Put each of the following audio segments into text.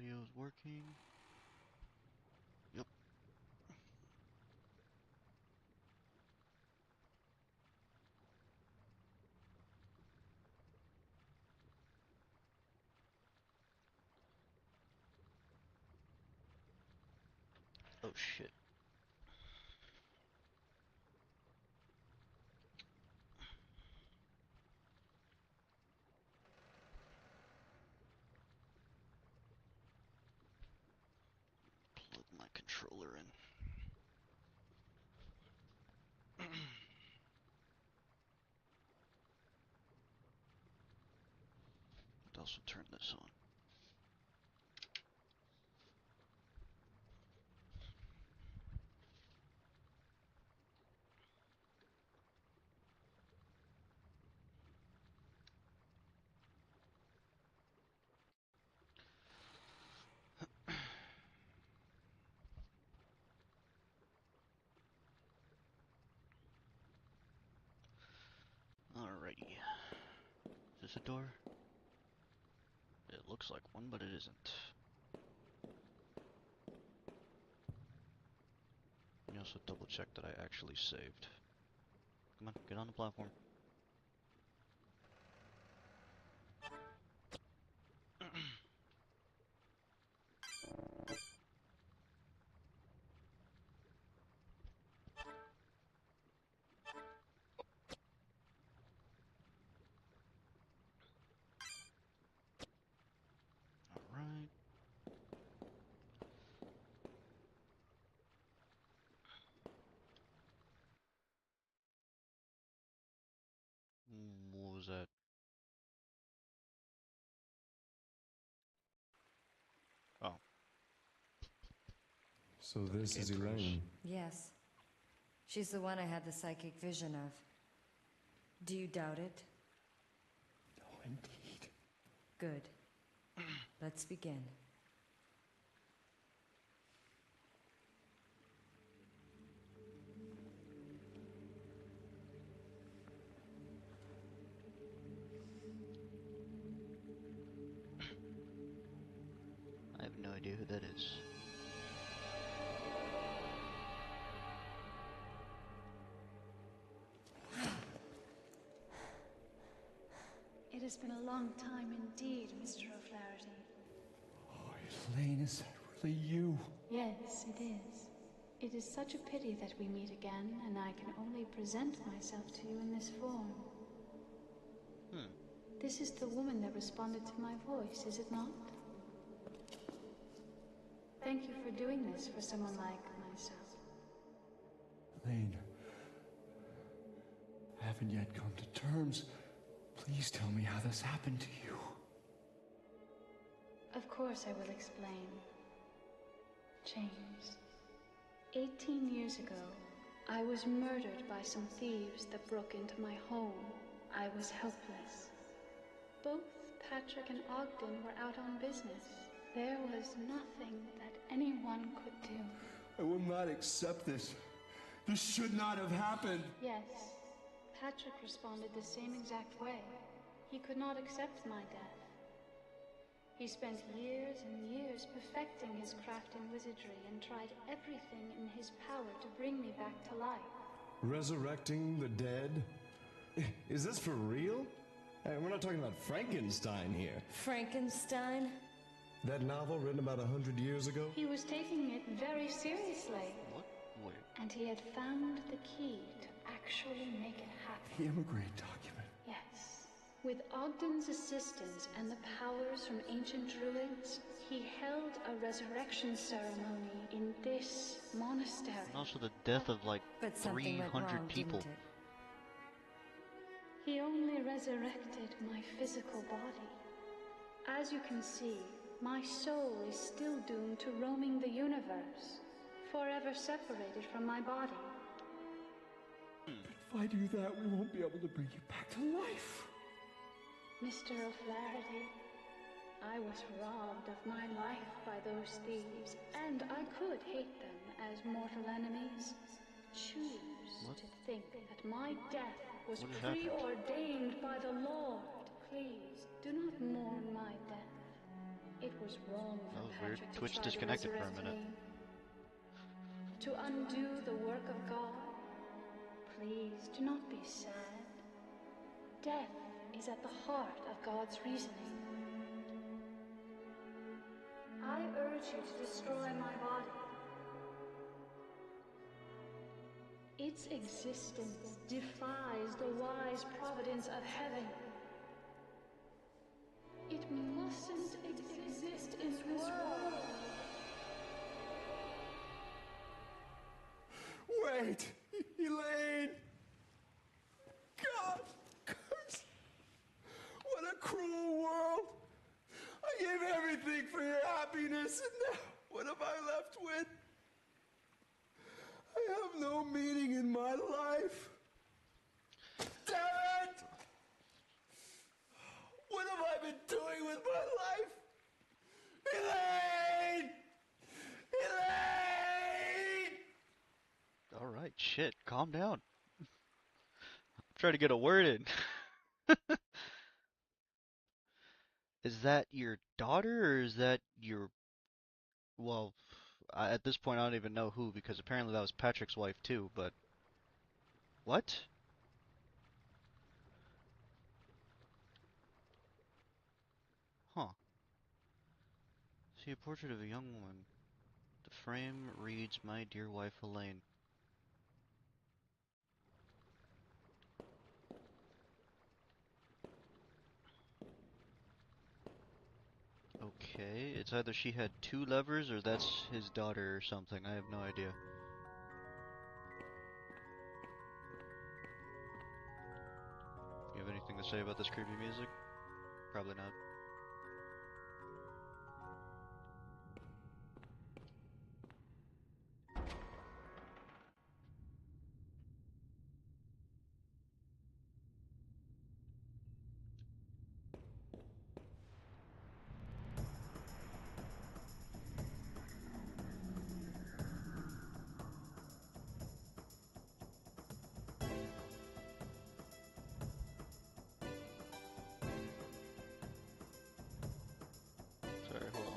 Audio is working. Yep. Oh shit. Plug my controller in. I'd also turn this on. Alrighty. Is this a door? It looks like one, but it isn't. You also double check that I actually saved. Come on, get on the platform. Alright. What was that? Oh. So this is Elaine. Yes. She's the one I had the psychic vision of. Do you doubt it? No, indeed. Good. Let's begin. I have no idea who that is. It has been a long time indeed, Mr. O'Flaherty. Oh, Elaine, is that really you? Yes, it is. It is such a pity that we meet again, and I can only present myself to you in this form. This is the woman that responded to my voice, is it not? Thank you for doing this for someone like myself. Elaine, I haven't yet come to terms. Please tell me how this happened to you. Of course I will explain. James, 18 years ago, I was murdered by some thieves that broke into my home. I was helpless. Both Patrick and Ogden were out on business. There was nothing that anyone could do. I will not accept this. This should not have happened. Yes, Patrick responded the same exact way. He could not accept my death. He spent years and years perfecting his craft in wizardry and tried everything in his power to bring me back to life. Resurrecting the dead? Is this for real? Hey, we're not talking about Frankenstein here. Frankenstein? That novel written about 100 years ago? He was taking it very seriously. What? Wait. And he had found the key to actually make it happen. The Immigrate document. Yes. With Ogden's assistance and the powers from ancient druids, he held a resurrection ceremony in this monastery. And also the death of like But something went 300 wrong, people. didn't it? He only resurrected my physical body. As you can see, my soul is still doomed to roaming the universe, forever separated from my body. If I do that, we won't be able to bring you back to life. Mr. O'Flaherty, I was robbed of my life by those thieves, and I could hate them as mortal enemies. Choose to think that my death was What has happened? preordained by the Lord. Please, do not mourn my death. It was wrong for Oh, weird. Patrick to Twitch try disconnected to for a resurrect minute. me. To undo the work of God. Please do not be sad. Death is at the heart of God's reasoning. I urge you to destroy my body. Its existence defies the wise providence of heaven. It mustn't exist in this world. Wait! Elaine! God! Curse! What a cruel world! I gave everything for your happiness, and now what am I left with? I have no meaning in my life. Damn it! What have I been doing with my life? Elaine! Elaine! Alright, shit, calm down. Try to get a word in. Is that your daughter, or is that your... Well, at this point I don't even know who, because apparently that was Patrick's wife too, but... What? Huh. See a portrait of a young woman. The frame reads, "My dear wife Elaine." Okay, it's either she had two lovers or that's his daughter or something. I have no idea. You have anything to say about this creepy music? Probably not. Sorry, hold on.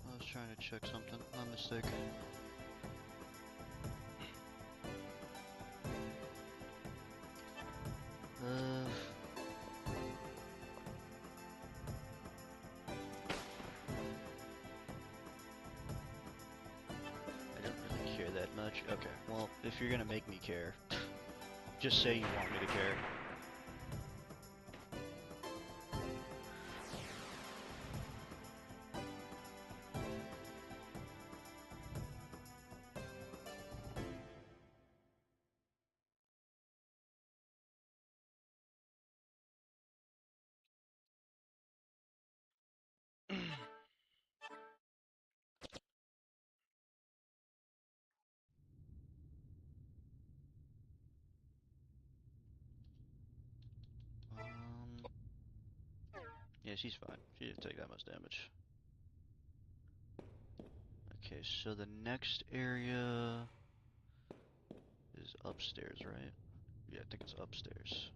I was trying to check something. My mistake. I don't really care that much. Okay, well, if you're gonna make me care, just say you want me to care. Um, yeah, she's fine. She didn't take that much damage. Okay, so the next area is upstairs, right? Yeah, I think it's upstairs.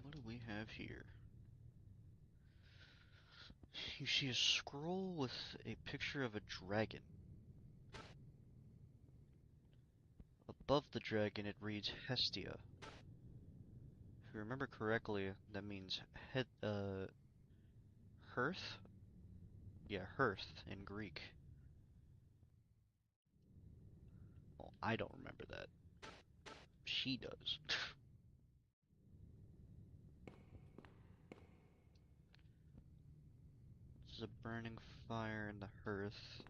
What do we have here? You see a scroll with a picture of a dragon. Above the dragon it reads Hestia. If you remember correctly, that means hearth? Yeah, hearth in Greek. Well, I don't remember that. She does. This is a burning fire in the hearth.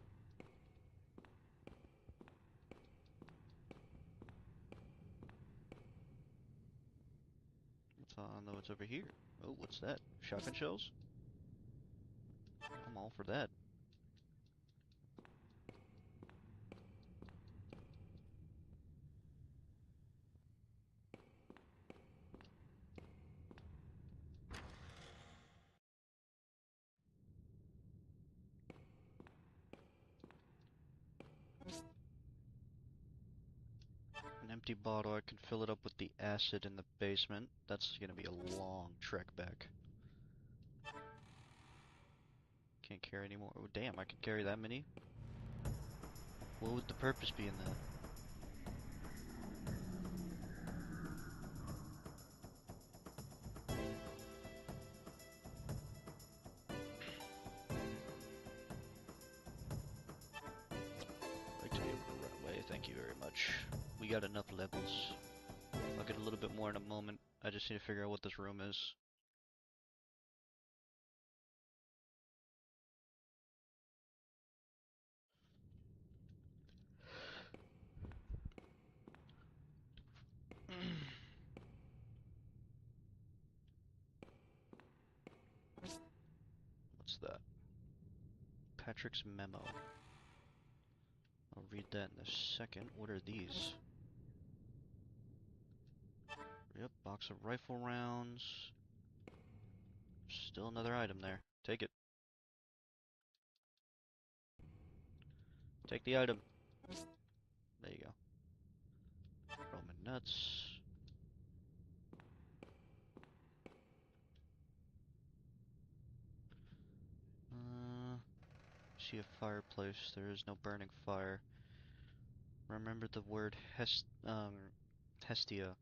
on what's over here. Oh, what's that? Shotgun shells? I'm all for that. An empty bottle, I can fill it up with the acid in the basement. That's gonna be a long trek back. Can't carry any more. Oh, damn, I can carry that many? What would the purpose be in that? I'd like to be able to run away, thank you very much. We got enough levels. I'll get a little bit more in a moment. I just need to figure out what this room is. What's that? Patrick's memo. I'll read that in a second. What are these? Yep, box of rifle rounds. Still another item there. Take it. Take the item. There you go. Roman nuts. See a fireplace. There is no burning fire. Remember the word Hestia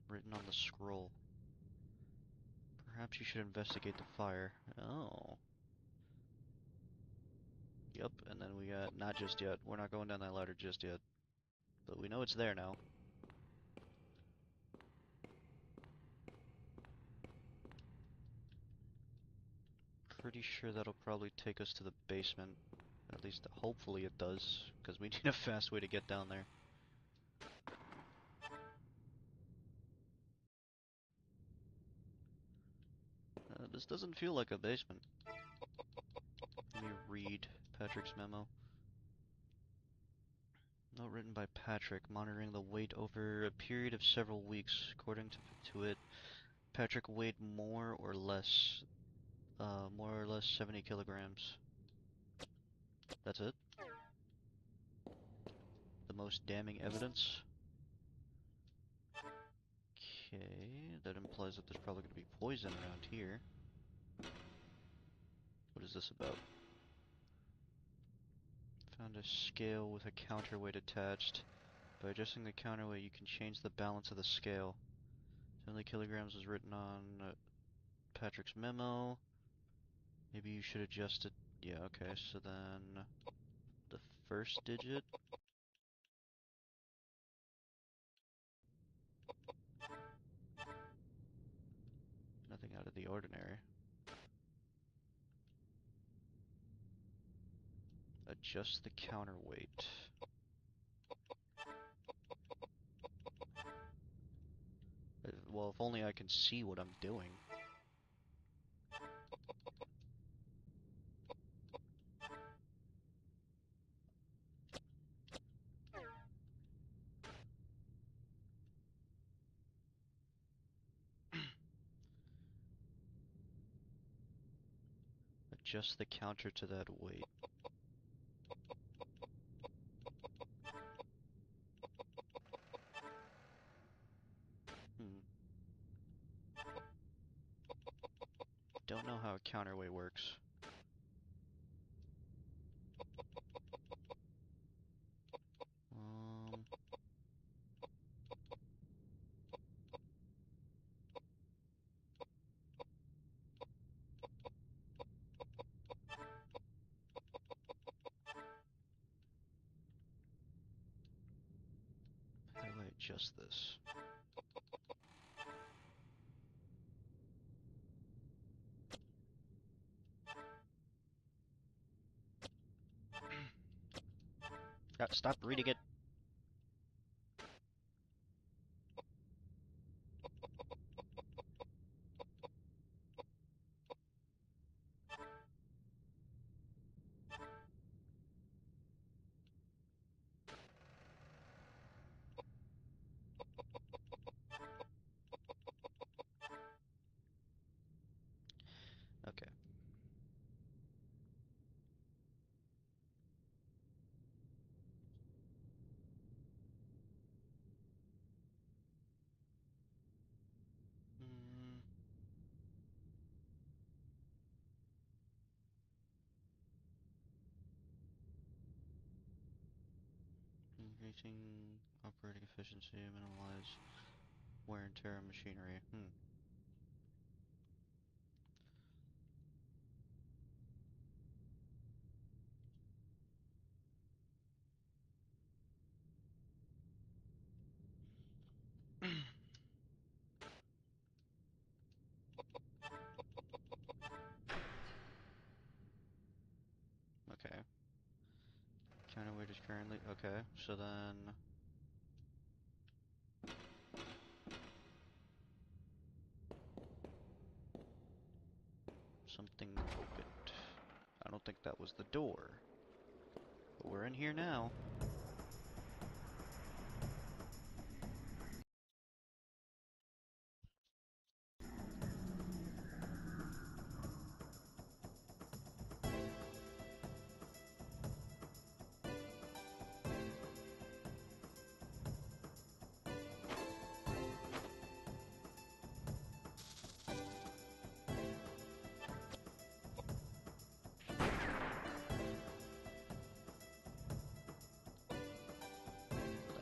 written on the scroll. Perhaps you should investigate the fire. Oh. Yep, and then we got not just yet. We're not going down that ladder just yet. But we know it's there now. Pretty sure that'll probably take us to the basement. At least hopefully it does, because we need a fast way to get down there. This doesn't feel like a basement. Let me read Patrick's memo. Note written by Patrick, monitoring the weight over a period of several weeks. According to it, Patrick weighed more or less 70 kilograms. That's it? The most damning evidence? Okay, that implies that there's probably going to be poison around here. What is this about? Found a scale with a counterweight attached. By adjusting the counterweight, you can change the balance of the scale. 70 kilograms was written on Patrick's memo. Maybe you should adjust it. Yeah, okay, so then the first digit. Nothing out of the ordinary. Adjust the counterweight. Well, if only I can see what I'm doing. Adjust the counter to that weight. Hmm. Don't know how a counterweight works. Um, how do I adjust this? Stop reading it. Increasing operating efficiency, minimize wear and tear on machinery. Okay. Counterweight is currently okay. So then something opened. I don't think that was the door. But we're in here now.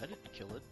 I didn't kill it.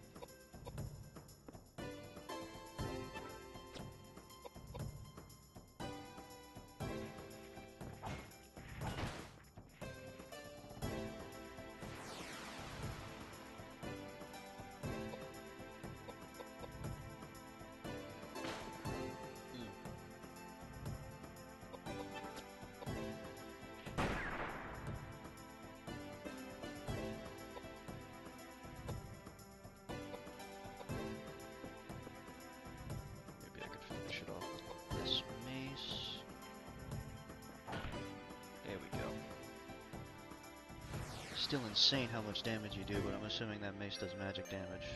Maybe I could finish it off with this mace. There we go. Still insane how much damage you do, but I'm assuming that mace does magic damage.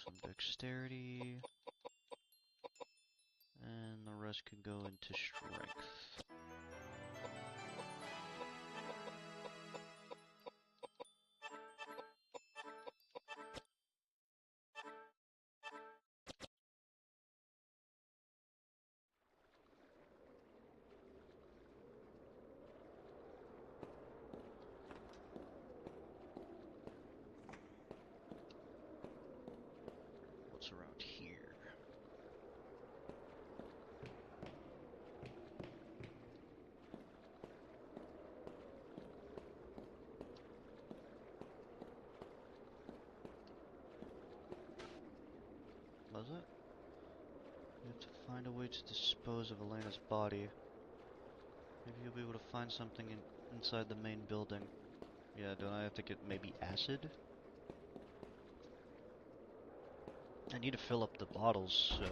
Some dexterity, and the rest could go into strength. What's around here? Was it? You have to find a way to dispose of Elena's body. Maybe you'll be able to find something inside the main building. Yeah, don't I have to get maybe acid? I need to fill up the bottles, so...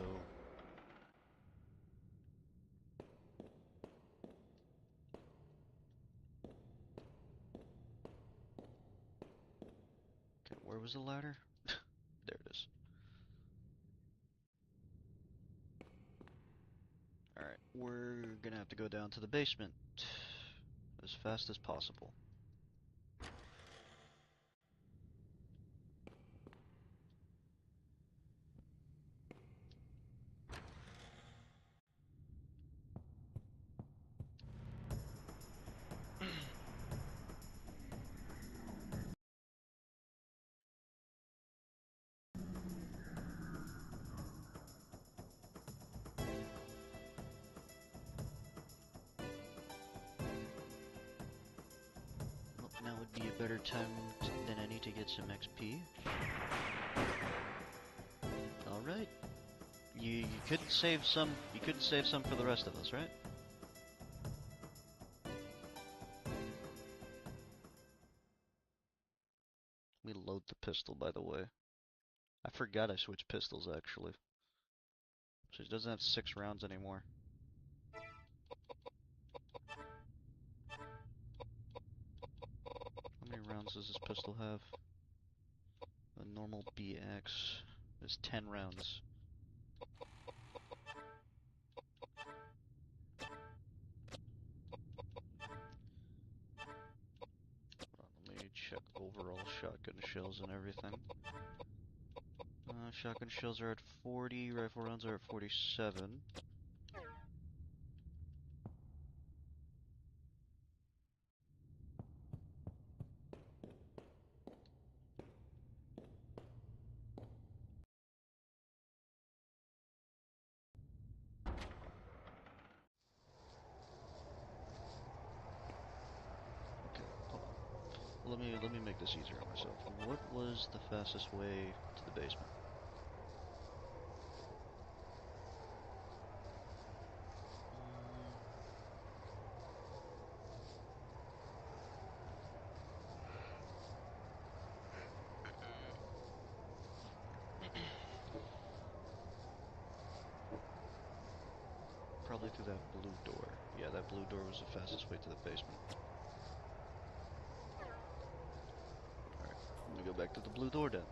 Okay, where was the ladder? There it is. Alright, we're gonna have to go down to the basement as fast as possible. Well, now would be a better time than any to get some XP. Alright. You couldn't save some for the rest of us, right? Let me load the pistol, by the way. I forgot I switched pistols, actually. So it doesn't have 6 rounds anymore. How many rounds does this pistol have? normal BX. There's 10 rounds. Let me check overall shotgun shells and everything. Shotgun shells are at 40, rifle rounds are at 47. Okay, hold on. Let me make this easier on myself. What was the fastest way to the basement? Probably through that blue door. Yeah, that blue door was the fastest way to the basement. Alright, let me go back to the blue door then.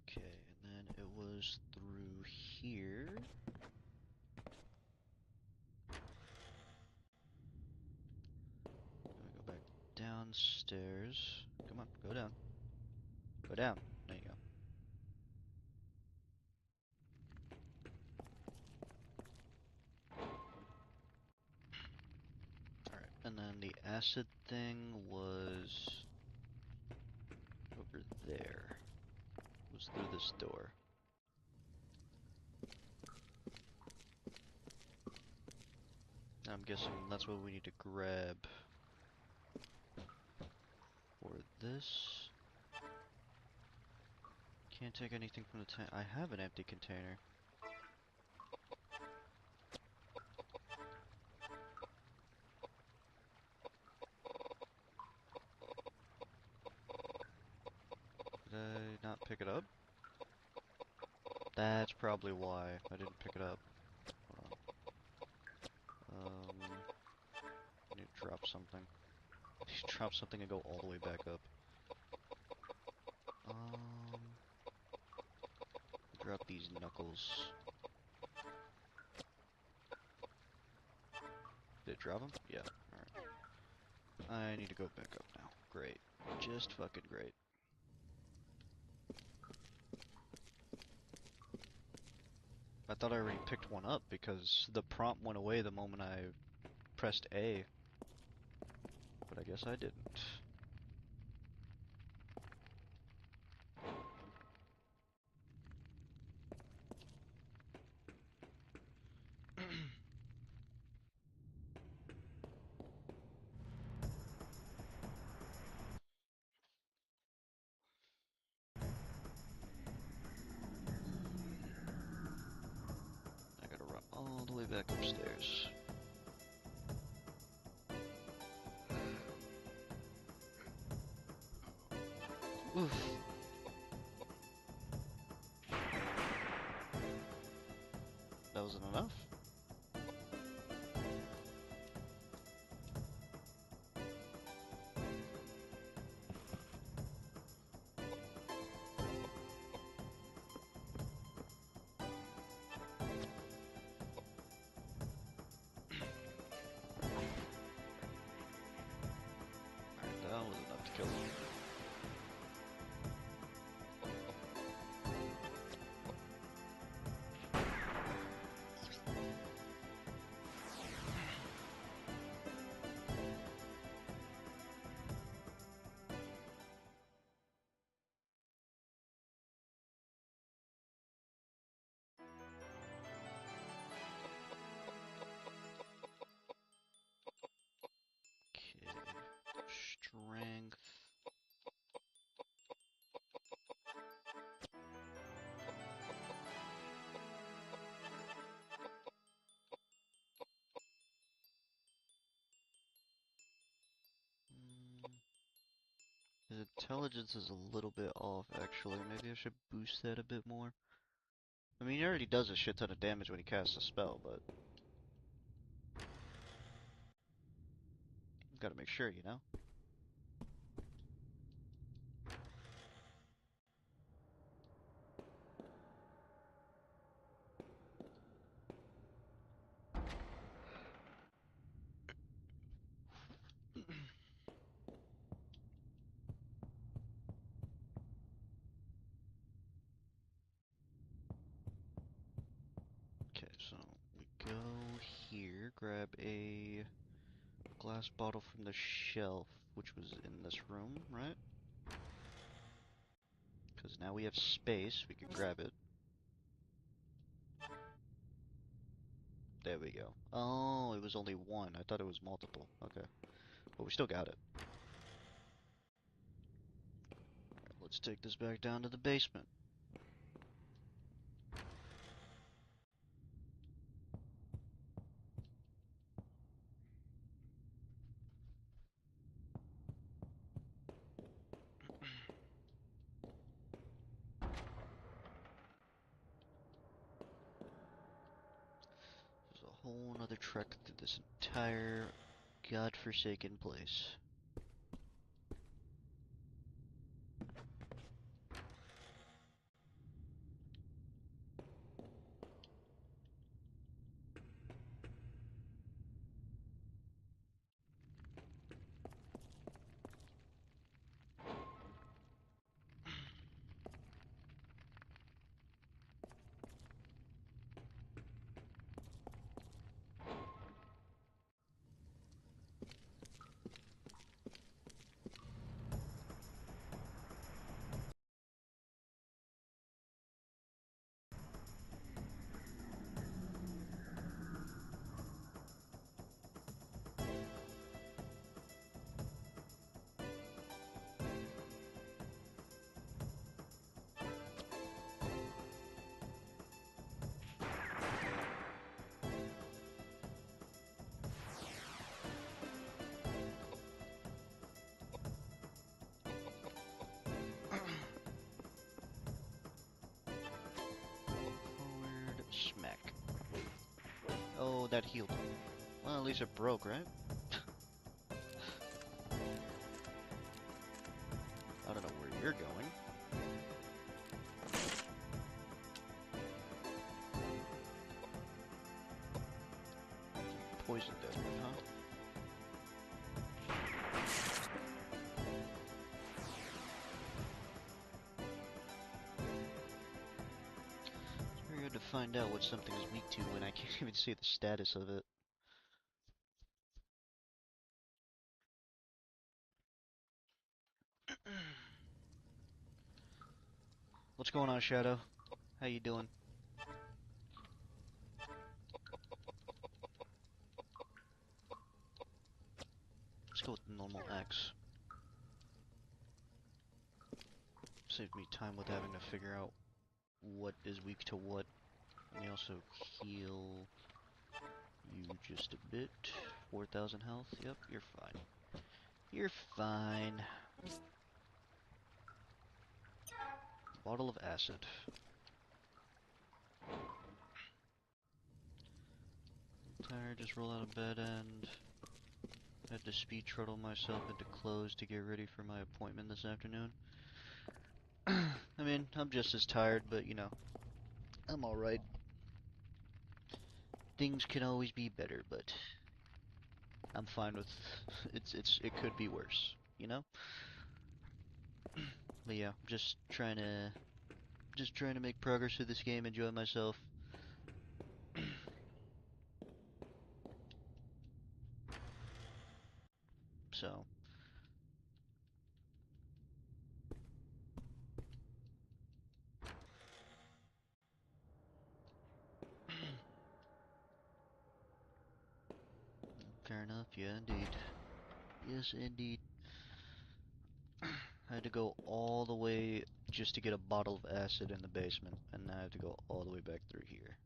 Okay, and then it was through here. Let me go back downstairs. Come on, go down. Go down. There you go. Alright, and then the acid thing was over there. It was through this door. I'm guessing that's what we need to grab for this. Can't take anything from the tank. I have an empty container. Did I not pick it up? That's probably why I didn't pick it up. Hold on. I need to drop something. Drop something and go all the way back up. Drop these knuckles. Did it drop them? Yeah. Alright. I need to go back up now. Great. Just fucking great. I thought I already picked one up because the prompt went away the moment I pressed A. But I guess I didn't. I gotta run all the way back upstairs. Oof. That wasn't enough? Alright, that was enough to kill him. Okay. Strength. Intelligence is a little bit off, actually. Maybe I should boost that a bit more. I mean, he already does a shit ton of damage when he casts a spell, but gotta make sure, you know? Okay, so we go here, grab a glass bottle from the shelf, which was in this room, right? Because now we have space, we can grab it. There we go. Oh, it was only one. I thought it was multiple. Okay. But we still got it. Alright, let's take this back down to the basement. There's a whole nother trek through this entire godforsaken place. Forward smack. Oh, that healed him. Well, at least it broke, right? I don't know where you're going. Poison deadly, huh? It's very hard to find out what something is weak to when I can't even see the status of it. What's going on, Shadow? How you doing? Let's go with the normal axe. Save me time with having to figure out what is weak to what. And you also heal you just a bit. 4,000 health. Yep, you're fine. You're fine. Bottle of acid. Tired, just roll out of bed and had to speed trundle myself into clothes to get ready for my appointment this afternoon. I mean, I'm just as tired, but you know, I'm alright. Things can always be better, but I'm fine with it could be worse, you know? But yeah, just trying to make progress through this game, enjoy myself. So fair enough, yeah indeed. Yes indeed. I had to go all the way just to get a bottle of acid in the basement, and now I have to go all the way back through here.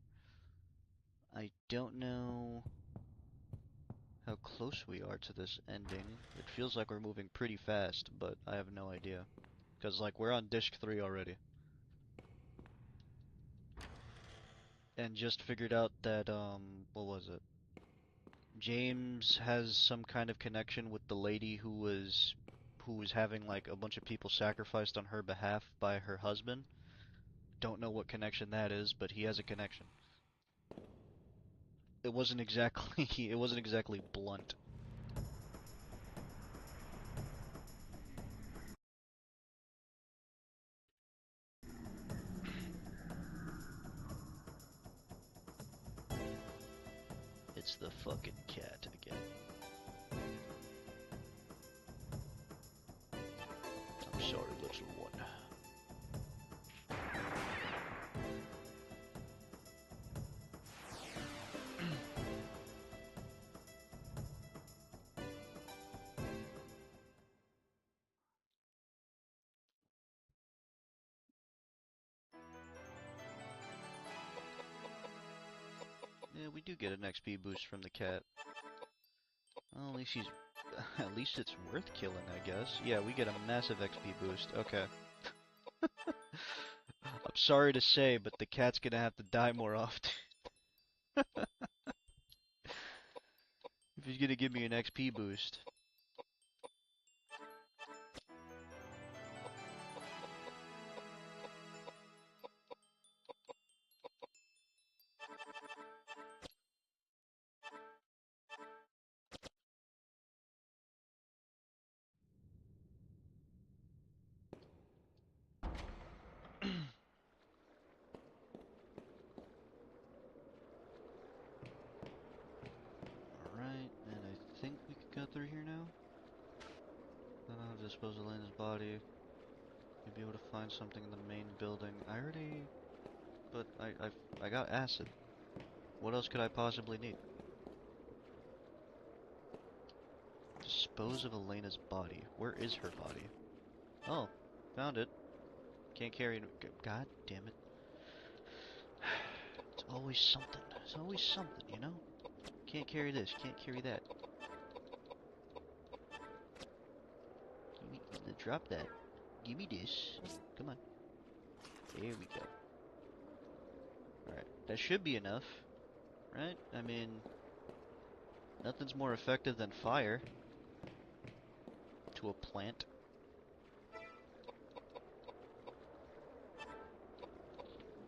I don't know how how close we are to this ending. It feels like we're moving pretty fast, but I have no idea. Because, like, we're on disc 3 already. And just figured out that, what was it? James has some kind of connection with the lady who was having, like, a bunch of people sacrificed on her behalf by her husband. Don't know what connection that is, but he has a connection. It wasn't exactly it wasn't exactly blunt. It's the fucking cat again. I'm sorry, little one. Yeah, we do get an XP boost from the cat. Well, at least he's... at least it's worth killing, I guess. Yeah, we get a massive XP boost. Okay. I'm sorry to say, but the cat's gonna have to die more often. If he's gonna give me an XP boost. Alright, and I think we could go through here now. I don't know how to dispose of Elena's body. You'd be able to find something in the main building. I already... But I got acid. What else could I possibly need? Dispose of Elena's body. Where is her body? Oh, found it. Can't carry it. God damn it. It's always something. It's always something, you know? Can't carry this. Can't carry that. Drop that. Give me this. Come on. There we go. Alright. That should be enough. Right? I mean, nothing's more effective than fire. To a plant.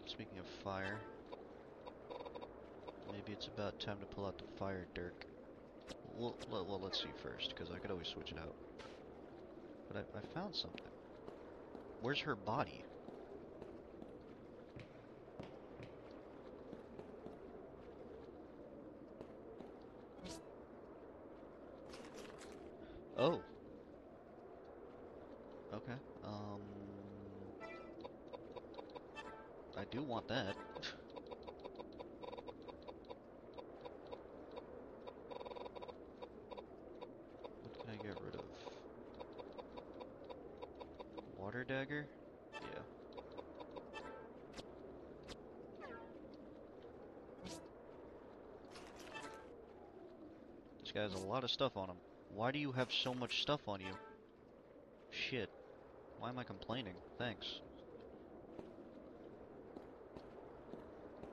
Speaking of fire, maybe it's about time to pull out the fire dirk. Well, let's see first, because I could always switch it out. But I found something. Where's her body? Oh. Okay. I do want that. What can I get rid of? Water dagger? Yeah. This guy has a lot of stuff on him. Why do you have so much stuff on you? Shit. Why am I complaining? Thanks.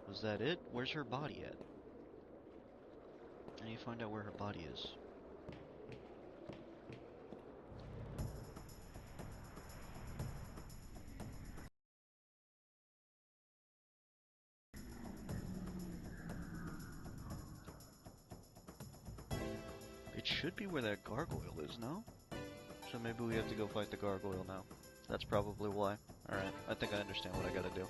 Was that it? Where's her body at? I need to find out where her body is. It should be where that gargoyle is, no? So maybe we have to go fight the gargoyle now. That's probably why. Alright, I think I understand what I gotta do.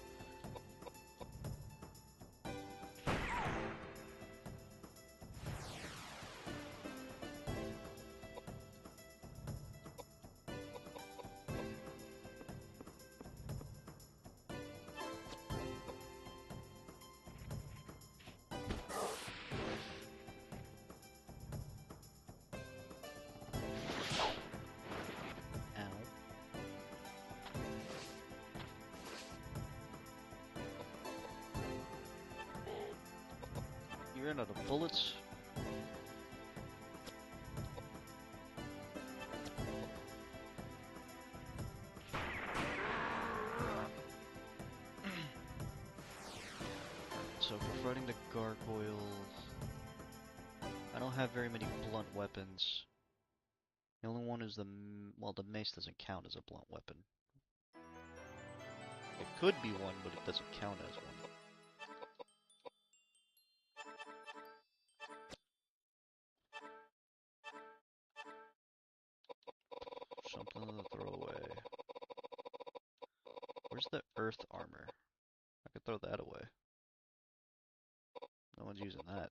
Ow. You ran out of bullets? so for fighting the gargoyles, I don't have very many blunt weapons. The only one is well, the mace doesn't count as a blunt weapon. It could be one, but it doesn't count as one. Something to throw away. Where's the earth armor? I could throw that away. No one's using that.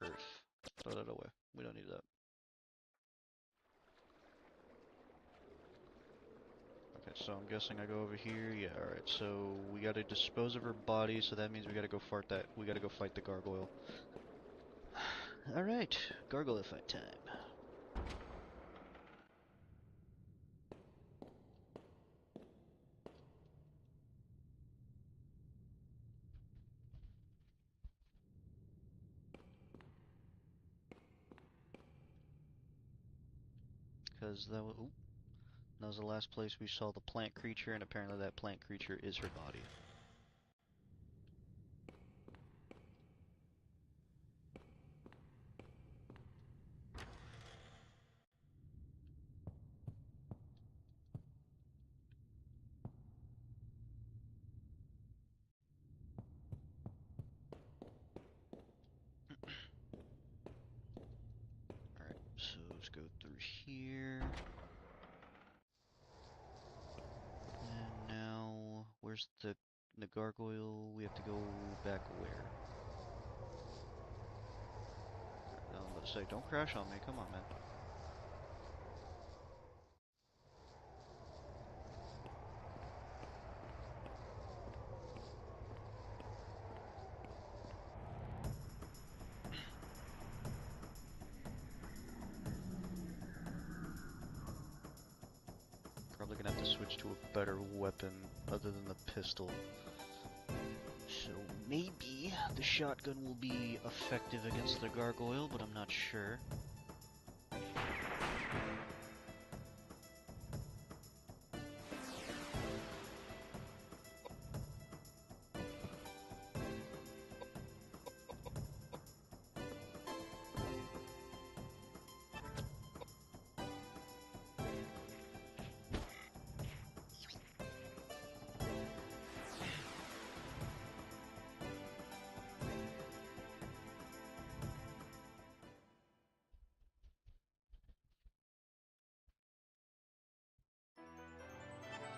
Earth. Throw that away. We don't need that. Okay, so I'm guessing I go over here. Yeah, alright. So we gotta dispose of her body, so that means we gotta go we gotta go fight the gargoyle. Alright, gargoyle fight time. Because that was the last place we saw the plant creature, and apparently that plant creature is her body. Alright, so let's go through here. And now, where's the gargoyle? We have to go back where? I was about to say, don't crash on me. Come on, man. Probably gonna have to switch to a better weapon other than the pistol. So maybe the shotgun will be effective against the gargoyle, but I'm not sure.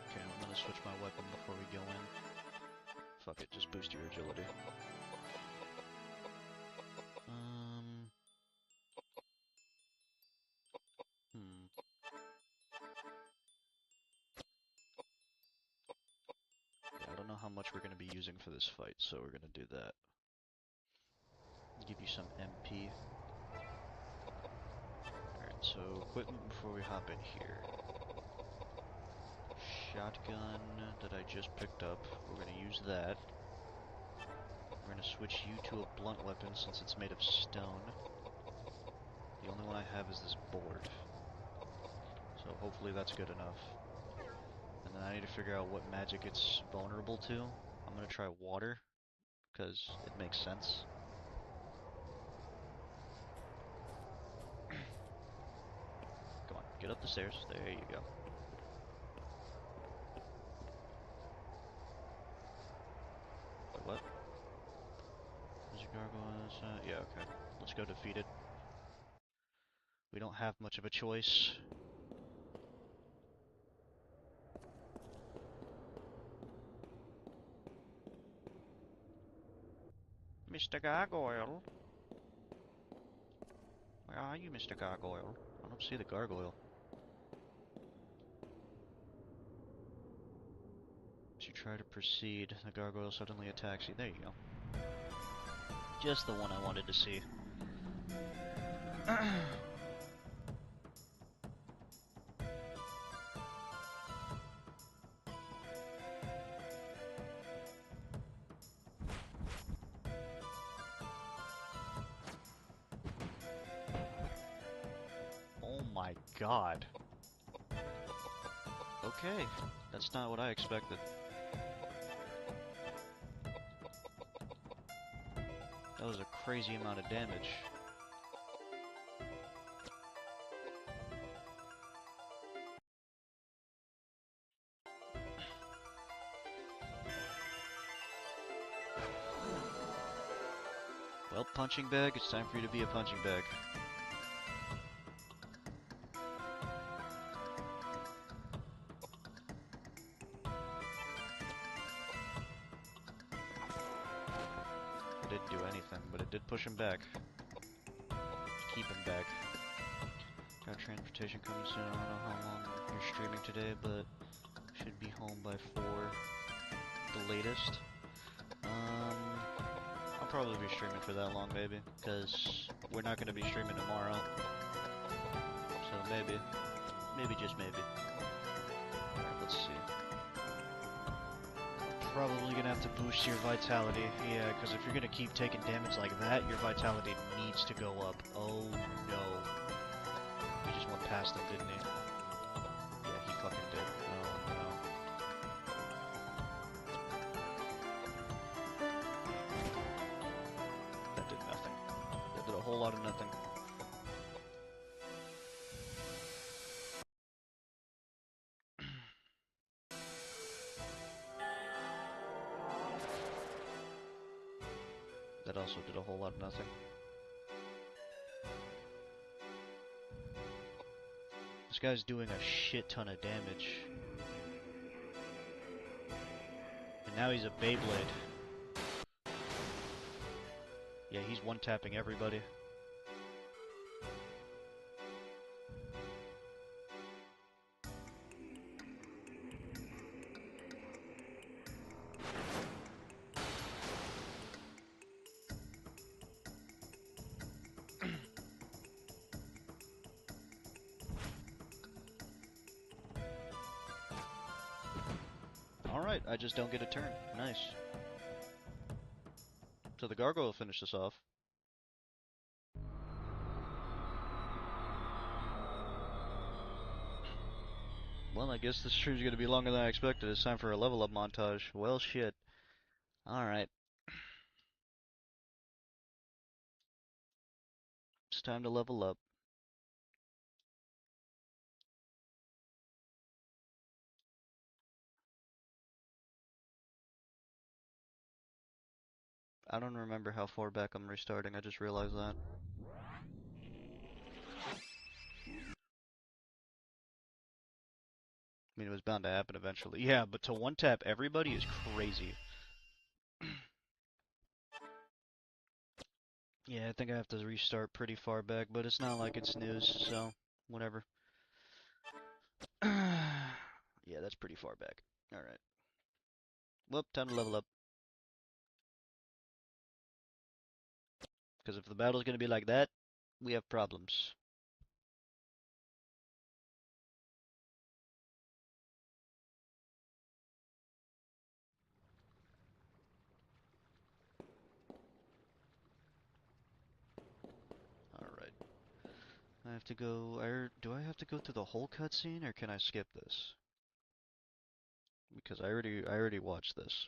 Okay, I'm gonna switch my weapon before we go in. Fuck it, just boost your agility. Yeah, I don't know how much we're gonna be using for this fight, so we're gonna do that. Give you some MP. Alright, so equipment before we hop in here. Shotgun that I just picked up. We're gonna use that. We're gonna switch you to a blunt weapon since it's made of stone. The only one I have is this board. So hopefully that's good enough. And then I need to figure out what magic it's vulnerable to. I'm gonna try water, because it makes sense. Come on, get up the stairs. There you go. Wait, what? Is your gargoyle? Yeah, okay. Let's go defeat it. We don't have much of a choice. Mr. Gargoyle? Where are you, Mr. Gargoyle? I don't see the gargoyle. As you try to proceed, the gargoyle suddenly attacks you. There you go. Just the one I wanted to see. Oh my god. Okay, That's not what I expected. That was a crazy amount of damage. Well, punching bag, it's time for you to be a punching bag. It didn't do anything, but it did push him back. Keep him back. Got transportation coming soon. I don't know how long you're streaming today, but should be home by 4, the latest. I'll probably be streaming for that long, maybe, because we're not going to be streaming tomorrow. So maybe just maybe. Alright, let's see. Probably gonna have to boost your vitality. Yeah, because if you're gonna keep taking damage like that, your vitality needs to go up. Oh no. He just went past him, didn't he? Yeah, he fucking did. Oh no. That did nothing. That did a whole lot of nothing. That also did a whole lot of nothing. This guy's doing a shit ton of damage. And now he's a Beyblade. Yeah, he's one-tapping everybody. Alright, I just don't get a turn. Nice. So the gargoyle will finish this off. Well, I guess this stream's gonna be longer than I expected. It's time for a level up montage. Well, shit. Alright. It's time to level up. I don't remember how far back I'm restarting, I just realized that. I mean, it was bound to happen eventually. Yeah, but to one-tap everybody is crazy. Yeah, I think I have to restart pretty far back, but it's not like it's news, so whatever. Yeah, that's pretty far back. Alright. Well, time to level up. Because if the battle's gonna be like that, we have problems. Alright. I have to go. Do I have to go through the whole cutscene, or can I skip this? Because I already watched this.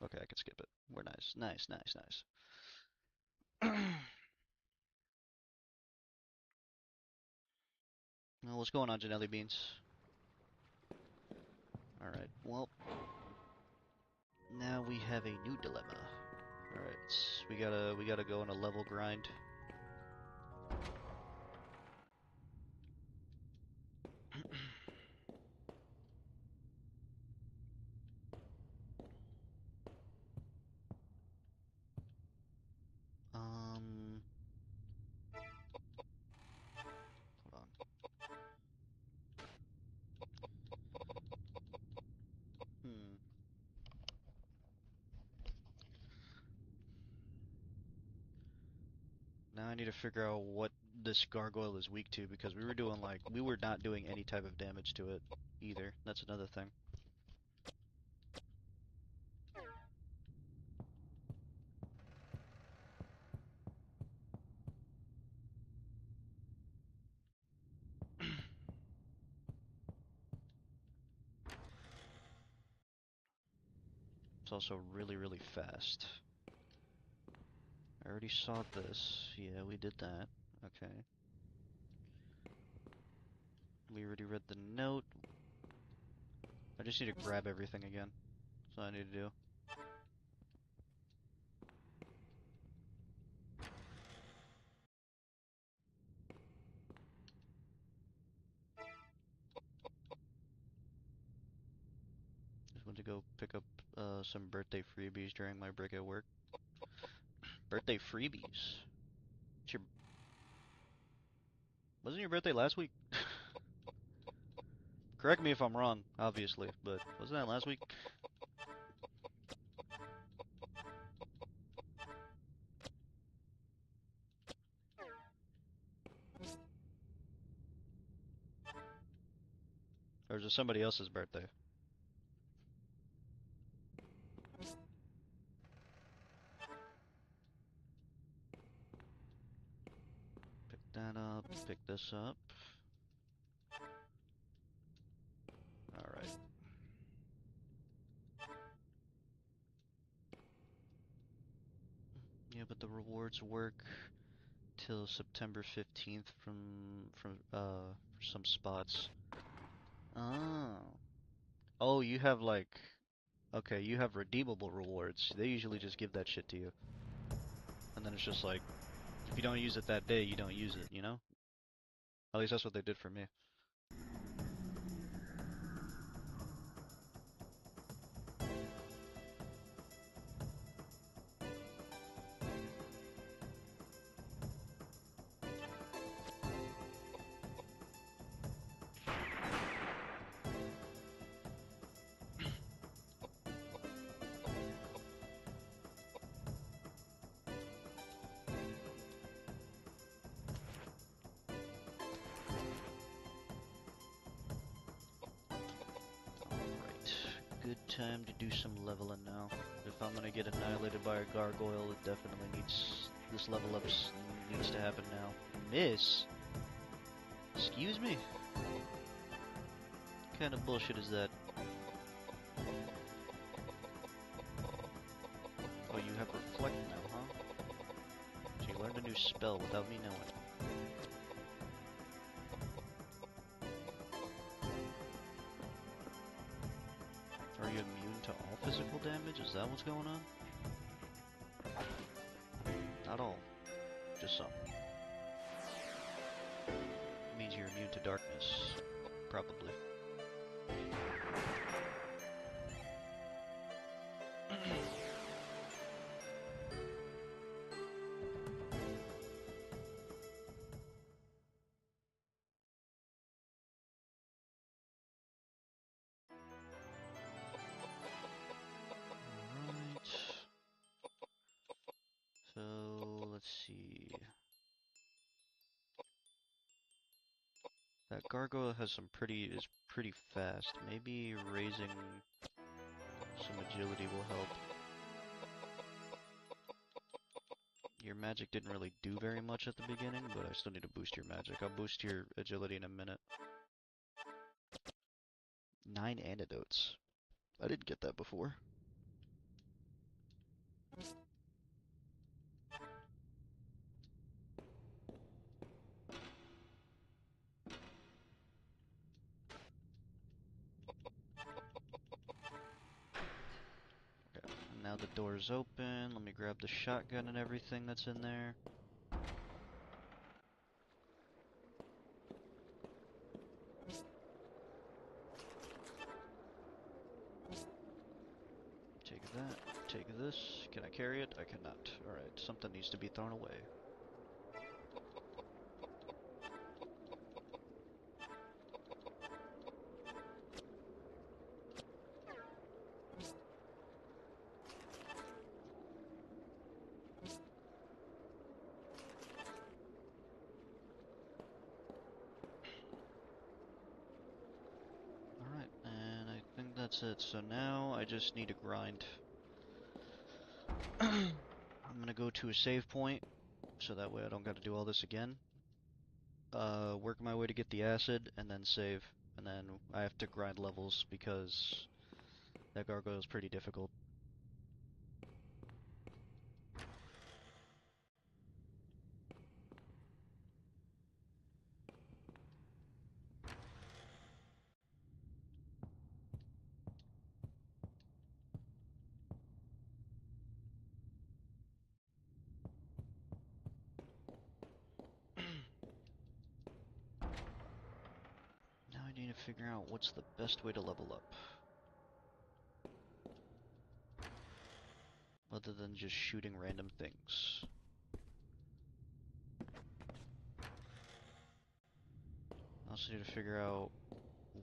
Okay, I can skip it. We're nice. Nice, nice, nice. Well, what's going on, Janelli Beans? Alright, well, now we have a new dilemma. Alright, we gotta go on a level grind. Um, hold on. Hmm. Now I need to figure out what this gargoyle is weak to, because we were not doing any type of damage to it either. That's another thing. It's also really, really fast. I already saw this. Yeah, we did that. Okay. We already read the note. I just need to grab everything again. That's all I need to do. Just went to go pick up some birthday freebies during my break at work. Birthday freebies? It's your... Wasn't your birthday last week? Correct me if I'm wrong, obviously, but wasn't that last week? Or is it somebody else's birthday? Pick that up, pick this up. Alright. Yeah, but the rewards work till September 15th for some spots. Oh. Oh, you have like okay, you have redeemable rewards. They usually just give that shit to you. And then it's just like if you don't use it that day, you don't use it, you know? At least that's what they did for me. Alright. Good time to do some leveling now. If I'm gonna get annihilated by a gargoyle, it definitely needs this level up needs to happen now. Miss? Excuse me? What kind of bullshit is that? Oh, you have reflect now, huh? So you learned a new spell without me knowing. Are you immune to all physical damage? Is that what's going on? Not all. Just some. It means you're immune to darkness. Probably. Alright. So, let's see. That gargoyle has is pretty fast. Maybe raising some agility will help. Your magic didn't really do very much at the beginning, but I still need to boost your magic. I'll boost your agility in a minute. 9 antidotes. I didn't get that before. Okay, and now the door's open. Let me grab the shotgun and everything that's in there. Take that. Take this. Can I carry it? I cannot. Alright, something needs to be thrown away. Alright, and I think that's it. So now I just need to grind. I'm gonna go to a save point, so that way I don't gotta do all this again. Work my way to get the acid, and then save. And then I have to grind levels because that gargoyle is pretty difficult. figure out what's the best way to level up. Other than just shooting random things. I also need to figure out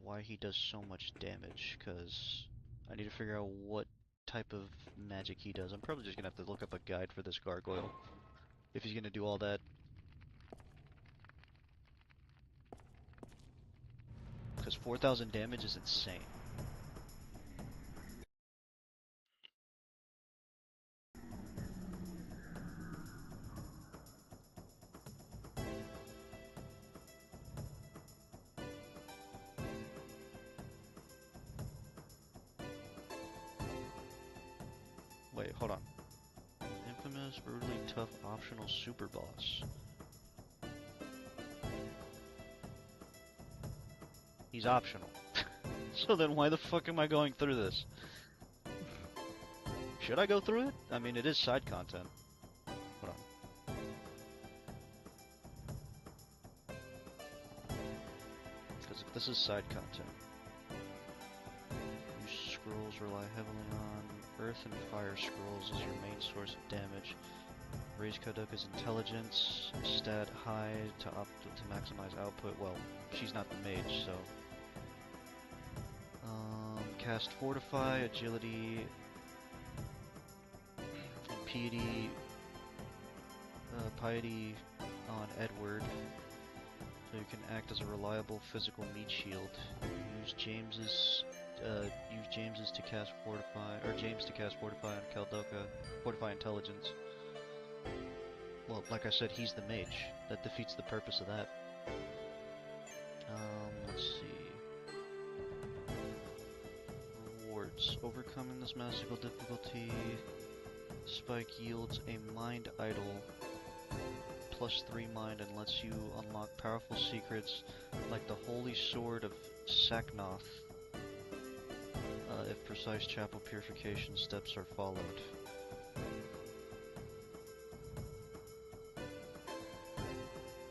why he does so much damage, because I need to figure out what type of magic he does. I'm probably just gonna have to look up a guide for this gargoyle, if he's gonna do all that. Because 4,000 damage is insane. Wait, hold on. Infamous, brutally tough, optional super boss. He's optional. So then why the fuck am I going through this? Should I go through it? I mean, it is side content. Hold on. Because if this is side content, use scrolls rely heavily on earth and fire scrolls as your main source of damage. Raise Koudelka's intelligence, stat high to maximize output. Well, she's not the mage, so. Cast Fortify, Agility, and Piety on Edward, so you can act as a reliable physical meat shield. Use James's to cast Fortify, or James to cast Fortify on Koudelka, Fortify Intelligence. Well, like I said, he's the mage. That defeats the purpose of that. Let's see. Rewards. Overcoming this magical difficulty. Spike yields a mind idol. +3 mind and lets you unlock powerful secrets like the Holy Sword of Saknoth. If precise chapel purification steps are followed.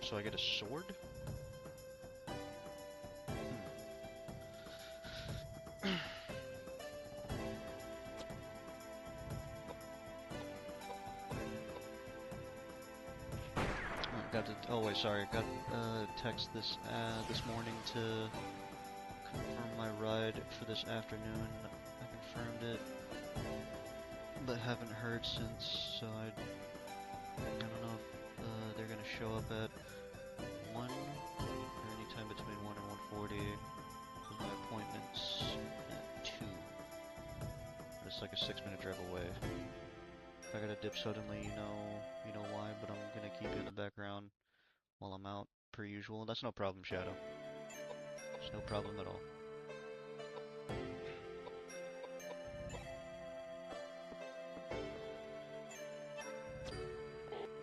So I get a sword? Oh wait, sorry. Got text this morning to confirm my ride for this afternoon. I confirmed it, but haven't heard since. So I don't know if they're gonna show up at 1 or anytime between 1 and 1:40. Because my appointment's at 2. It's like a 6-minute drive away. If I gotta dip suddenly, you know why. But I'm gonna keep you in the background while I'm out, per usual. That's no problem, Shadow. It's no problem at all.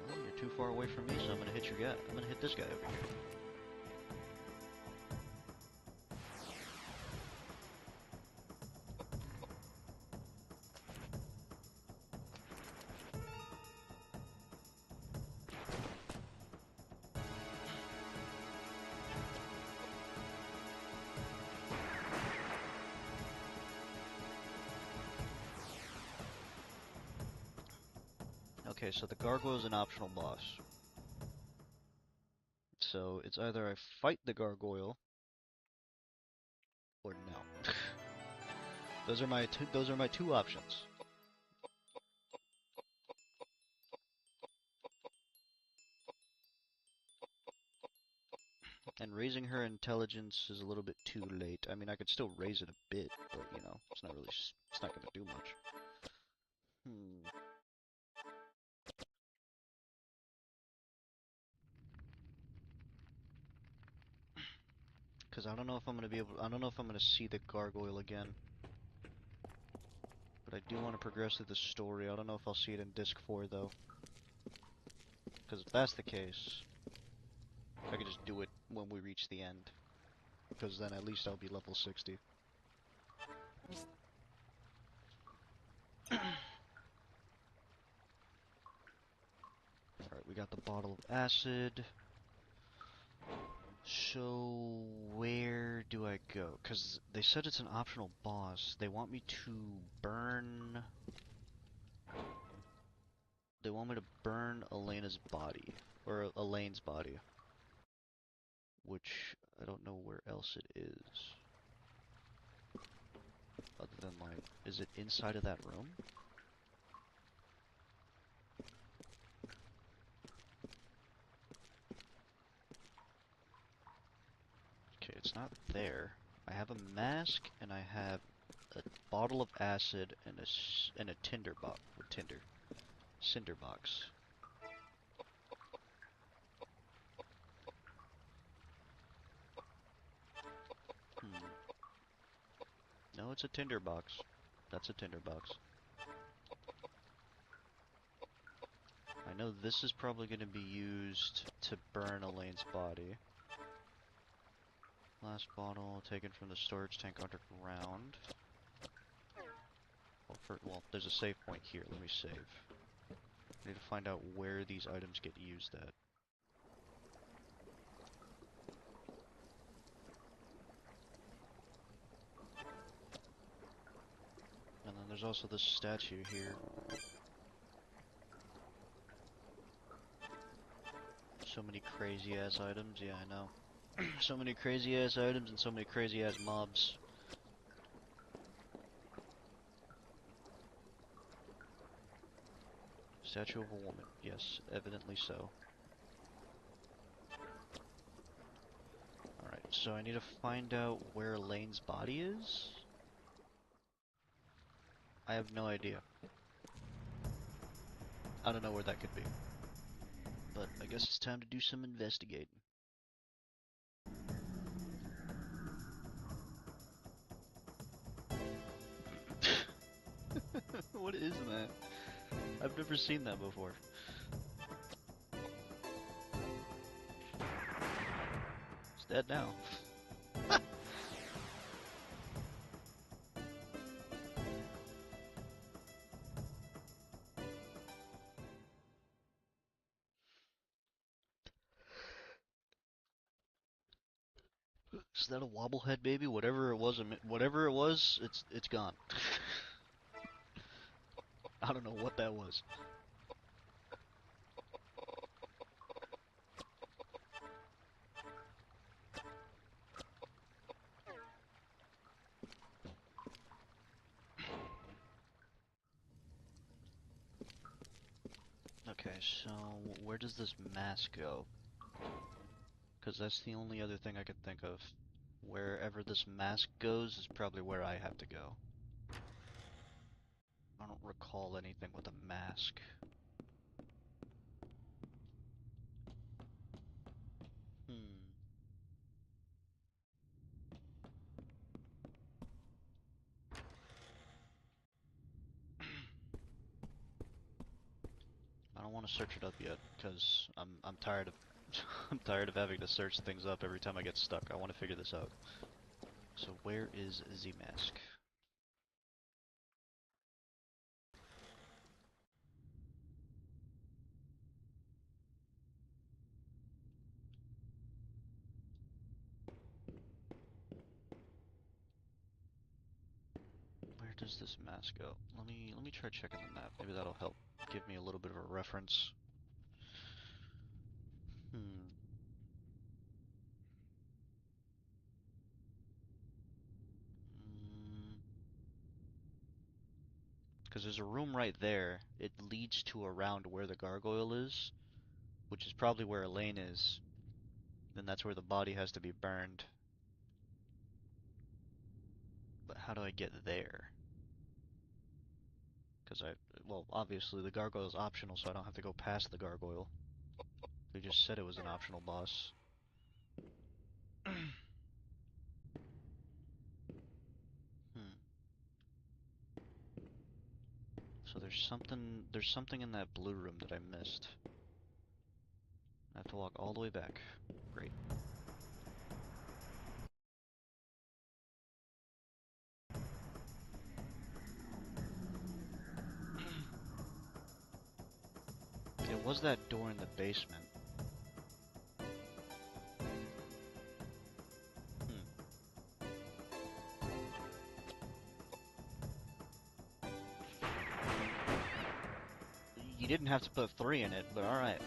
Well, you're too far away from me, so I'm gonna hit your guy. I'm gonna hit this guy over here. Okay, so the gargoyle is an optional boss. So it's either I fight the gargoyle or no. Those are my two options. And raising her intelligence is a little bit too late. I mean, I could still raise it a bit, but you know, it's not gonna do much. Because I don't know if I'm gonna see the gargoyle again. But I do want to progress through the story. I don't know if I'll see it in Disc 4 though. Because if that's the case, I can just do it when we reach the end. Because then at least I'll be level 60. Alright, we got the bottle of acid. So, where do I go? Because they said it's an optional boss. They want me to burn... They want me to burn Elena's body. Or Elaine's body. Which, I don't know where else it is. Other than, like, is it inside of that room? Okay, it's not there. I have a mask, and I have a bottle of acid, and a tinder box. Cinder box. Hmm. No, it's a tinder box. That's a tinder box. I know this is probably going to be used to burn Elaine's body. Last bottle taken from the storage tank underground. Well, there's a save point here. Let me save. I need to find out where these items get used at. And then there's also this statue here. So many crazy ass items, yeah, I know. So many crazy ass items and so many crazy ass mobs. Statue of a woman, yes, evidently so. Alright, so I need to find out where Elaine's body is? I have no idea. I don't know where that could be. But I guess it's time to do some investigating. What is that? I've never seen that before. It's dead now. Is that a wobblehead baby? Whatever it was, it's gone. I don't know what that was. Okay, so where does this mask go? Because that's the only other thing I could think of. Wherever this mask goes is probably where I have to go. I don't recall anything with a mask. Hmm. I don't want to search it up yet, because I'm tired of I'm tired of having to search things up every time I get stuck. I want to figure this out. So where is the mask? Where does this mask go? Let me try checking the map. Maybe that'll help give me a little bit of a reference. Hmm. Because there's a room right there. It leads to around where the gargoyle is, which is probably where Elaine is. Then that's where the body has to be burned. But how do I get there? Because well, obviously the gargoyle is optional, so I don't have to go past the gargoyle. They just said it was an optional boss. Hmm. So there's something in that blue room that I missed. I have to walk all the way back. Great. It was that door in the basement. didn't have to put 3 in it, but alright.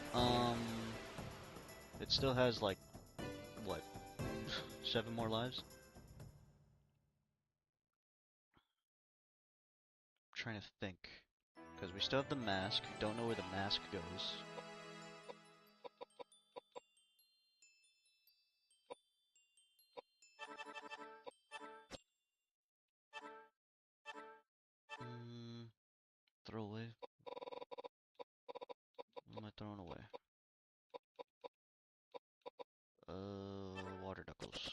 It still has, like, what? 7 more lives? I'm trying to think. Because we still have the mask. Don't know where the mask goes. Throw away. What am I throwing away? Water knuckles.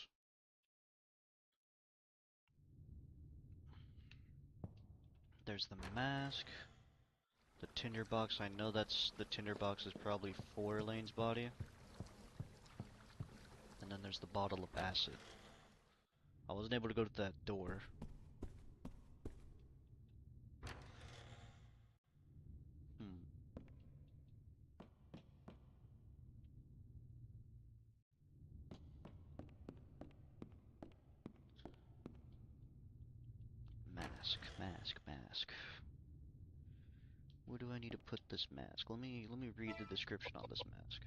There's the mask. The tinderbox, I know that's the tinderbox is probably for Elaine's body. And then there's the bottle of acid. I wasn't able to go to that door. Mask, mask, mask. Where do I need to put this mask? Let me read the description on this mask.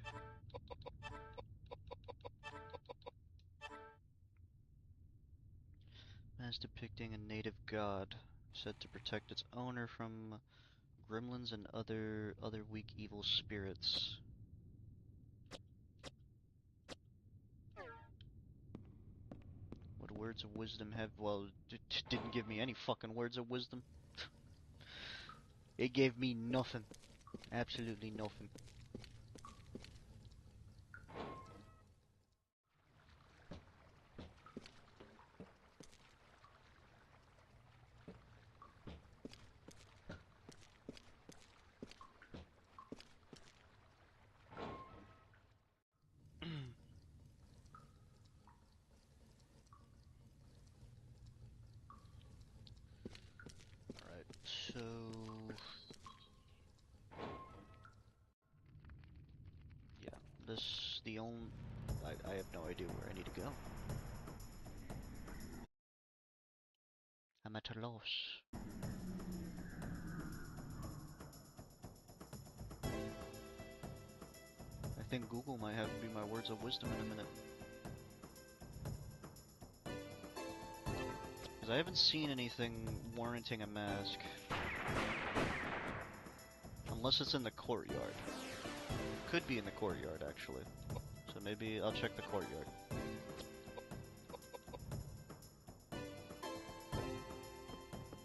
Mask depicting a native god said to protect its owner from gremlins and other weak evil spirits. What words of wisdom have? Well, it didn't give me any fucking words of wisdom. It gave me nothing. Absolutely nothing. Alright, so... yeah, the only... I have no idea where I need to go. I'm at a loss. I think Google might have to be my words of wisdom in a minute. Because I haven't seen anything warranting a mask. Unless it's in the courtyard. Could be in the courtyard, actually. So maybe I'll check the courtyard.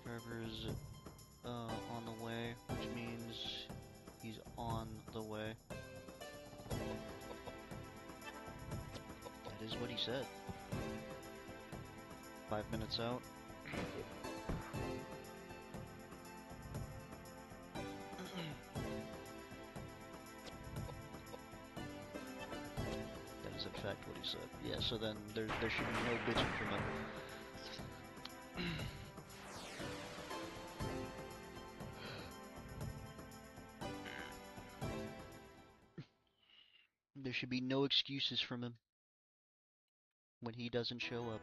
Driver's on the way, which means he's on the way. That is what he said. 5 minutes out. That is in fact what he said. Yeah, so then there should be no bitching from him. There should be no excuses from him when he doesn't show up.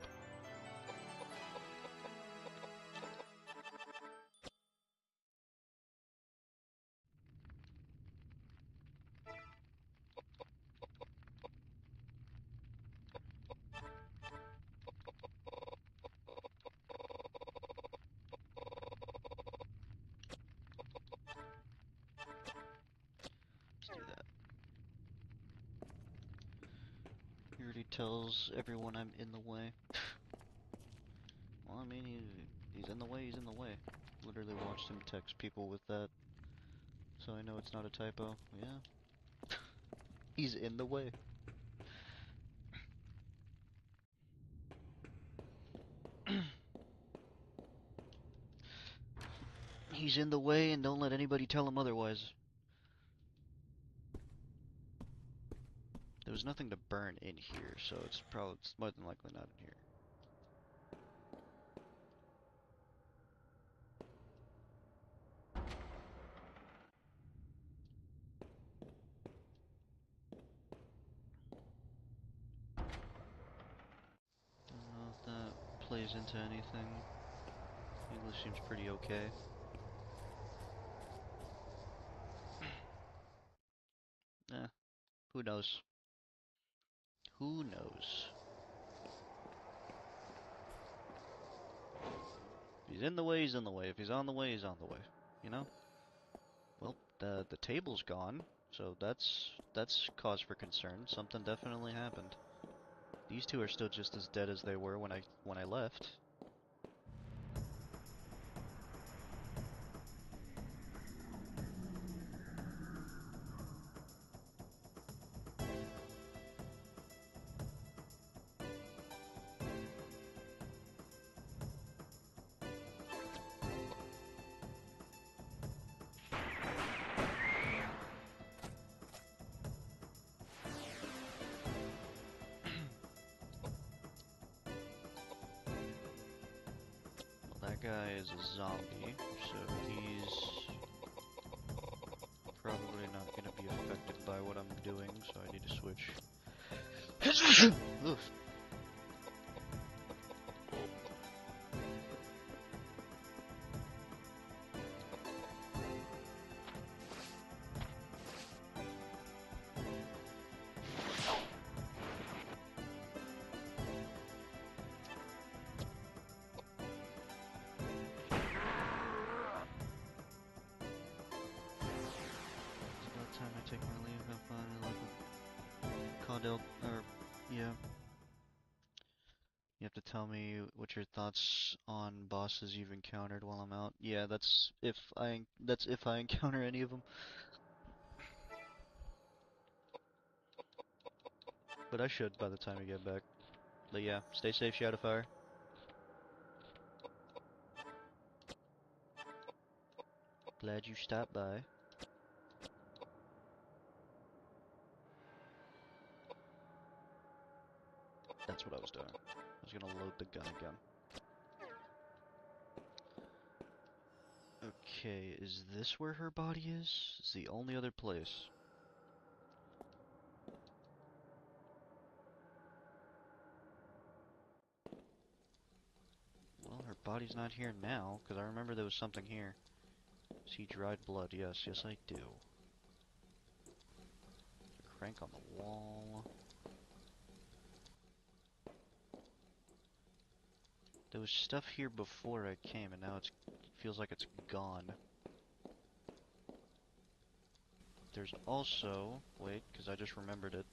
Let's do that. He already tells everyone I'm in the way. Well, I mean, he's in the way, he's in the way. Literally watched him text people with that, so I know it's not a typo. Yeah. He's in the way. He's in the way, and don't let anybody tell him otherwise. There was nothing to burn in here, so it's more than likely not in here. Don't know if that plays into anything. English seems pretty okay. Who knows? Who knows? If he's in the way, he's in the way. If he's on the way, he's on the way. You know? Well, the table's gone, so that's cause for concern. Something definitely happened. These two are still just as dead as they were when I left. That guy is a zombie, so he's probably not going to be affected by what I'm doing, so I need to switch. Oof. It's about time I take my leave. I'm finally like Koudelka, or yeah. You have to tell me what your thoughts on bosses you've encountered while I'm out. Yeah, that's if I encounter any of them. But I should by the time we get back. But yeah, stay safe, Shadowfire. Glad you stopped by. That's what I was doing. I was gonna load the gun again. Okay, is this where her body is? It's the only other place. Well, her body's not here now, because I remember there was something here. See dried blood, yes, yes I do. Crank on the wall. There was stuff here before I came, and now it feels like it's gone. There's also... wait, because I just remembered it.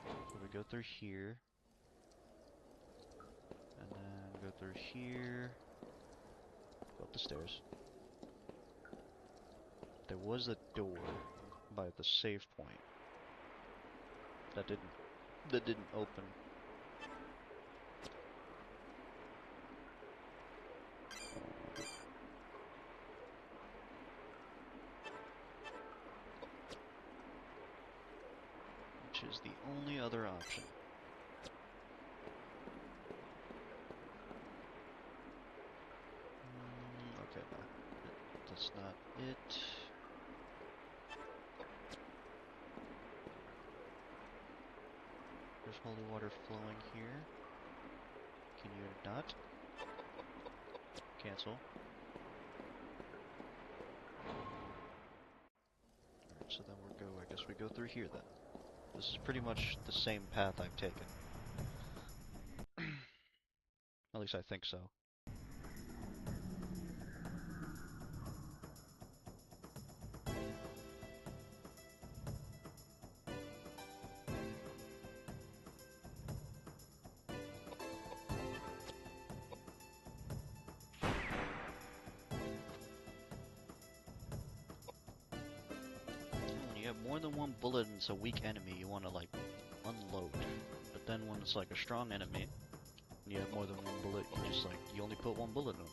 So we go through here. And then go through here. Go up the stairs. There was a door by the save point. That didn't open. Which is the only other option. Okay, no. That's not it. There's holy water flowing here. Can you not? Cancel. Alright, so then I guess we go through here then. This is pretty much the same path I've taken. At least I think so. When you have more than one bullet and it's a weak enemy, you want to like unload. But then when it's like a strong enemy, and you have more than one bullet, you only put one bullet in them.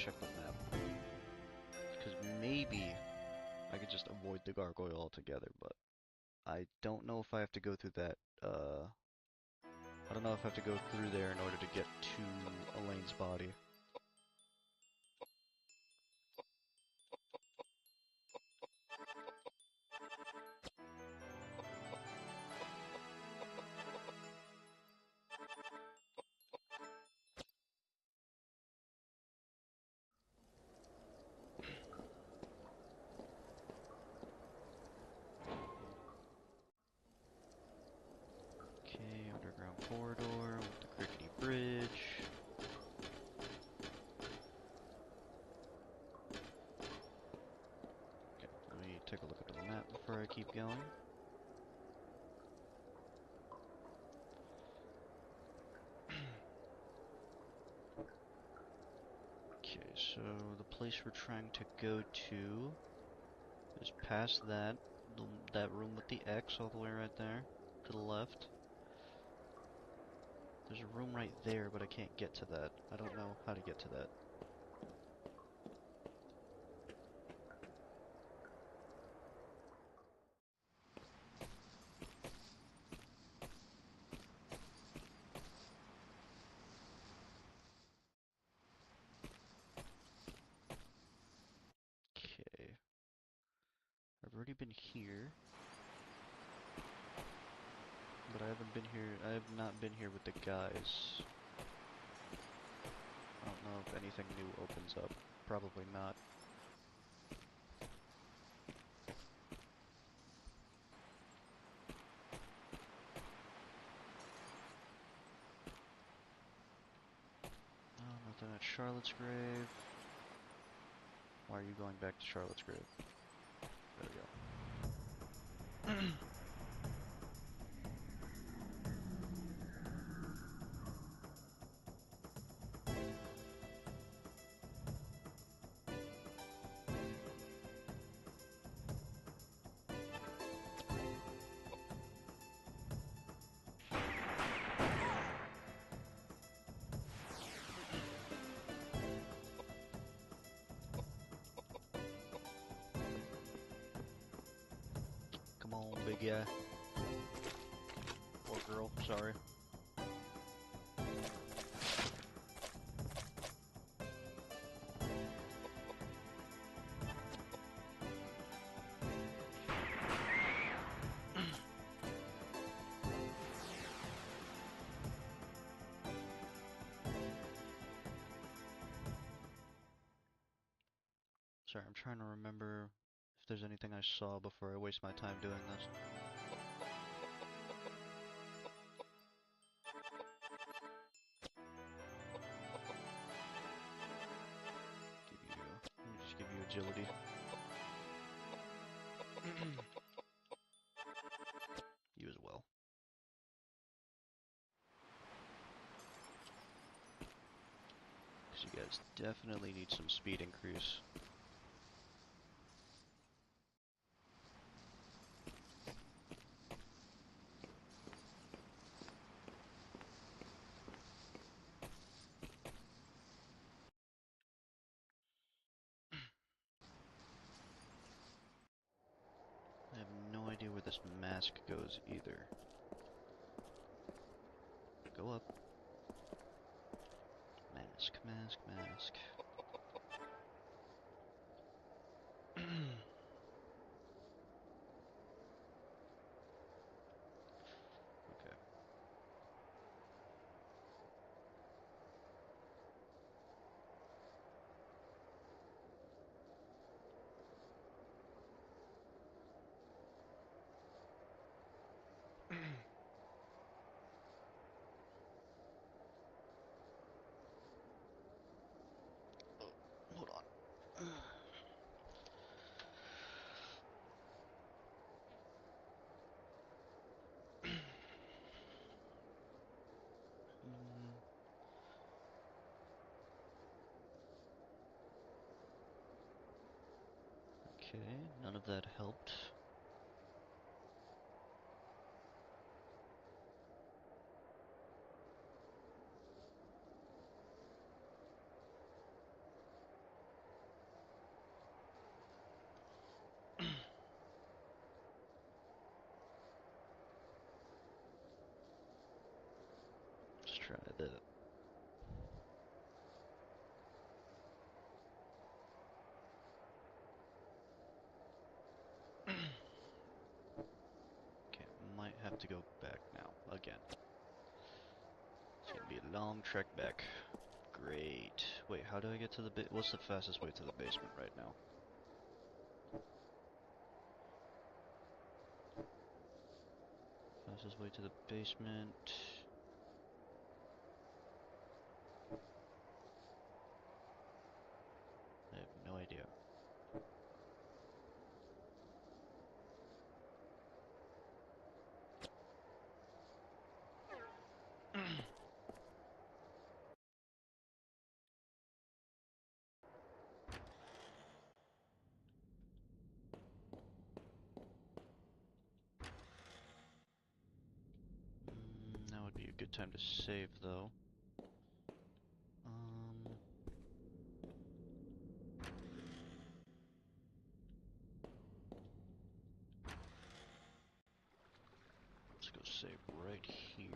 check the map. Because maybe I could just avoid the gargoyle altogether, but I don't know if I have to go through that, I don't know if I have to go through there in order to get to Elaine's body. Okay, underground corridor with the crickety bridge. Okay, let me take a look at the map before I keep going. Okay, so the place we're trying to go to is past that, that room with the X all the way right there, to the left. There's a room right there, but I can't get to that. I don't know how to get to that. Okay. I've already been here, but I haven't been here, I have not been here with the guys. I don't know if anything new opens up. Probably not. Oh, nothing at Charlotte's Grave. Why are you going back to Charlotte's Grave? There we go. Come on, big guy. Or girl, sorry. Sorry, I'm trying to remember if there's anything I saw before I waste my time doing this. Let me just give you agility. You as well. Because you guys definitely need some speed increase. I have no idea where this mask goes either. Go up. Mask, mask, mask. Okay. Oh, hold on. Mm, okay, none of that helped. go back now, again. It's gonna be a long trek back. Great. Wait, how do I get to the what's the fastest way to the basement right now? Fastest way to the basement... I have no idea. Now would be a good time to save, though. Let's go save right here.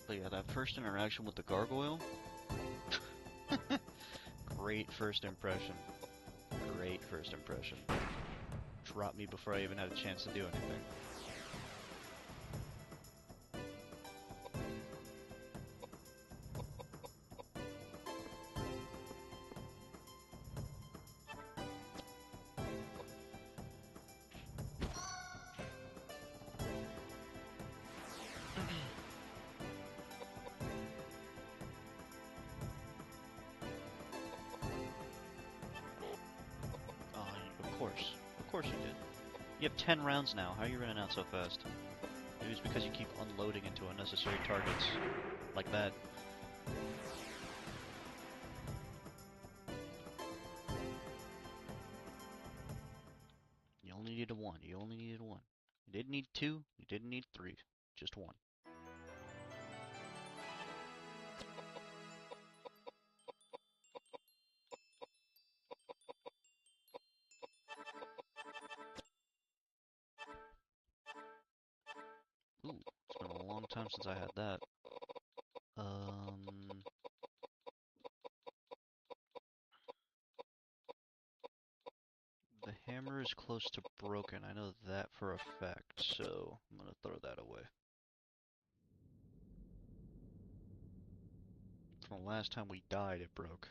But yeah, that first interaction with the gargoyle. Great first impression. Great first impression. Dropped me before I even had a chance to do anything. Of course you did. You have 10 rounds now. How are you running out so fast? Maybe it's because you keep unloading into unnecessary targets. Like that. You only needed one. You only needed one. You didn't need two. You didn't need three. Just one. Ooh, it's been a long time since I had that. The hammer is close to broken. I know that for a fact, so I'm gonna throw that away. From the last time we died, it broke.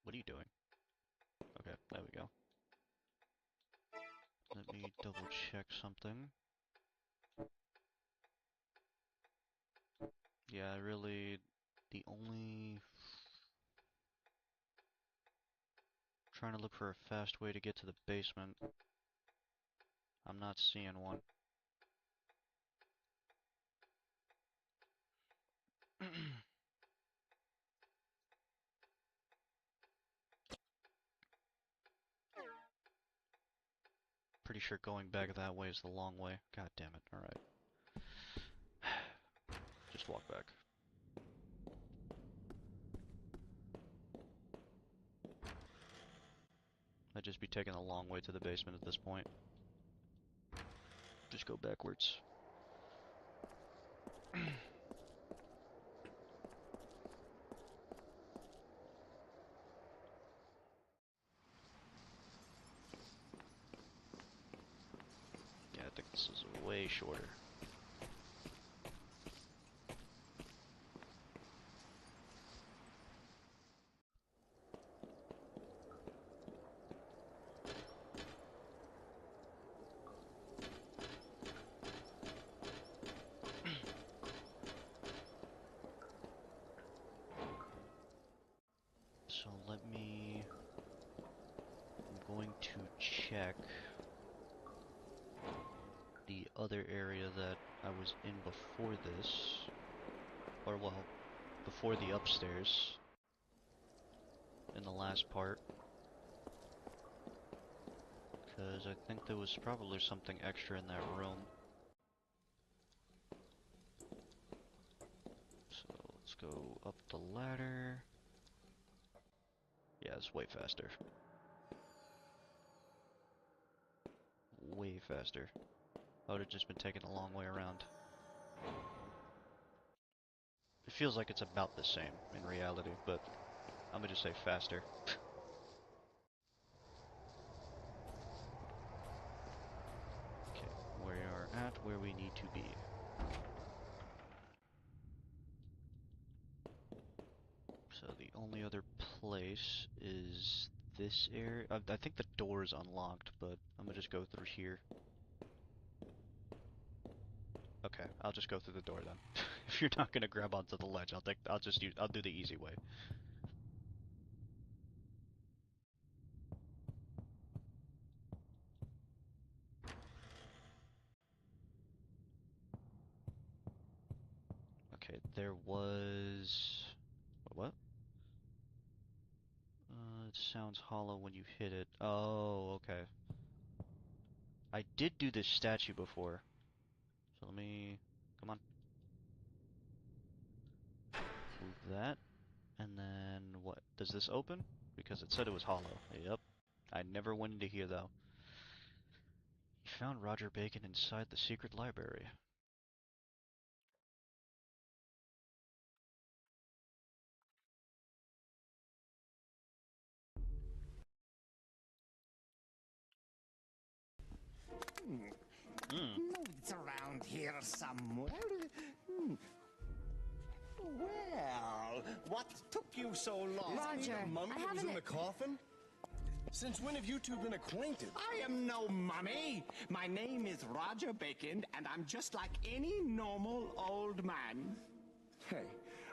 What are you doing? Okay, there we go. Let me double check something. Yeah, really, the only... Trying to look for a fast way to get to the basement. I'm not seeing one. Pretty sure going back that way is the long way. God damn it, alright. Just walk back. I'd just be taking the long way to the basement at this point. Just go backwards. Yeah, I think this is way shorter. So let me... I'm going to check other area that I was in before this, or well, before the upstairs in the last part, because I think there was probably something extra in that room. So let's go up the ladder. Yeah, it's way faster. Way faster. I would have just been taking a long way around. It feels like it's about the same in reality, but I'm gonna just say faster. Okay, we are at where we need to be. So the only other place is this area. I think the door is unlocked, but I'm gonna just go through here. Okay, I'll just go through the door then. If you're not gonna grab onto the ledge, I'll do the easy way. Okay, there was... What? It sounds hollow when you hit it. Oh, okay. I did do this statue before. So let me... Come on. Move that. And then what? Does this open? Because it said it was hollow. Yep. I never went into here though. You found Roger Bacon inside the secret library. Hmm. No, it's around here somewhere. Hmm. Well, what took you so long? Roger, Mummy I that was haven't... in the coffin? Since when have you two been acquainted? I am no mummy. My name is Roger Bacon, and I'm just like any normal old man. Hey,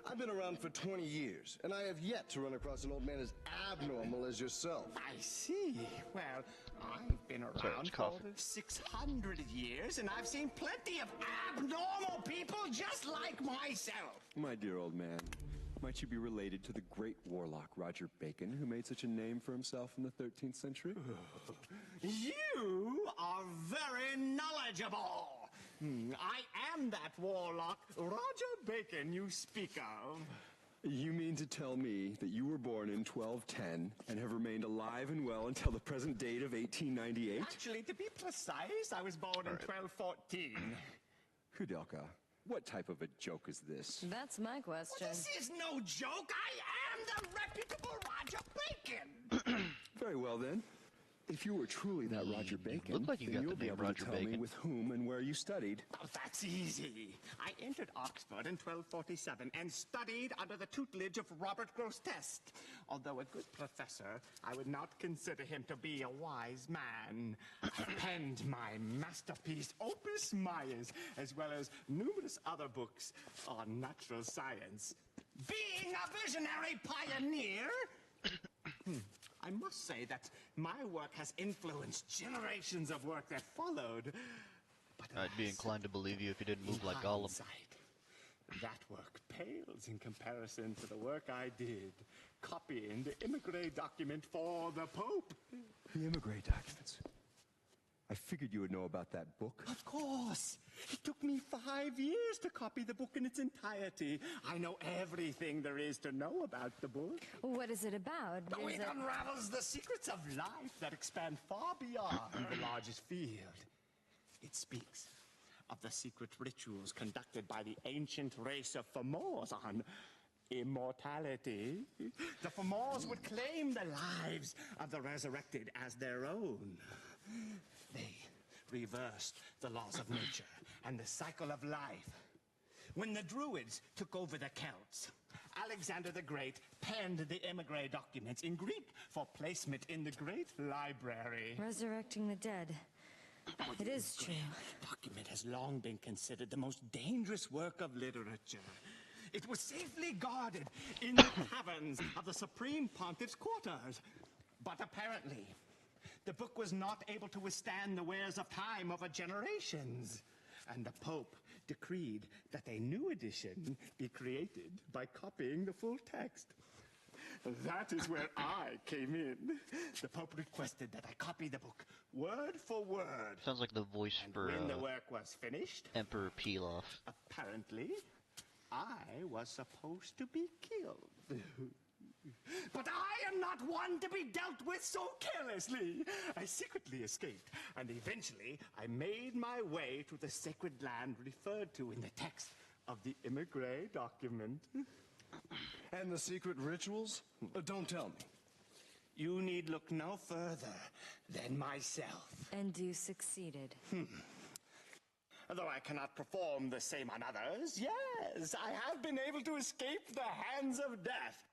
I've been around for 20 years, and I have yet to run across an old man as abnormal as yourself. I see. Well, I've been Sorry, around it's for coffee. 600 years, and I've seen plenty of abnormal people just like myself. My dear old man, might you be related to the great warlock Roger Bacon, who made such a name for himself in the 13th century? You are very knowledgeable. I am that warlock, Roger Bacon, you speak of. You mean to tell me that you were born in 1210 and have remained alive and well until the present date of 1898? Actually, to be precise, I was born in 1214. Koudelka, what type of a joke is this? That's my question. This is no joke. I am the reputable Roger Bacon. Very well then. If you were truly that Roger Bacon, look like you then got the you'll be name able Roger to tell me Bacon. with whom and where you studied. Oh, that's easy. I entered Oxford in 1247 and studied under the tutelage of Robert Grosseteste. Although a good professor, I would not consider him to be a wise man. I penned my masterpiece, Opus Maius, as well as numerous other books on natural science. Being a visionary pioneer, I must say that my work has influenced generations of work that followed. But I'd be inclined to believe you if you didn't move in like Gollum. hindsight, that work pales in comparison to the work I did, copying the emigre document for the Pope. The emigre documents. I figured you would know about that book. Of course. It took me 5 years to copy the book in its entirety. I know everything there is to know about the book. What is it about? Oh, Is it it... unravels the secrets of life that expand far beyond the largest field. It speaks of the secret rituals conducted by the ancient race of Fomors on immortality. The Fomors would claim the lives of the resurrected as their own. They reversed the laws of nature and the cycle of life. When the Druids took over the Celts, Alexander the Great penned the emigre documents in Greek for placement in the Great Library. Resurrecting the dead. It is true. The document has long been considered the most dangerous work of literature. It was safely guarded in the caverns of the Supreme Pontiff's quarters. But apparently, the book was not able to withstand the wears of time over generations. and the Pope decreed that a new edition be created by copying the full text. That is where I came in. The Pope requested that I copy the book word for word. Sounds like the voice And for when the work was finished, Emperor Pilaf. apparently, I was supposed to be killed. But I am not one to be dealt with so carelessly. I secretly escaped, and eventually I made my way to the sacred land referred to in the text of the Emigre document. And the secret rituals? Don't tell me. You need look no further than myself. And you succeeded. Though I cannot perform the same on others, yes, I have been able to escape the hands of death.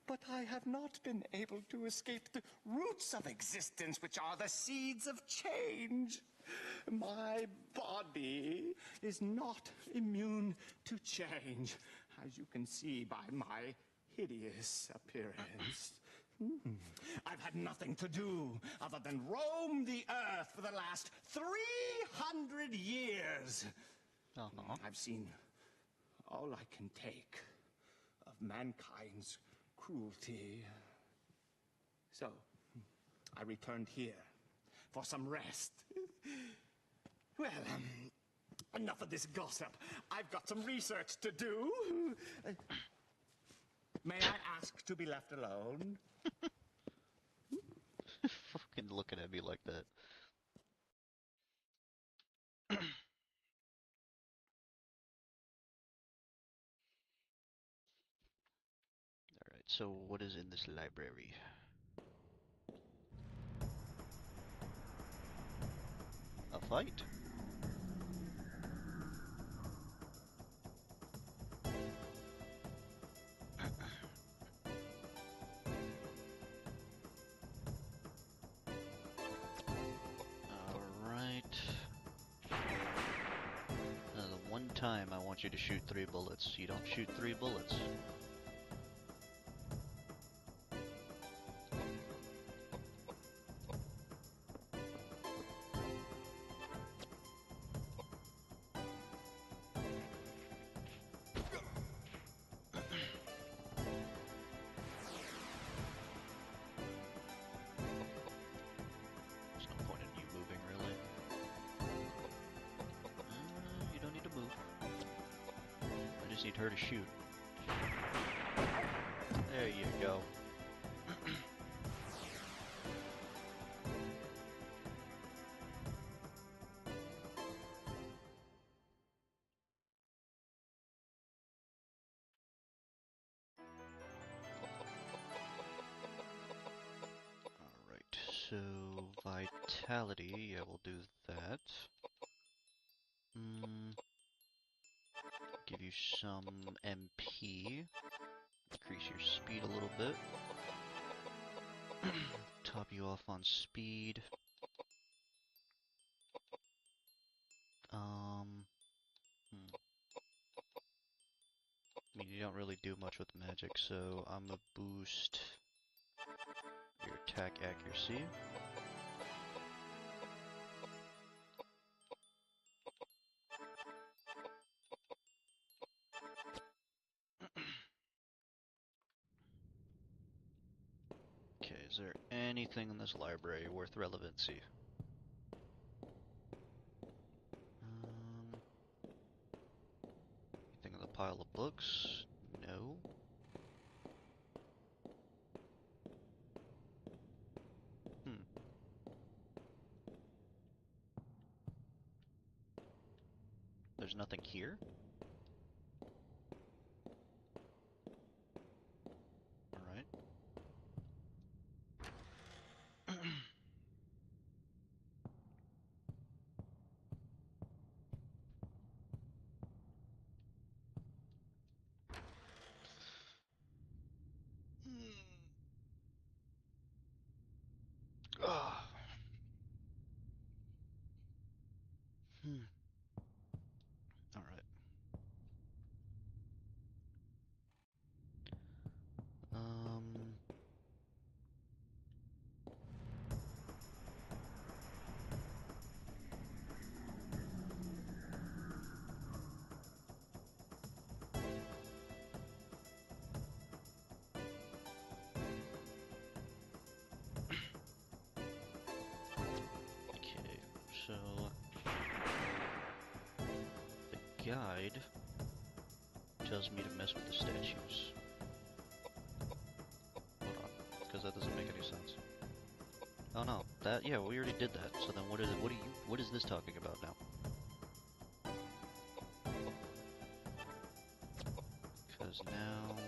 But I have not been able to escape the roots of existence, which are the seeds of change. My body is not immune to change, as you can see by my hideous appearance. I've had nothing to do other than roam the earth for the last 300 years. I've seen all I can take of mankind's cruelty. So, I returned here for some rest. Well, enough of this gossip. I've got some research to do. May I ask to be left alone? Fucking looking at me like that. Alright, so what is in this library? A fight? Alright. The one time I want you to shoot 3 bullets. You don't shoot 3 bullets. There's no point in you moving, really. You don't need to move. I just need her to shoot. There you go. Alright, so vitality, yeah, we'll do that. Give you some MP. Increase your speed a little bit. Top you off on speed. I mean, you don't really do much with magic, so I'm gonna boost your attack accuracy. Okay, is there anything in this library worth relevancy? Anything in the pile of books? No. There's nothing here? Alright. Alright. guide tells me to mess with the statues. Hold on, because that doesn't make any sense. Oh no, that, yeah, we already did that. So then what is this talking about now? Because now, hold on.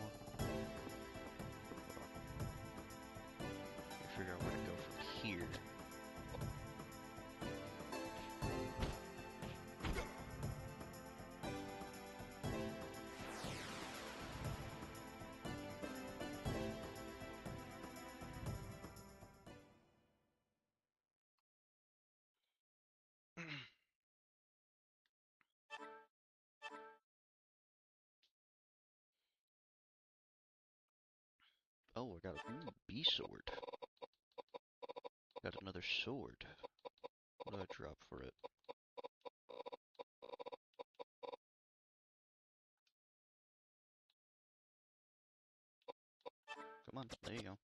Let me figure out where to go from here. Oh, I got a B sword. Got another sword. What do I drop for it? Come on, there you go.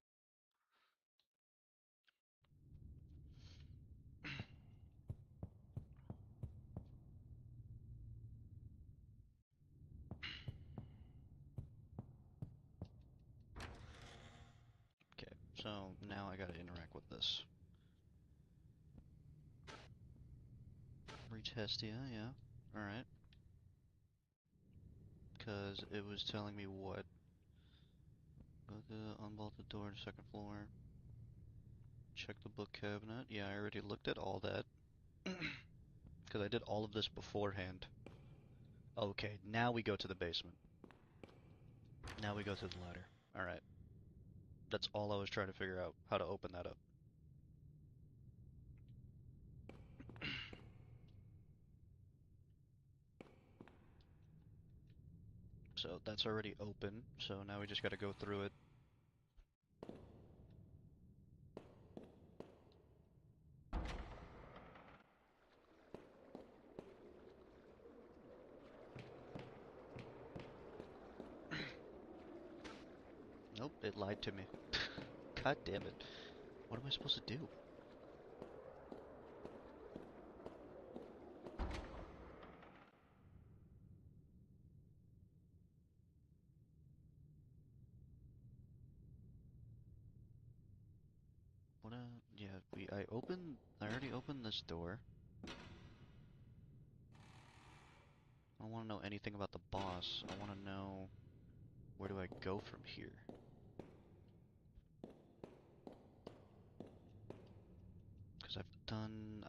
Okay, so now I gotta interact with this. Retest, yeah. Alright. Because it was telling me what? Unbolt the door to the second floor. Check the book cabinet. Yeah, I already looked at all that. Because I did all of this beforehand. Okay, now we go to the basement. Now we go to the ladder. Alright. That's all I was trying to figure out, how to open that up. So that's already open, so now we just gotta go through it. Nope, it lied to me. God damn it. What am I supposed to do? Yeah, I already opened this door. I don't want to know anything about the boss. I want to know, where do I go from here? Because I'm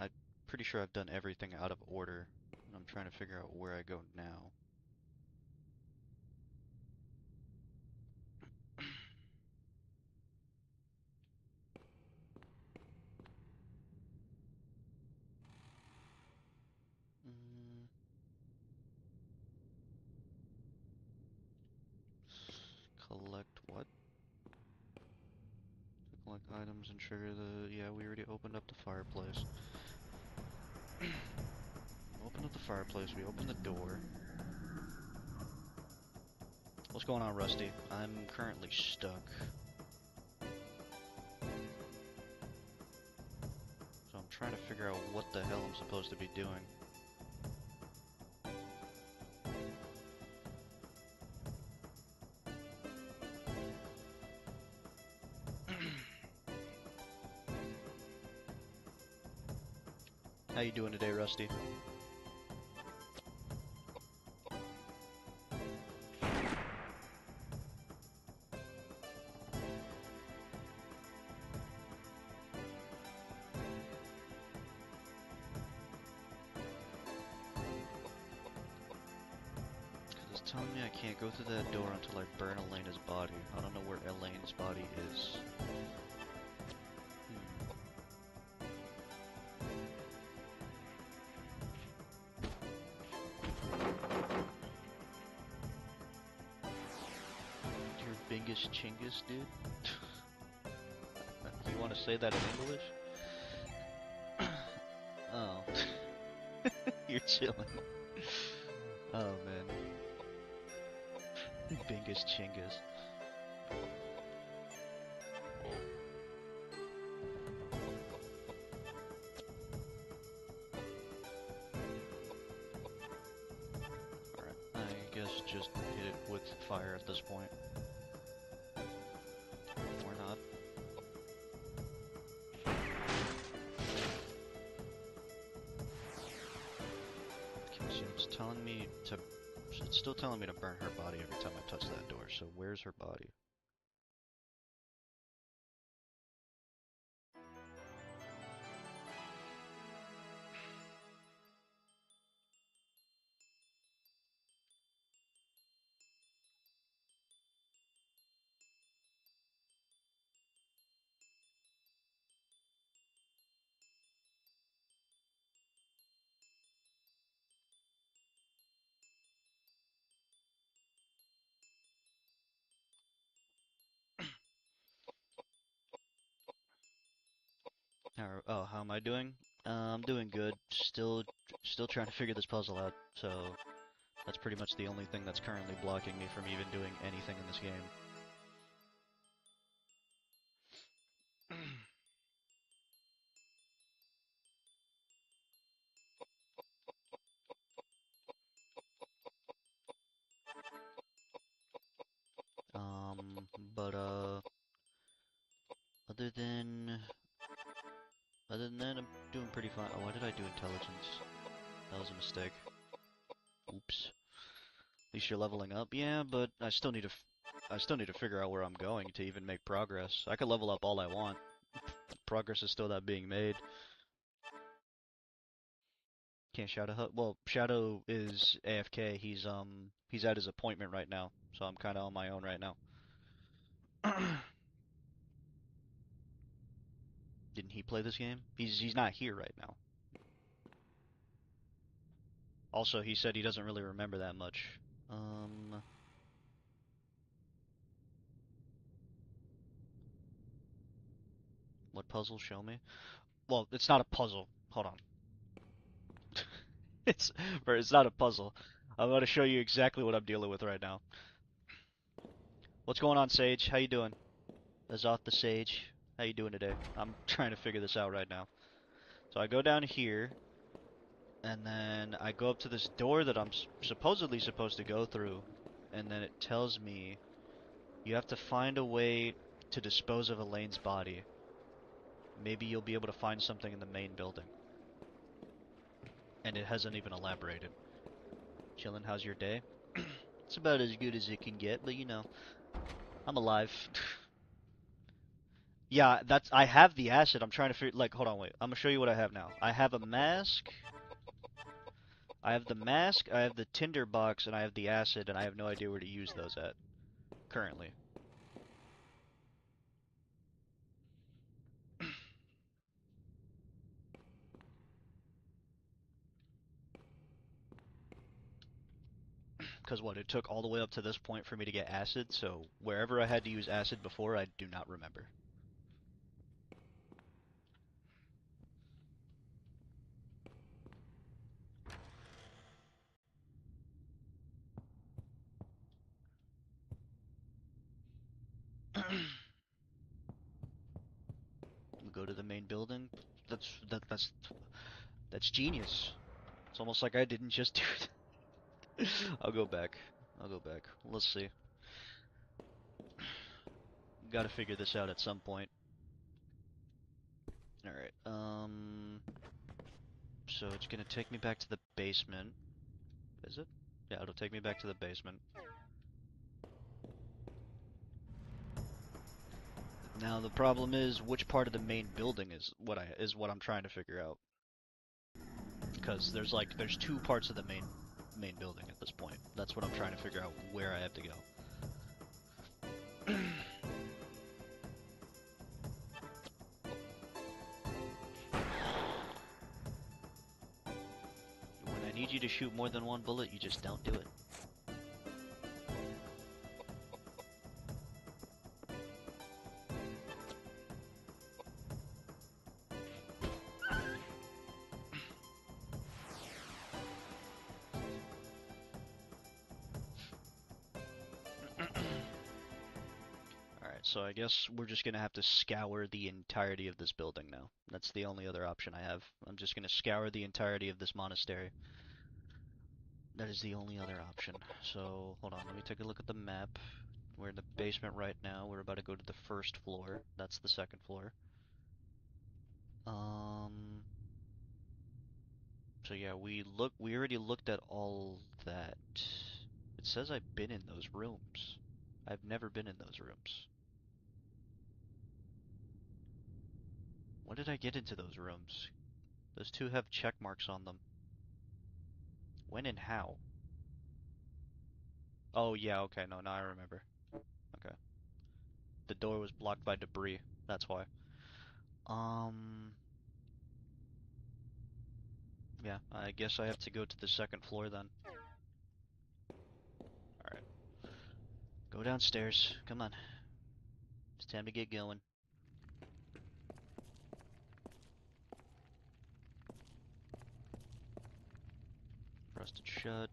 pretty sure I've done everything out of order, and I'm trying to figure out where I go now. Mm, collect what? To collect items and trigger the... Yeah, we already opened up the fireplace. Open up the fireplace, we open the door. What's going on, Rusty? I'm currently stuck. So I'm trying to figure out what the hell I'm supposed to be doing. How you doing today, Rusty? It's telling me I can't go through that door until I burn Elena's body. I don't know where Elena's body is. Your bingus chingus, dude? You want to say that in English? Oh. You're chilling. Oh, man. Bingus chingus. just hit it with fire at this point. Or not. Okay, so it's telling me to... It's still telling me to burn her body every time I touch that door, so where's her body? Oh, how am I doing? I'm doing good. Still trying to figure this puzzle out, so that's pretty much the only thing that's currently blocking me from even doing anything in this game. But other than that, I'm doing pretty fine. Oh, why did I do intelligence? That was a mistake. Oops. At least you're leveling up. Yeah, but I still need to figure out where I'm going to even make progress. I could level up all I want. Progress is still not being made. Can't Shadow. Well, Shadow is AFK. He's at his appointment right now, so I'm kind of on my own right now. Didn't he play this game? He's not here right now. Also, he said he doesn't really remember that much. What puzzle? Show me. Well, it's not a puzzle. Hold on. It's not a puzzle. I'm going to show you exactly what I'm dealing with right now. What's going on, Sage? How you doing? Azoth the Sage. How you doing today? I'm trying to figure this out right now. So I go down here, and then I go up to this door that I'm supposedly supposed to go through, and then it tells me you have to find a way to dispose of Elaine's body. Maybe you'll be able to find something in the main building. And it hasn't even elaborated. Chillin', how's your day? It's about as good as it can get, but you know, I'm alive. Yeah, I have the acid. I'm trying to figure, like, hold on, wait. I'm gonna show you what I have now. I have a mask. I have the mask, I have the tinder box, and I have the acid, and I have no idea where to use those at, currently. Because what, it took all the way up to this point for me to get acid, so wherever I had to use acid before, I do not remember. We go to the main building. That's genius. It's almost like I didn't just do it. I'll go back. I'll go back. Let's see. Gotta figure this out at some point. Alright, so it's gonna take me back to the basement. Is it? Yeah, it'll take me back to the basement. Now the problem is which part of the main building is what I'm trying to figure out. Because there's two parts of the main building at this point. That's what I'm trying to figure out where I have to go. When I need you to shoot more than one bullet, you just don't do it. So I guess we're just gonna have to scour the entirety of this building now. That's the only other option I have. I'm just gonna scour the entirety of this monastery. That is the only other option. So, hold on, let me take a look at the map. We're in the basement right now. We're about to go to the first floor. That's the second floor. So yeah, we already looked at all that. It says I've been in those rooms. I've never been in those rooms. When did I get into those rooms? Those two have check marks on them. When and how? Oh yeah, okay, no, now I remember. Okay. The door was blocked by debris. That's why. Um, yeah, I guess I have to go to the second floor then. Alright. Go downstairs. Come on. It's time to get going. Rusted shut.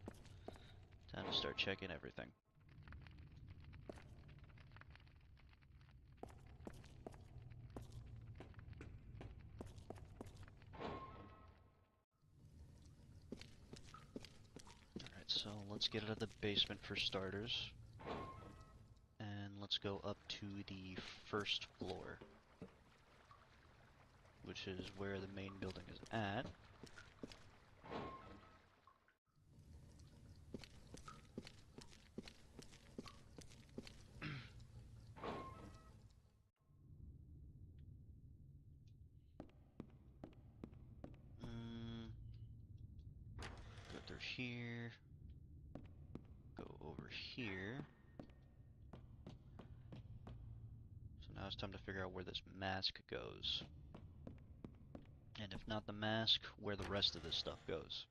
Time to start checking everything. Alright, so let's get out of the basement for starters. And let's go up to the first floor, which is where the main building is at. Go through here. Go over here. So now it's time to figure out where this mask goes. And if not the mask, where the rest of this stuff goes.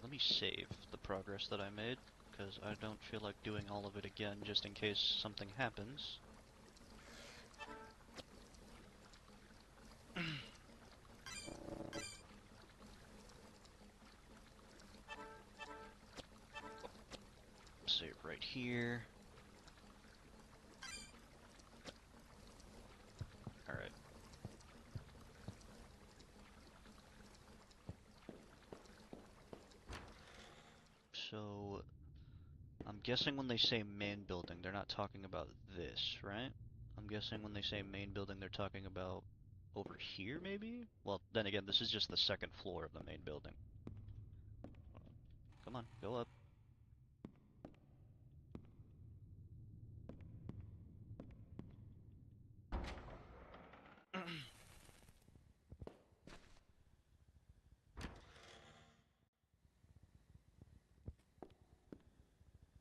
Let me save the progress that I made, because I don't feel like doing all of it again just in case something happens. Save right here. Alright. So, I'm guessing when they say main building, they're not talking about this, right? I'm guessing when they say main building, they're talking about over here, maybe? Well, then again, this is just the second floor of the main building. Come on, go up.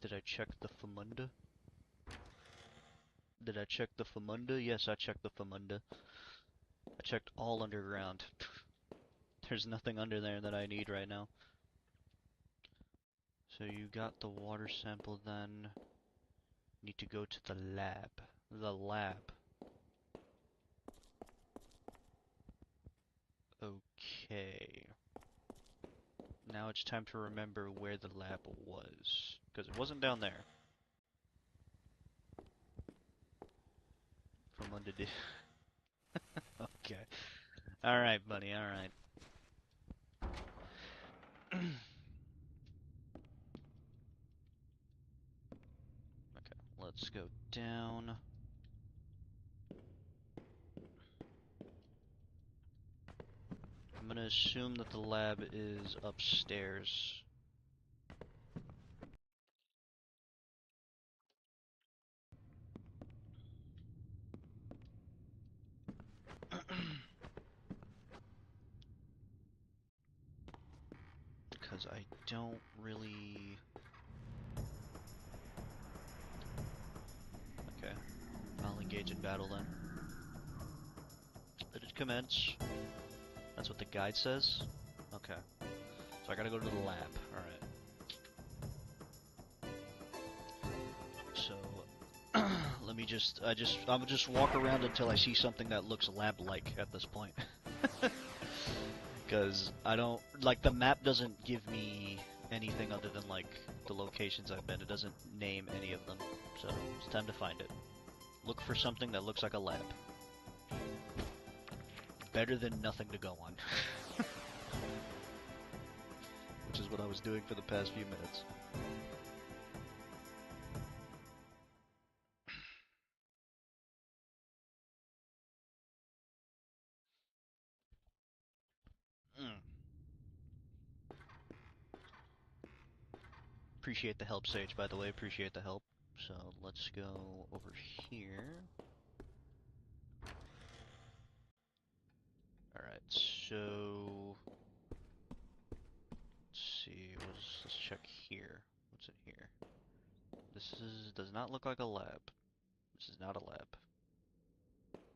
Did I check the Famunda? Did I check the Famunda? Yes, I checked the Famunda. I checked all underground. There's nothing under there that I need right now. So you got the water sample then. Need to go to the lab. The lab. Okay. Now it's time to remember where the lab was. Because it wasn't down there. From under the... Okay. Alright, buddy, alright. Okay, let's go down. I'm gonna assume that the lab is upstairs. Because I don't really... Okay, I'll engage in battle then. Let it commence. That's what the guide says? Okay. So I gotta go to the lab, alright. So, let me I'll just walk around until I see something that looks lab-like at this point. Because I don't, like, the map doesn't give me anything other than like the locations I've been. It doesn't name any of them, so it's time to find it. Look for something that looks like a lab. Better than nothing to go on. Which is what I was doing for the past few minutes. Appreciate the help, Sage, by the way. Appreciate the help. So let's go over here. Alright, so... Let's see, let's check here. What's in here? Does not look like a lab. This is not a lab.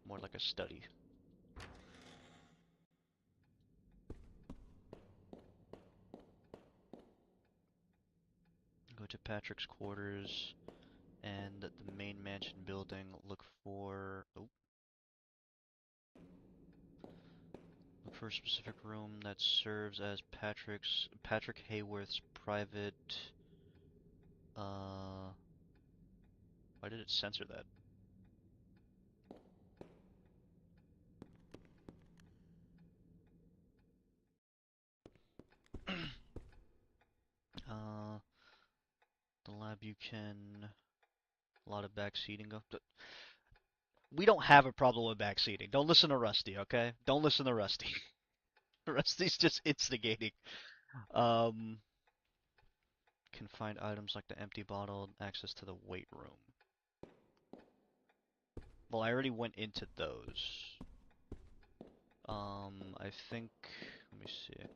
More like a study. Go to Patrick's quarters and the main mansion building. Look for... Oh. Look for a specific room that serves as Patrick Hayworth's private... Why did it censor that? The lab you can... A lot of backseating. We don't have a problem with backseating. Don't listen to Rusty, okay? Don't listen to Rusty. Rusty's just instigating. Can find items like the empty bottle, access to the weight room. Well, I already went into those. I think... Let me see. It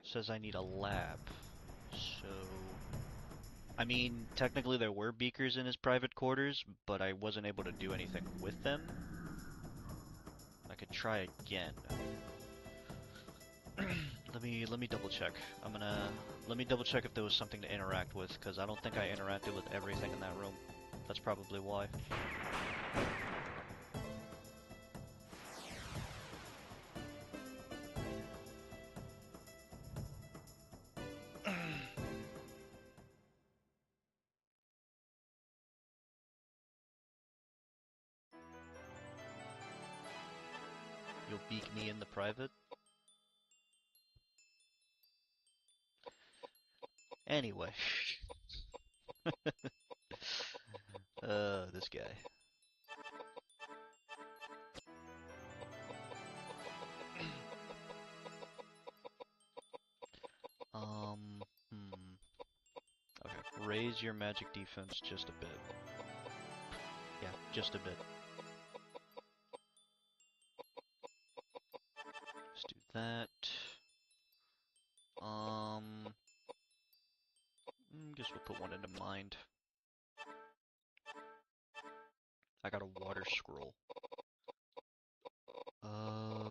says I need a lab. So... I mean, technically there were beakers in his private quarters, but I wasn't able to do anything with them. I could try again. Let me double check. Let me double check if there was something to interact with, because I don't think I interacted with everything in that room. That's probably why. You'll beak me in the private? Anyway. This guy. Okay, raise your magic defense just a bit. Yeah, just a bit. Let's do that. Guess we'll put one into mind. I got a water scroll. I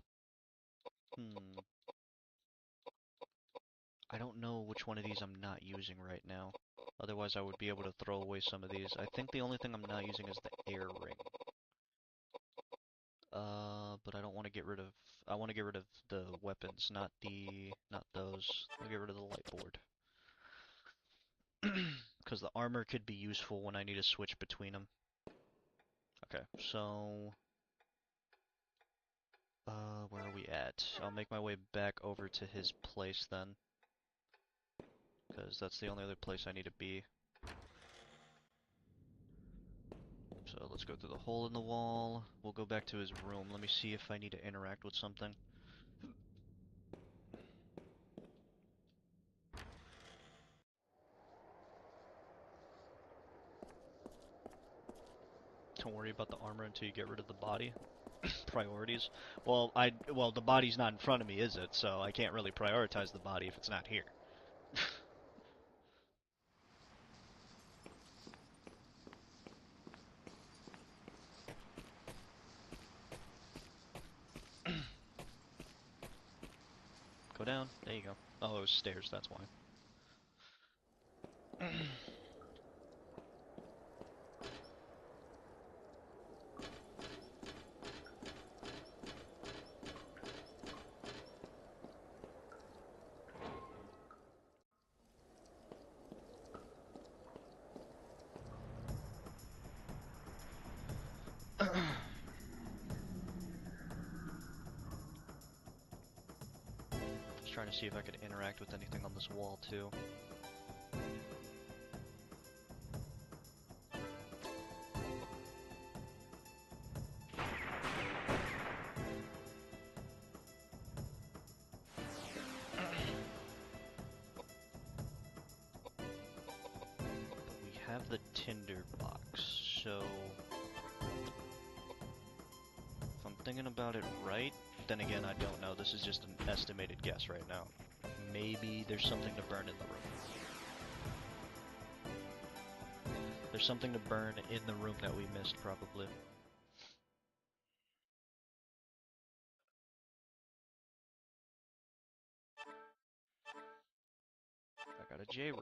don't know which one of these I'm not using right now. Otherwise I would be able to throw away some of these. I think the only thing I'm not using is the air ring. But I don't want to get rid of... I want to get rid of the weapons, not those. I'll get rid of the light board. Because the armor could be useful when I need to switch between them. Okay, so... where are we at? I'll make my way back over to his place then. Because that's the only other place I need to be. So let's go through the hole in the wall. We'll go back to his room. Let me see if I need to interact with something. Don't worry about the armor until you get rid of the body. Priorities. Well, the body's not in front of me, is it? So I can't really prioritize the body if it's not here. Go down. There you go. Oh, it was stairs, that's why. trying to see if I could interact with anything on this wall too. We have the tinder box, so if I'm thinking about it right, then again I don't know, this is just an estimated guess right now. Maybe there's something to burn in the room. There's something to burn in the room that we missed, probably. I got a J ring.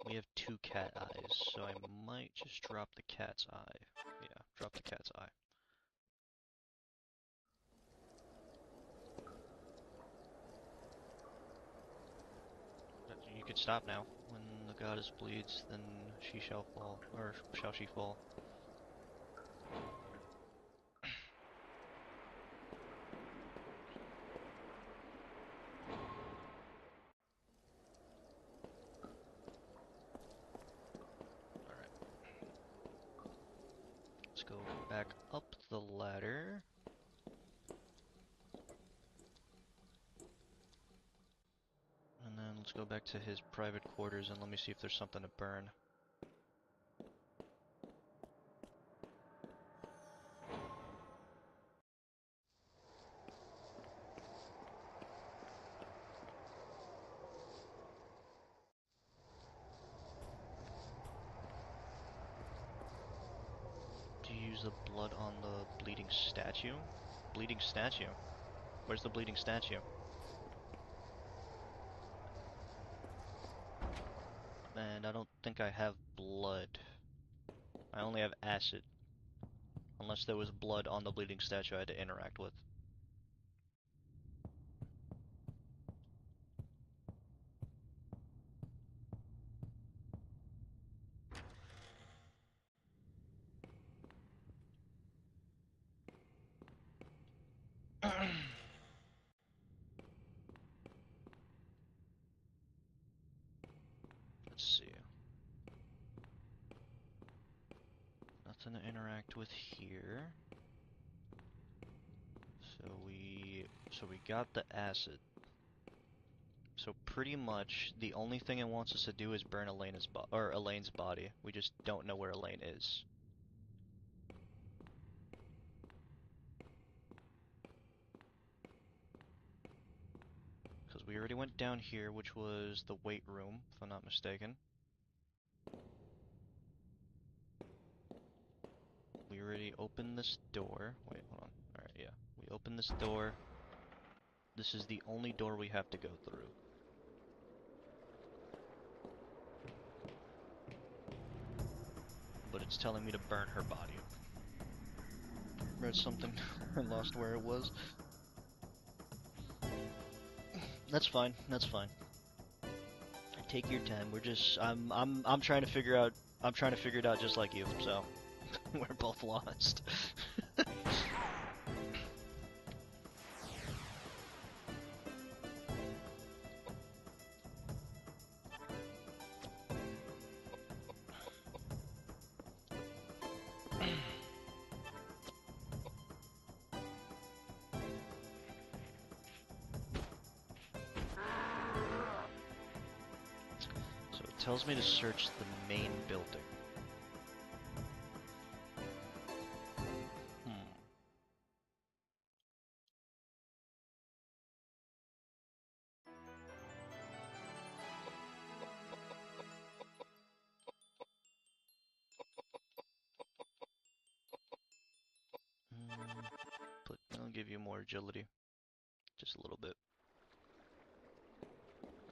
We have 2 cat eyes, so I might just drop the cat's eye. Yeah, drop the cat's eye. You could stop now. When the goddess bleeds, then she shall fall. Or shall she fall? Alright. Let's go back up the ladder. And then let's go back to his private quarters and let me see if there's something to burn. Do you use the blood on the bleeding statue? Bleeding statue? Where's the bleeding statue? And I don't think I have blood. I only have acid. Unless there was blood on the bleeding statue I had to interact with. Let's see. Nothing to interact with here. So we got the acid. So pretty much the only thing it wants us to do is burn Elaine's body. We just don't know where Elaine is. Because we already went down here, which was the weight room, if I'm not mistaken. We already opened this door. Wait, hold on. Alright, yeah. We opened this door. This is the only door we have to go through. But it's telling me to burn her body. Read something. I lost where it was. That's fine. That's fine. Take your time. We're just I'm trying to figure out it out just like you. So we're both lost. Tells me to search the main building. But I'll give you more agility. Just a little bit.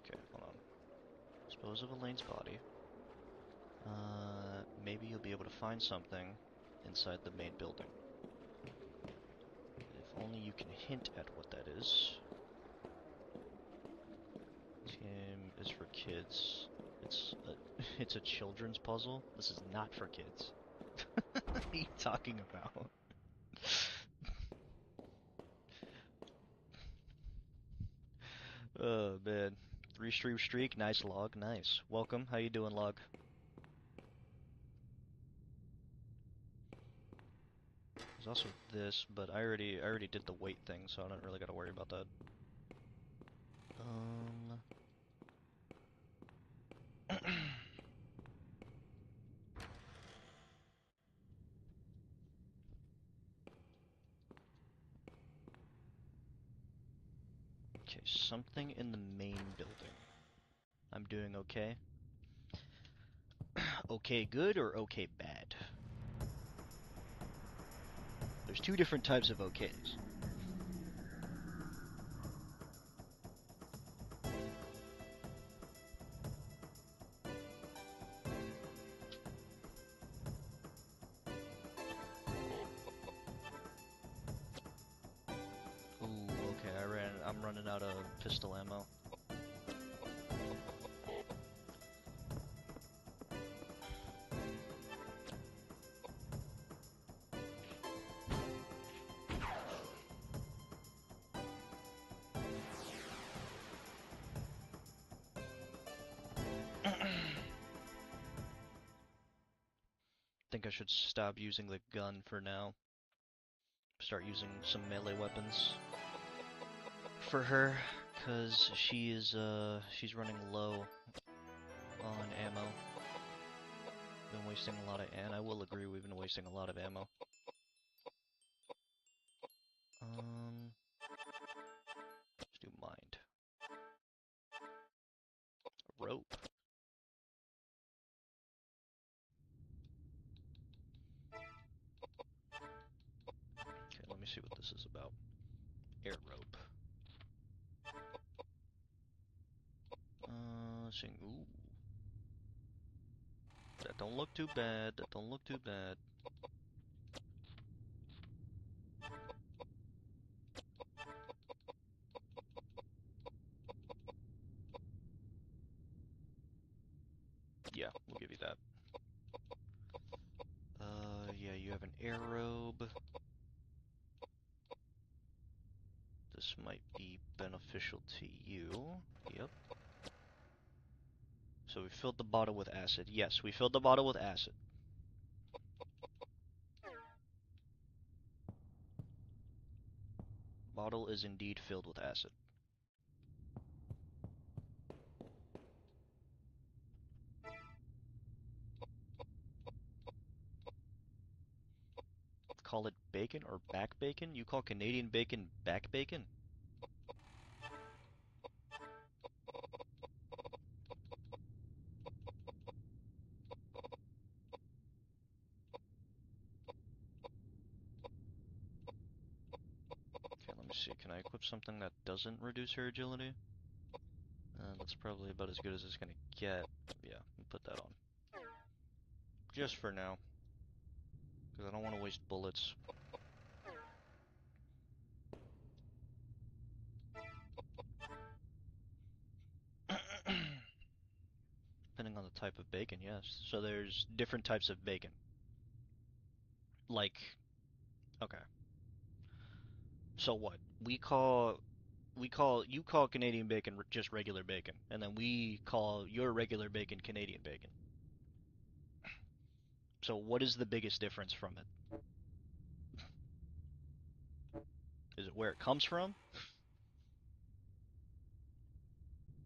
Okay, hold on. Dispose of Elaine's body. Maybe you'll be able to find something inside the main building. If only you can hint at what that is. Tim is for kids. It's a children's puzzle. This is not for kids. are you talking about? Oh man. 3 stream streak, nice log, nice. Welcome, how you doing, log? There's also this, but I already did the weight thing, so I don't really gotta worry about that. Okay, something in the main building. I'm doing okay. Okay good or okay bad? There's two different types of okays. Ooh, okay, I'm running out of pistol ammo. Think I should stop using the gun for now. Start using some melee weapons for her, cause she's running low on ammo. Been wasting a lot of, and I will agree we've been wasting a lot of ammo. Let's do mind. A rope. Okay, let me see what this is about. Air rope. Seeing, ooh. That don't look too bad, that don't look too bad. Yeah, we'll give you that. Yeah, you have an air robe. This might be beneficial to you. Yep. So we filled the bottle with acid. Yes, we filled the bottle with acid. Bottle is indeed filled with acid. Call it bacon or back bacon? You call Canadian bacon back bacon? Okay, let me see. Can I equip something that doesn't reduce her agility? That's probably about as good as it's gonna get. Yeah, put that on. Just for now. Because I don't want to waste bullets. Depending on the type of bacon, yes. So there's different types of bacon. Like, okay. So what? You call Canadian bacon just regular bacon, and then we call your regular bacon Canadian bacon. So what is the biggest difference from it? Is it where it comes from?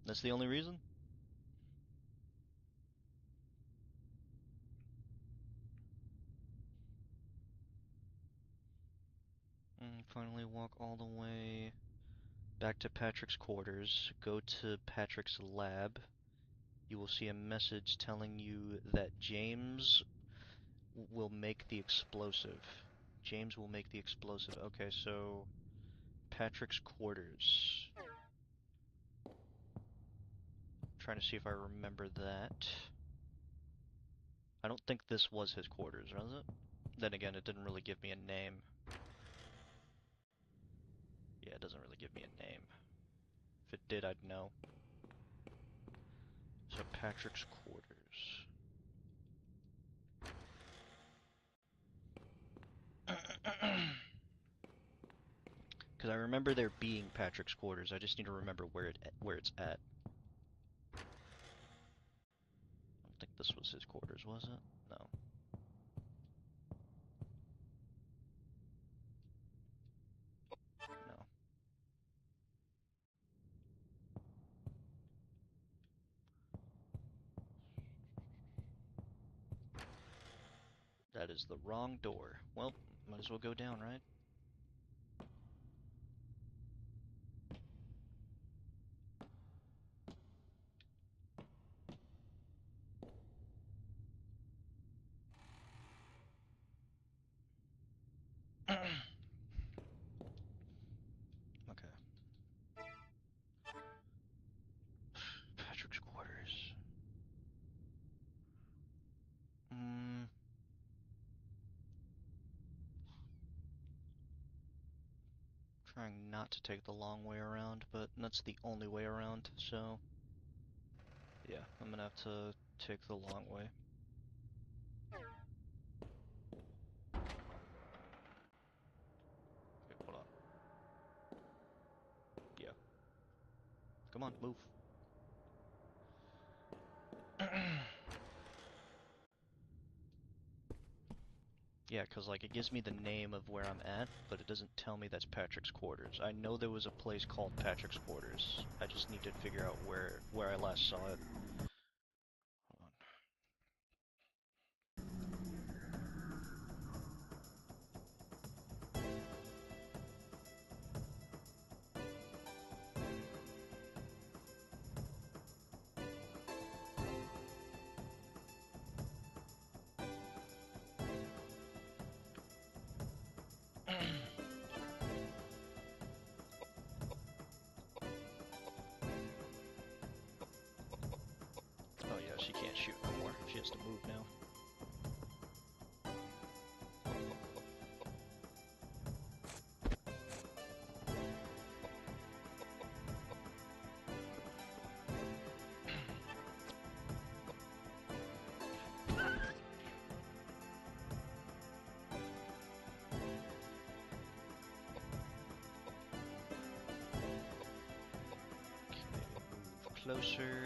That's the only reason? Finally walk all the way back to Patrick's quarters. Go to Patrick's lab. You will see a message telling you that James will make the explosive. James will make the explosive. Okay, so Patrick's quarters. Trying to see if I remember that. I don't think this was his quarters, was it? Then again, it didn't really give me a name. Yeah, it doesn't really give me a name. If it did, I'd know. So Patrick's quarters. Because I remember there being Patrick's quarters. I just need to remember where it's at. I don't think this was his quarters, was it? No. No. That is the wrong door. Well, might as well go down, right? Okay. Patrick's quarters. Trying not to take the long way around, but that's the only way around, so yeah, I'm gonna have to take the long way. Okay, hold on. Yeah. Come on, move. Yeah, because like it gives me the name of where I'm at, but it doesn't tell me that's Patrick's quarters. I know there was a place called Patrick's quarters. I just need to figure out where I last saw it. Hold on. Oh yeah, she can't shoot no more. She has to move now. Closer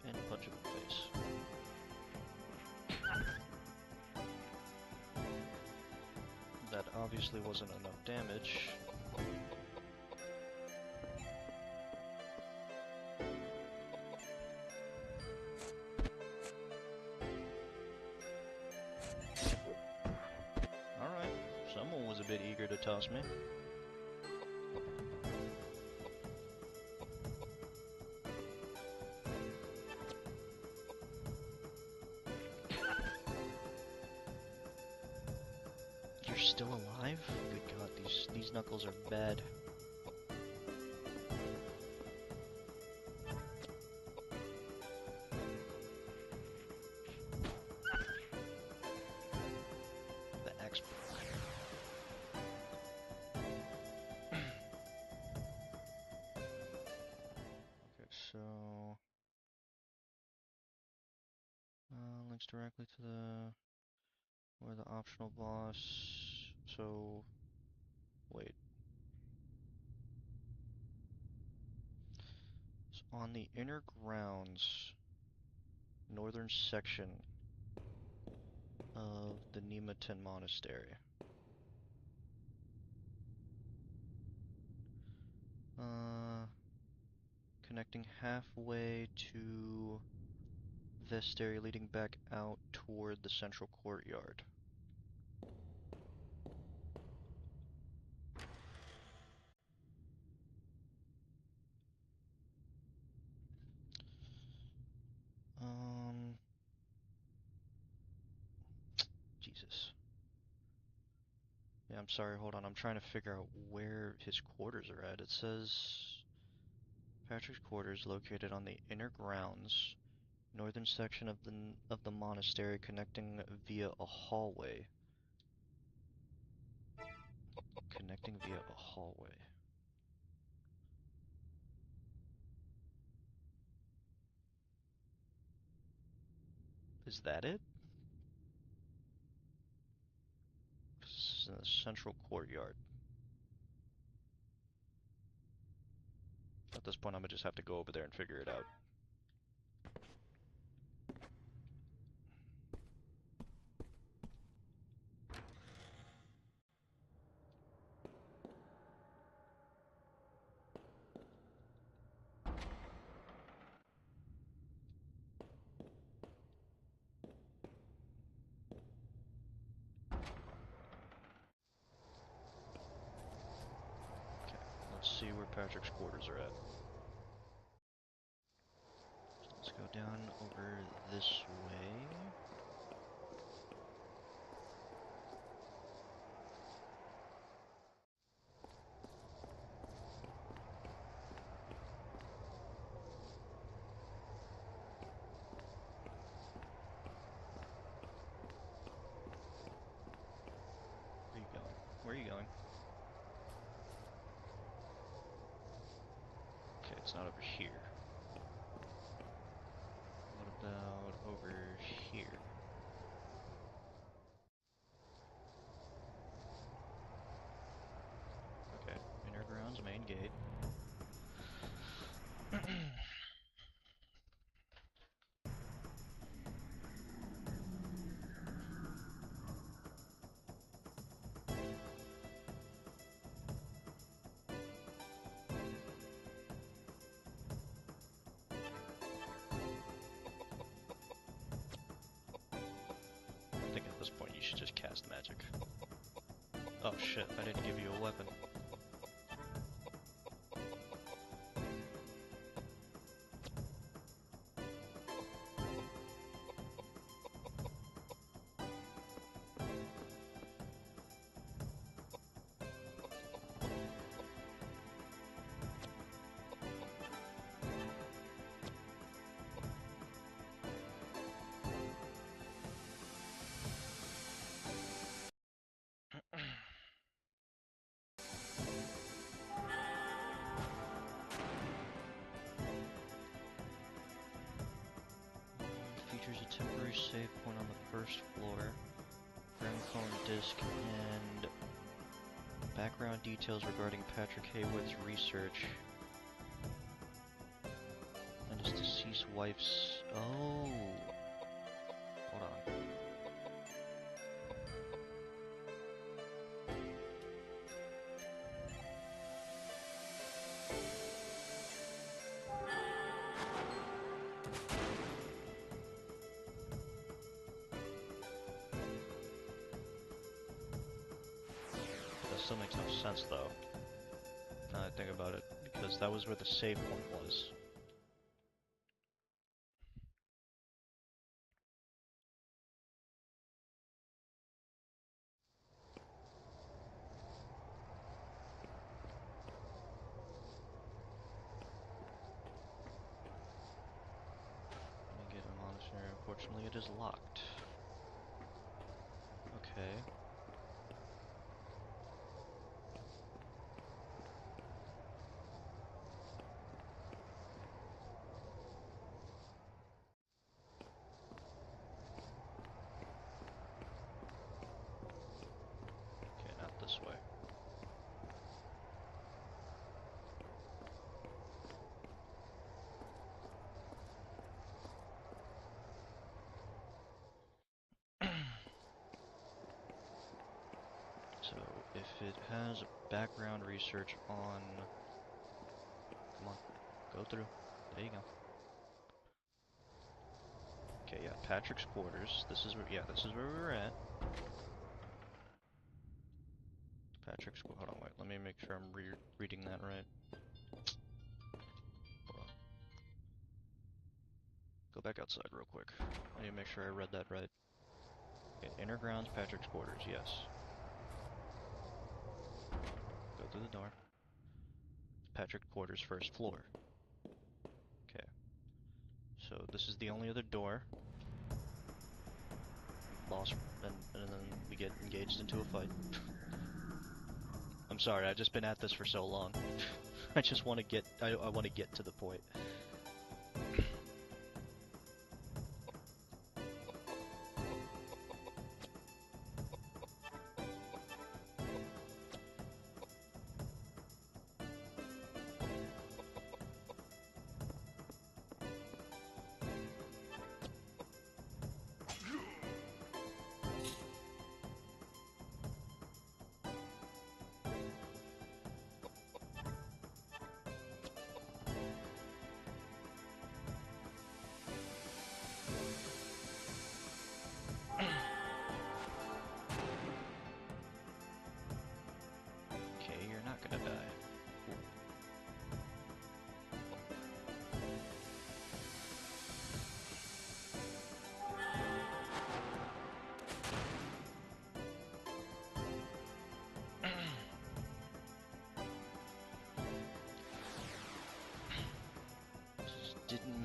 and punch him in the face. That obviously wasn't enough damage. Alright, someone was a bit eager to toss me. You're still alive? Good god, these knuckles are bad. The axe. Okay, so links directly to where the optional boss. So wait. So on the inner grounds, northern section of the Nemeton Monastery. Connecting halfway to vestry leading back out toward the central courtyard. Jesus. Yeah, I'm sorry, hold on. I'm trying to figure out where his quarters are at. It says Patrick's quarters located on the inner grounds, northern section of the monastery connecting via a hallway. Connecting via a hallway. Is that it? in the central courtyard. At this point, I'm gonna just have to go over there and figure it out. Let's see where Patrick's quarters are at. So let's go down over this way. Where are you going? Where are you going? Okay, it's not over here. What about over here? Okay, inner grounds, main gate. I think at this point you should just cast magic. Oh shit, I didn't give you a weapon. Features a temporary save point on the first floor, gramophone disc, and background details regarding Patrick Haywood's research and his deceased wife's... Oh! Hold on. That still makes no sense, though, now that I think about it, because that was where the save point was. Let me get a monastery. Unfortunately, it is locked. Okay. Okay, not this way. So, if it has background research on... Come on, go through. There you go. Okay, yeah, Patrick's quarters. This is where, yeah, this is where we were at. Patrick's, hold on, wait, let me make sure I'm reading that right. Hold on. Go back outside real quick. I need to make sure I read that right. Okay, inner grounds, Patrick's quarters, yes. Go through the door. Patrick's quarters, first floor. Okay. So this is the only other door. Boss, and then we get engaged into a fight. I'm sorry, I've just been at this for so long. I just want to get, I want to get to the point.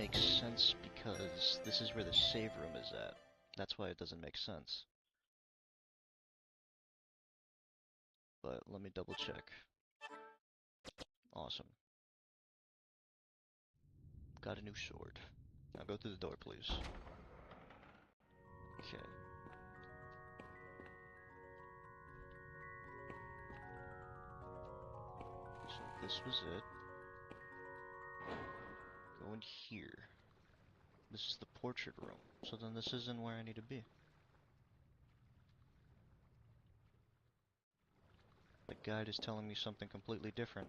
make sense because this is where the save room is at. That's why it doesn't make sense. But let me double check. Awesome. Got a new sword. Now go through the door, please. Okay. So this was it. Go in here. This is the portrait room. So then this isn't where I need to be. The guide is telling me something completely different.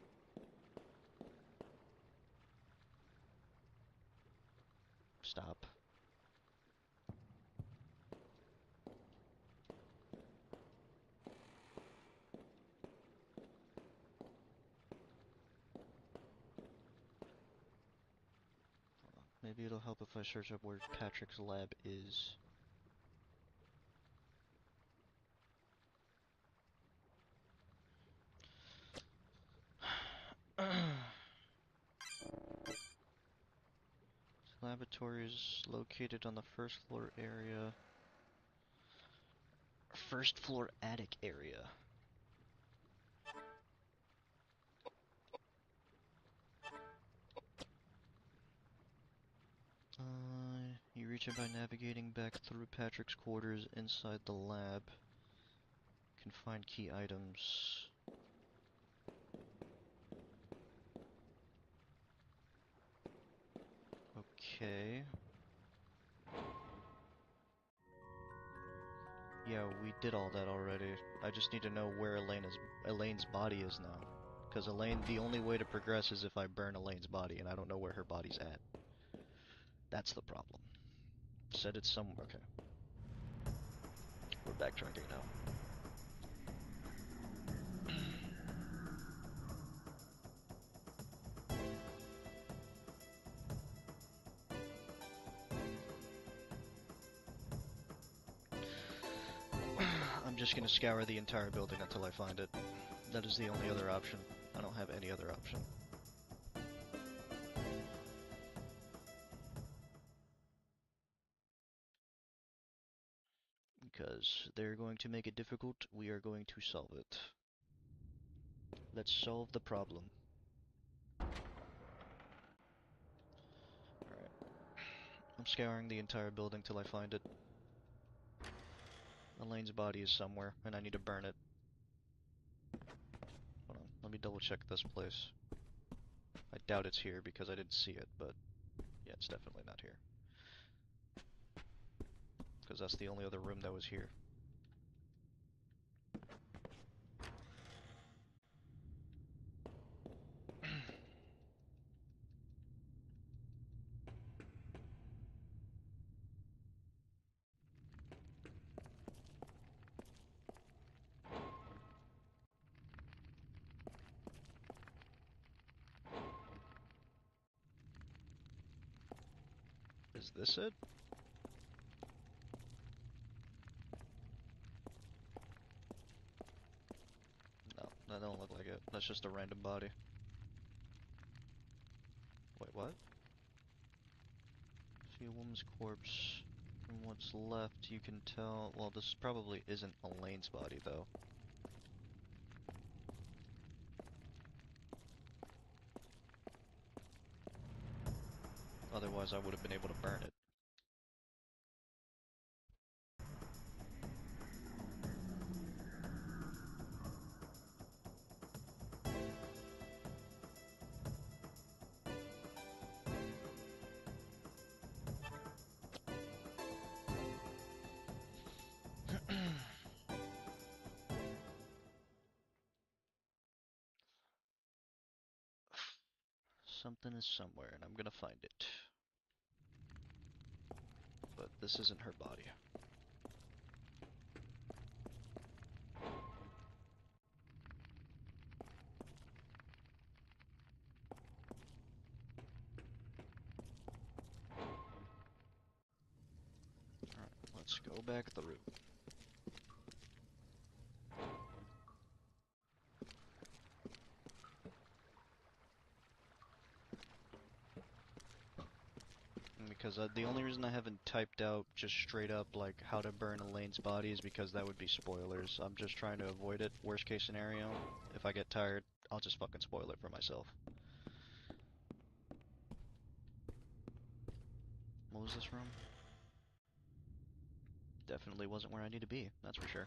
Stop. Maybe it'll help if I search up where Patrick's lab is. Laboratory is located on the first floor area. First floor attic area. You reach it by navigating back through Patrick's quarters inside the lab. You can find key items. Okay. Yeah, we did all that already. I just need to know where Elaine's body is now. Because the only way to progress is if I burn Elaine's body, and I don't know where her body's at. That's the problem. Said it's somewhere. Okay. We're backtracking now. I'm just gonna scour the entire building until I find it. That is the only other option. I don't have any other option. Because they're going to make it difficult, we are going to solve it. Let's solve the problem. Alright. I'm scouring the entire building till I find it. Elaine's body is somewhere, and I need to burn it. Hold on, let me double check this place. I doubt it's here because I didn't see it, but yeah, it's definitely not here. Because that's the only other room that was here. Is this it? No, that don't look like it. That's just a random body. Wait, what? See a woman's corpse. From what's left, you can tell... Well, this probably isn't Elaine's body, though. Otherwise, I would have been able to burn it. Something is somewhere, and I'm gonna find it. But this isn't her body. Alright, let's go back through. because the only reason I haven't typed out just straight up like how to burn Elaine's body is because that would be spoilers. I'm just trying to avoid it. Worst case scenario, if I get tired, I'll just fucking spoil it for myself. What was this room? Definitely wasn't where I need to be, that's for sure.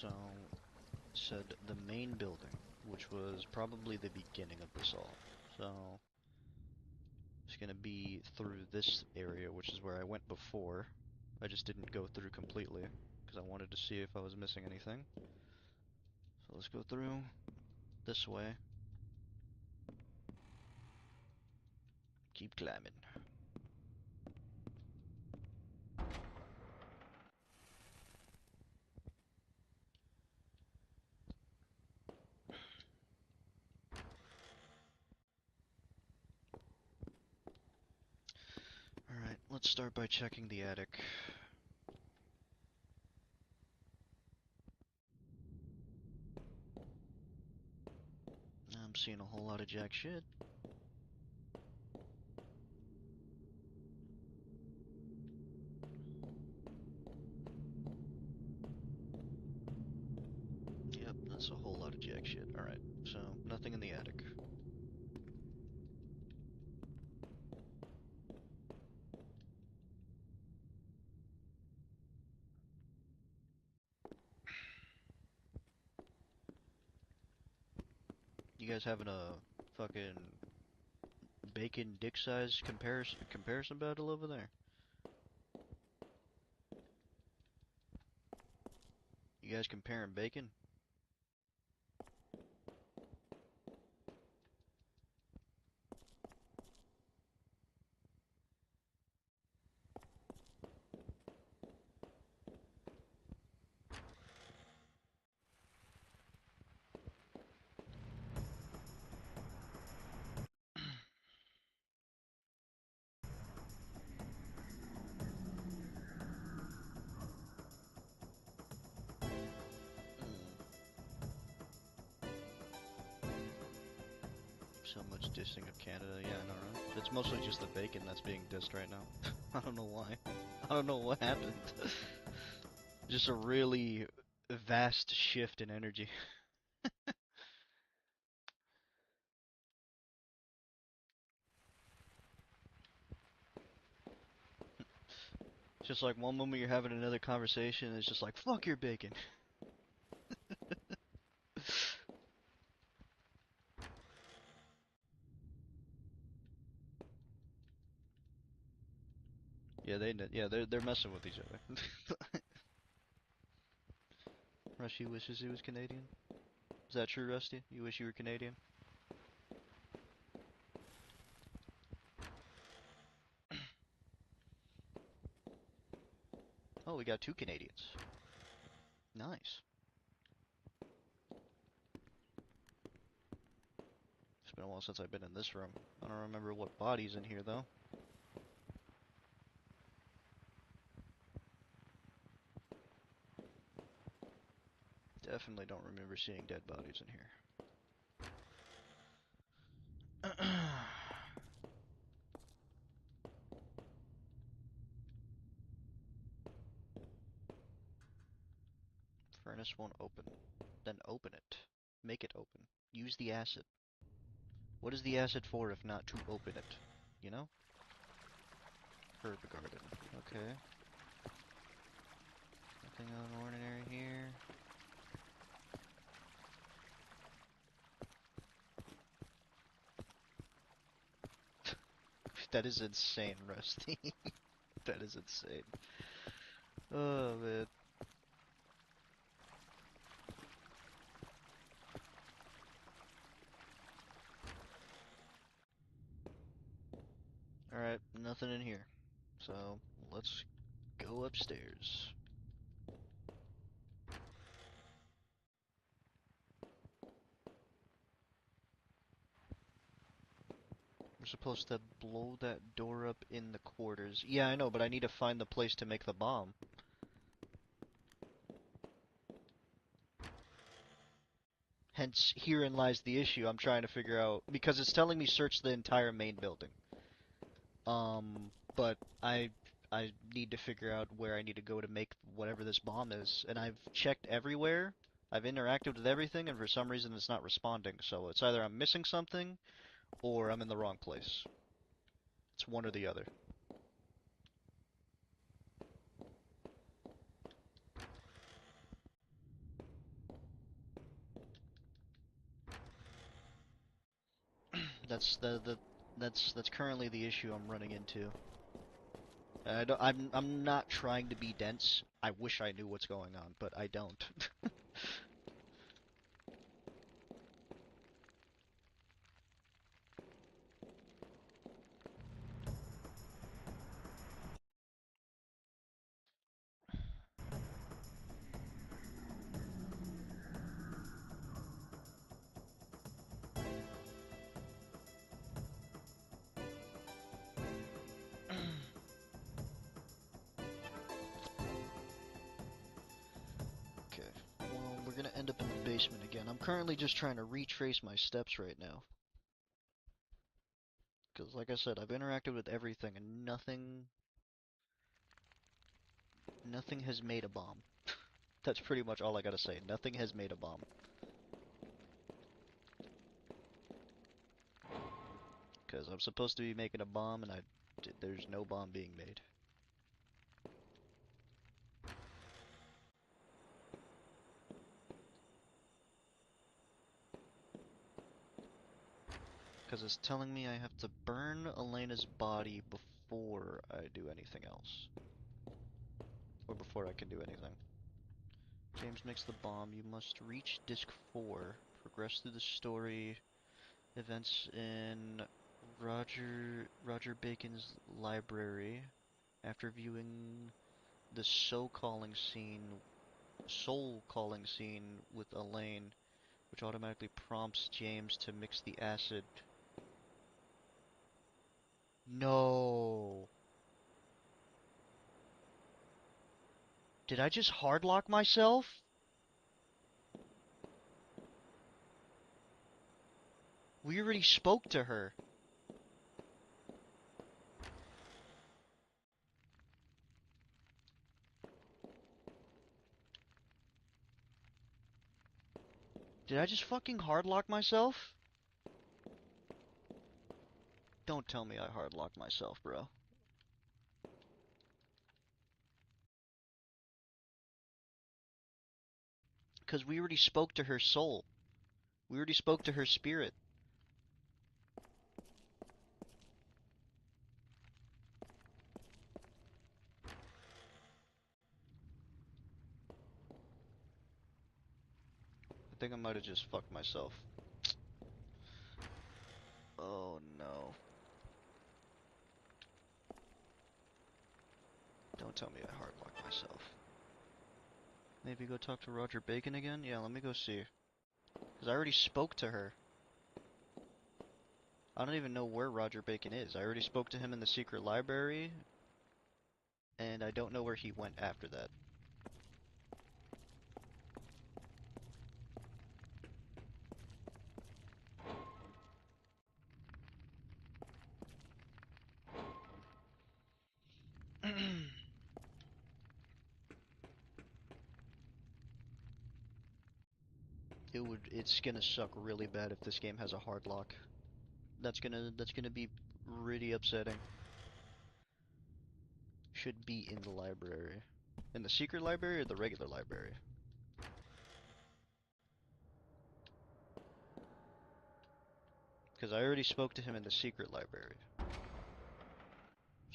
So, said the main building, which was probably the beginning of this all. So, it's gonna be through this area, which is where I went before. I just didn't go through completely, because I wanted to see if I was missing anything. So let's go through this way. Keep climbing. Alright, let's start by checking the attic. I'm seeing a whole lot of jack shit. Yep, that's a whole lot of jack shit. Alright, so nothing in the attic. You guys having a fucking bacon dick size comparison battle over there? You guys comparing bacon? So much dissing of Canada, yeah, I don't know. It's mostly just the bacon that's being dissed right now. I don't know why. I don't know what happened. Just a really vast shift in energy. It's just like one moment you're having another conversation, and it's just like, fuck your bacon. Yeah, they're messing with each other. Rusty wishes he was Canadian. Is that true, Rusty? You wish you were Canadian? Oh, we got two Canadians. Nice. It's been a while since I've been in this room. I don't remember what body's in here, though. Definitely don't remember seeing dead bodies in here. Furnace won't open. Then open it. Make it open. Use the acid. What is the acid for if not to open it? You know? Herb garden. Okay. Nothing unordinary here. That is insane, Rusty. That is insane. Oh, man. Alright, nothing in here. So, let's go upstairs. supposed to blow that door up in the quarters. Yeah, I know, but I need to find the place to make the bomb. Hence, herein lies the issue I'm trying to figure out, because it's telling me search the entire main building. But I need to figure out where I need to go to make whatever this bomb is, and I've checked everywhere. I've interacted with everything, and for some reason it's not responding, so it's either I'm missing something, or I'm in the wrong place. It's one or the other. That's currently the issue I'm running into. I'm not trying to be dense. I wish I knew what's going on, but I don't. Okay. Well, we're gonna end up in the basement again. I'm currently just trying to retrace my steps right now. Because, like I said, I've interacted with everything and nothing has made a bomb. That's pretty much all I gotta say. Nothing has made a bomb. Because I'm supposed to be making a bomb and there's no bomb being made. Because it's telling me I have to burn Elena's body before I do anything else. Or before I can do anything. James makes the bomb. You must reach disc 4. Progress through the story. Events in Roger Bacon's library. After viewing the soul calling scene with Elaine, which automatically prompts James to mix the acid. No. Did I just hardlock myself? We already spoke to her. Did I just fucking hardlock myself? Don't tell me I hardlocked myself, bro. Because we already spoke to her soul. We already spoke to her spirit. I think I might have just fucked myself. Oh no. Don't tell me I hardlocked myself. Maybe go talk to Roger Bacon again? Yeah, let me go see. Because I already spoke to her. I don't even know where Roger Bacon is. I already spoke to him in the secret library. And I don't know where he went after that. It's gonna suck really bad if this game has a hard lock. That's gonna be really upsetting. Should be in the library. In the secret library or the regular library? Because I already spoke to him in the secret library.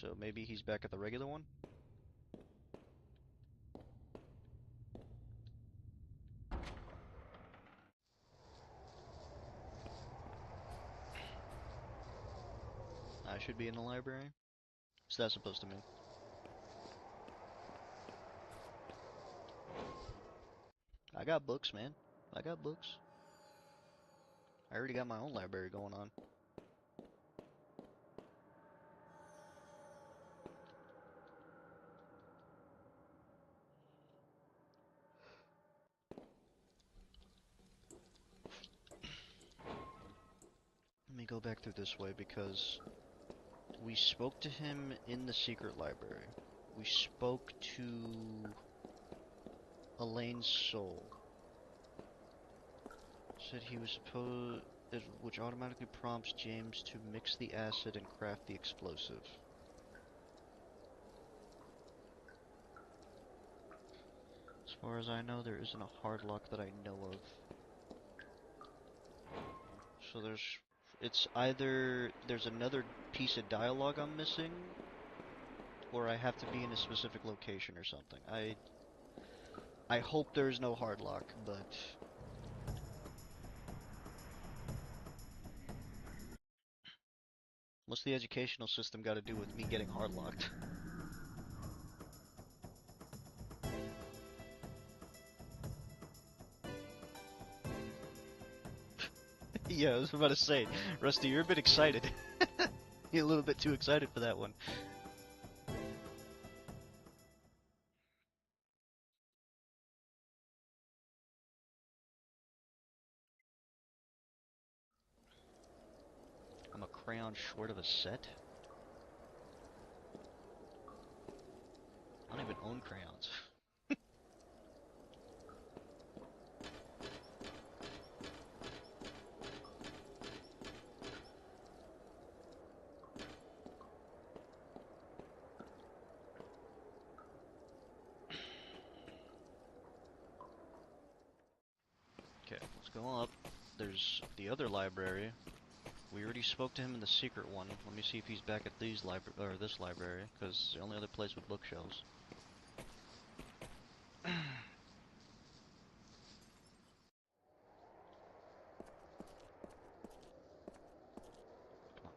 So maybe he's back at the regular one? I should be in the library? What's that supposed to mean? I got books, man. I got books. I already got my own library going on. go back through this way because we spoke to him in the secret library. We spoke to Elaine's soul. Said he was supposed, which automatically prompts James to mix the acid and craft the explosive. As far as I know, there isn't a hard lock that I know of. So it's either there's another piece of dialogue I'm missing, or I have to be in a specific location or something. I hope there's no hard lock, but what's the educational system got to do with me getting hard locked? Yeah, I was about to say, Rusty, you're a bit excited. You're a little bit too excited for that one. I'm a crayon short of a set? I don't even own crayons. Okay, let's go up. There's the other library. We already spoke to him in the secret one. Let me see if he's back at this library, because it's the only other place with bookshelves. Come on,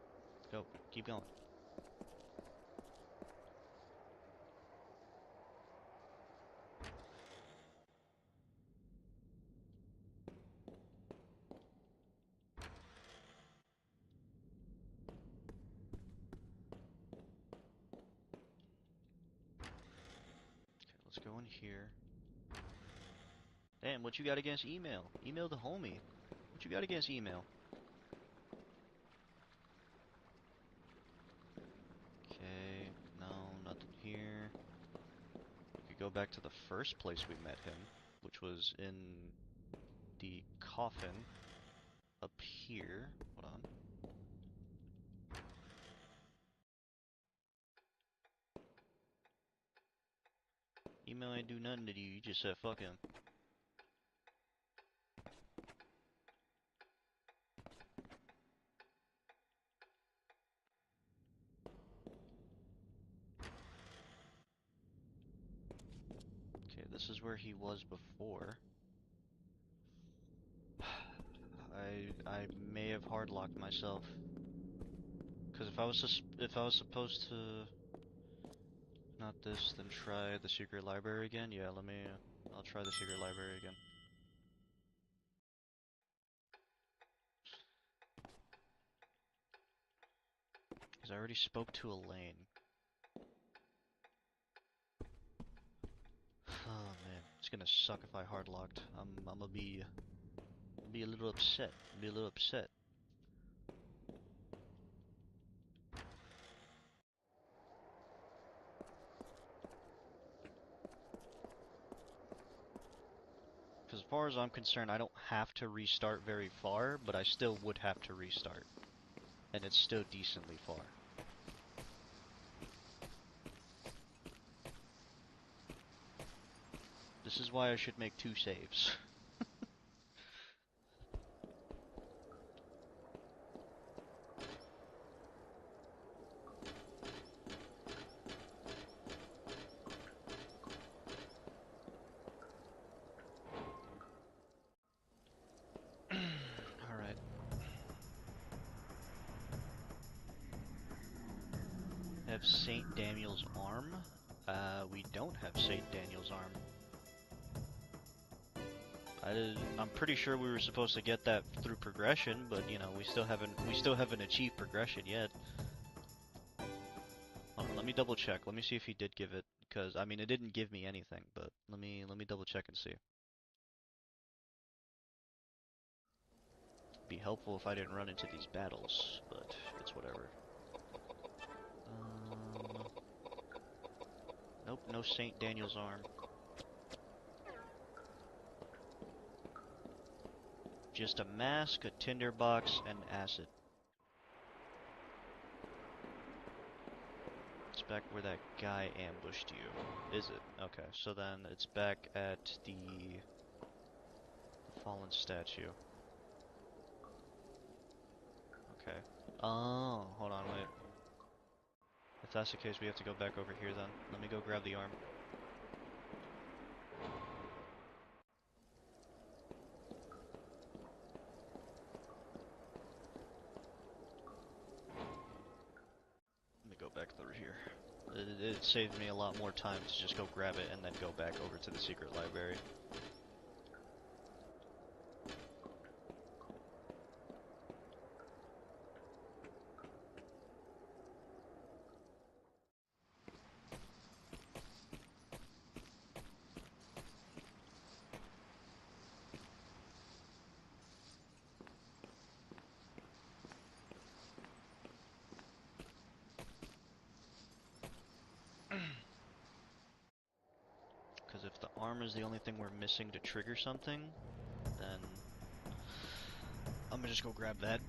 go, keep going. Okay, let's go in here. Damn, what you got against email? Email the homie. What you got against email? Okay, no, nothing here. We could go back to the first place we met him, which was in the coffin up here. Hold on. Email ain't do nothing to you, you just said fuck him. Okay, this is where he was before. I may have hardlocked myself. Cause if I was supposed to not this, then try the secret library again. Yeah, I'll try the secret library again. Cause I already spoke to Elaine. Oh man, it's gonna suck if I hardlocked. I'm gonna be a little upset. Be a little upset. Because as far as I'm concerned, I don't have to restart very far, but I still would have to restart. And it's still decently far. This is why I should make 2 saves. Alright. Have Saint Daniel's arm? We don't have Saint Daniel's arm. I'm pretty sure we were supposed to get that through progression, but you know, we still haven't achieved progression yet. Hold on, let me double check. Let me see if he did give it, because I mean, it didn't give me anything, but let me double check and see. be helpful if I didn't run into these battles, but it's whatever. Nope, no St. Daniel's arm. Just a mask, a tinderbox, and acid. It's back where that guy ambushed you. Is it? Okay, so then it's back at the fallen statue. Okay. Oh, hold on, wait. If that's the case, we have to go back over here then. Let me go grab the arm. Let me go back through here. It saved me a lot more time to just go grab it and then go back over to the secret library. Because if the arm is the only thing we're missing to trigger something, then I'm gonna just go grab that.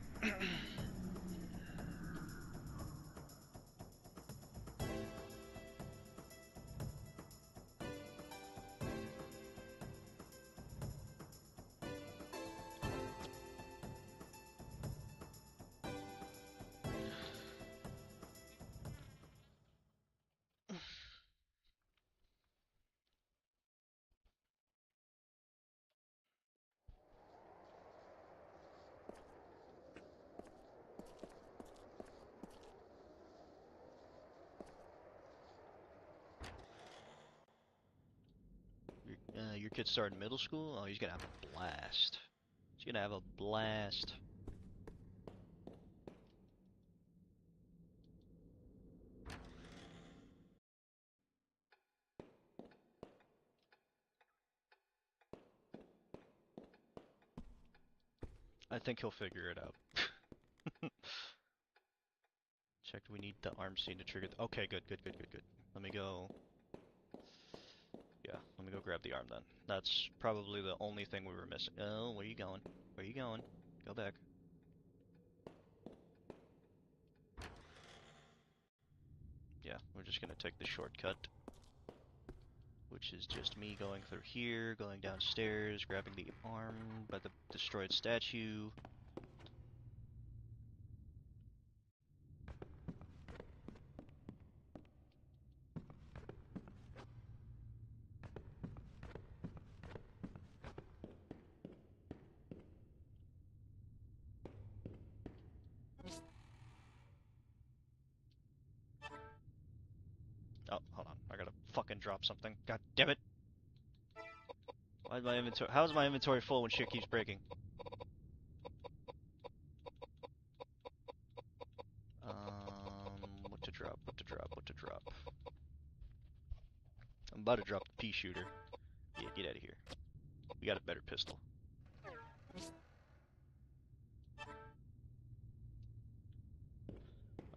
Your kid's starting middle school? Oh, he's gonna have a blast. He's gonna have a blast. I think he'll figure it out. Checked, we need the arm scene to trigger okay, good. Let me go... Yeah, let me go grab the arm then. That's probably the only thing we were missing. Oh, where you going? Where you going? Go back. Yeah, we're just gonna take the shortcut, which is just me going through here, going downstairs, grabbing the arm by the destroyed statue. Oh, hold on. I gotta fucking drop something. God damn it. Why is my inventory? How is my inventory full when shit keeps breaking? What to drop? What to drop? What to drop? I'm about to drop the pea shooter. Yeah, get out of here. We got a better pistol.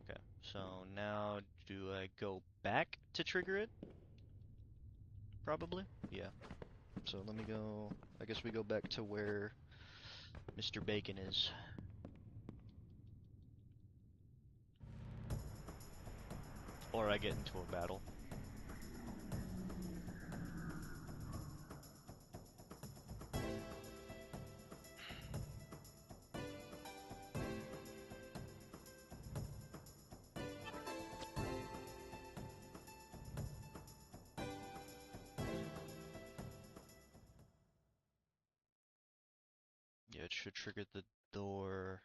Okay, so now do I go back to trigger it? Probably? Yeah. So let me go... I guess we go back to where Mr. Bacon is. Or I get into a battle. Yeah, it should trigger the door.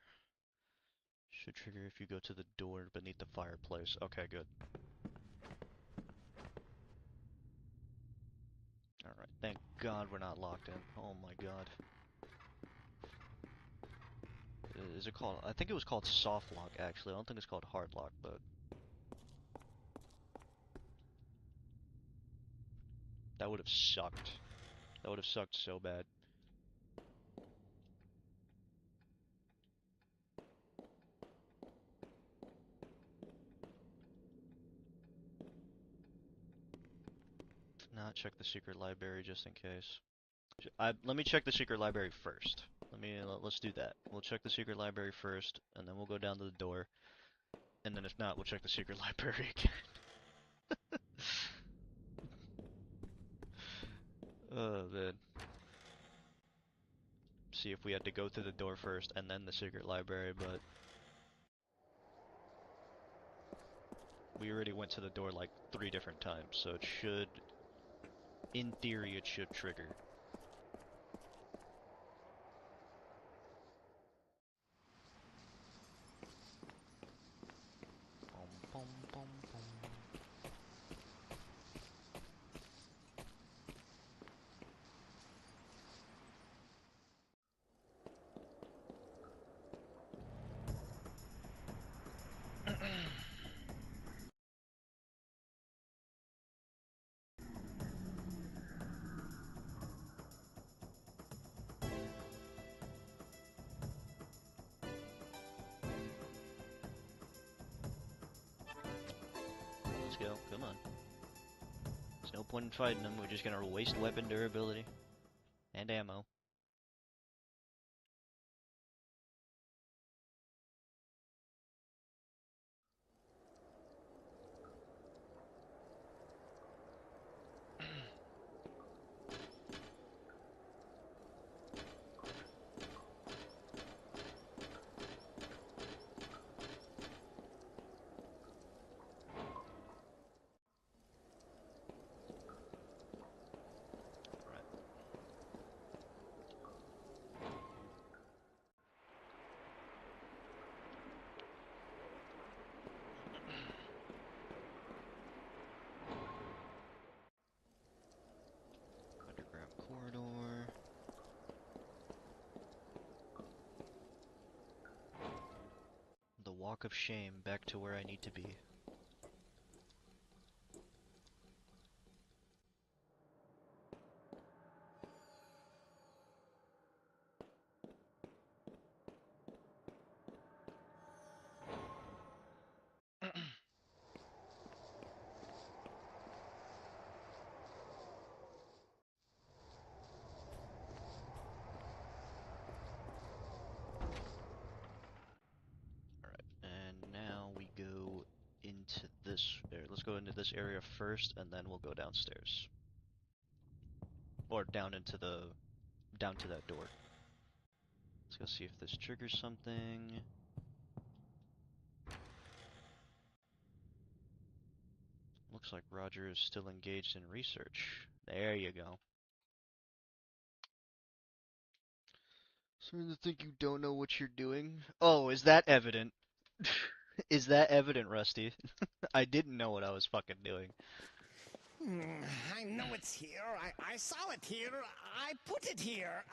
Should trigger if you go to the door beneath the fireplace. Okay, good. Alright, thank God we're not locked in. Oh my God. Is it called... I think it was called soft lock, actually. I don't think it's called hard lock, but... That would have sucked. That would have sucked so bad. not check the secret library just in case? Let me check the secret library first. Let's do that. We'll check the secret library first, and then we'll go down to the door. And then if not, we'll check the secret library again. Oh man. See if we had to go through the door first and then the secret library, but we already went to the door like 3 different times, so it should, in theory, it should trigger. Bum, bum, bum, bum. Let's go, come on. There's no point in fighting them, we're just gonna waste weapon durability and ammo. Underground corridor. The walk of shame back to where I need to be. And now we go into this area. Let's go into this area first, and then we'll go downstairs. Or down into down to that door. Let's go see if this triggers something. Looks like Roger is still engaged in research. There you go. Starting to think you don't know what you're doing. Oh, is that evident? Is that evident, Rusty? I didn't know what I was fucking doing. I know it's here. I saw it here. I put it here.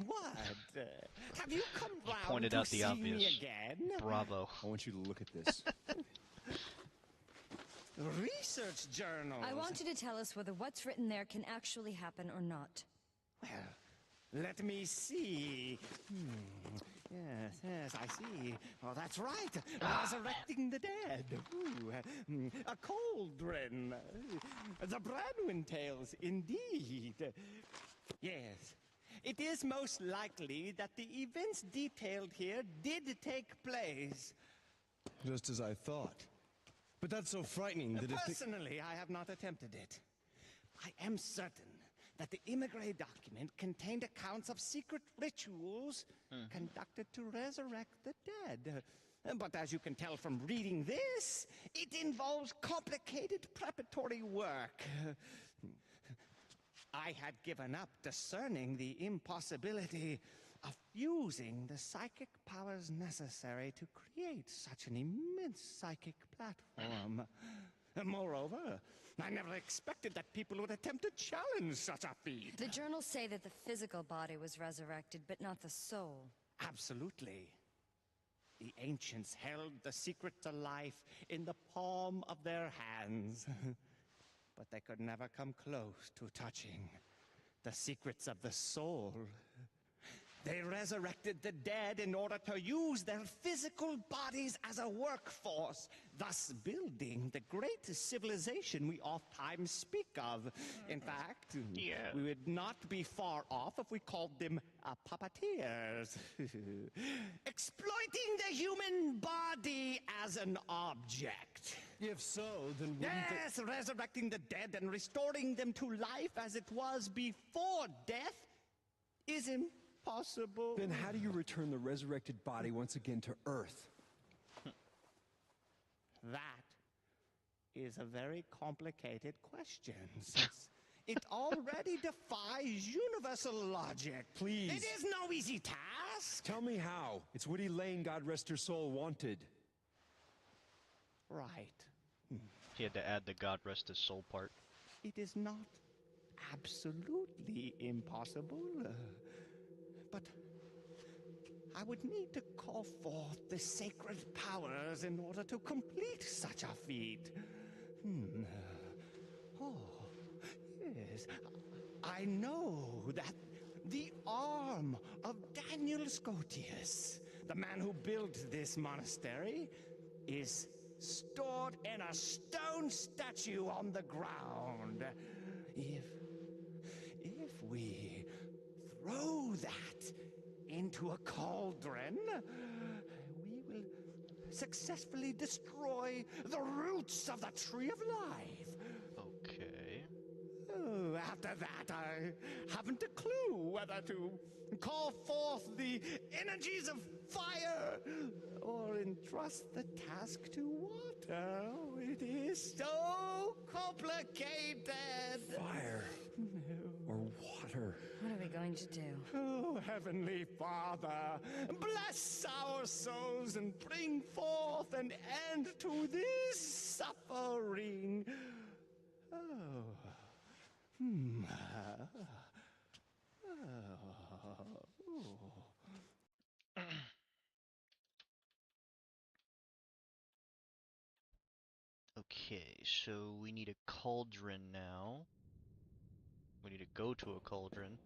What? Have you come round Pointed to out the see obvious. me again? Bravo. I want you to look at this. Research journals. I want you to tell us whether what's written there can actually happen or not. Well, let me see. Yes, I see. Oh, that's right. Resurrecting the dead. Ooh, a cauldron. The Branwyn tales, indeed. Yes. It is most likely that the events detailed here did take place. Just as I thought. But that's so frightening that Personally, I have not attempted it. I am certain that the Immigrant document contained accounts of secret rituals conducted to resurrect the dead. But as you can tell from reading this, it involves complicated preparatory work. I had given up discerning the impossibility of using the psychic powers necessary to create such an immense psychic platform. Moreover, I never expected that people would attempt to challenge such a feat. The journals say that the physical body was resurrected, but not the soul. Absolutely. The ancients held the secret to life in the palm of their hands. But they could never come close to touching the secrets of the soul. They resurrected the dead in order to use their physical bodies as a workforce, thus building the great civilization we oft-times speak of. In fact, we would not be far off if we called them puppeteers. Exploiting the human body as an object. If so, then wouldn't Yes, resurrecting the dead and restoring them to life as it was before death is impossible. Then how do you return the resurrected body once again to Earth? That is a very complicated question, since it already defies universal logic. Please. It is no easy task. Tell me how. It's what Elaine, God rest her soul, wanted. Right. He had to add the God rest his soul part. It is not absolutely impossible, but I would need to call forth the sacred powers in order to complete such a feat. Oh, yes. I know that the arm of Daniel Scotius, the man who built this monastery, is stored in a stone statue on the ground. If we throw that into a cauldron, we will successfully destroy the roots of the Tree of Life. Okay. Oh, after that, I haven't a clue whether to call forth the energies of fire or entrust the task to water. Oh, it is so complicated. Fire. Or water. What are we going to do? Oh, Heavenly Father, bless our souls and bring forth an end to this suffering. Oh. Okay, so we need a cauldron now. We need to go to a cauldron.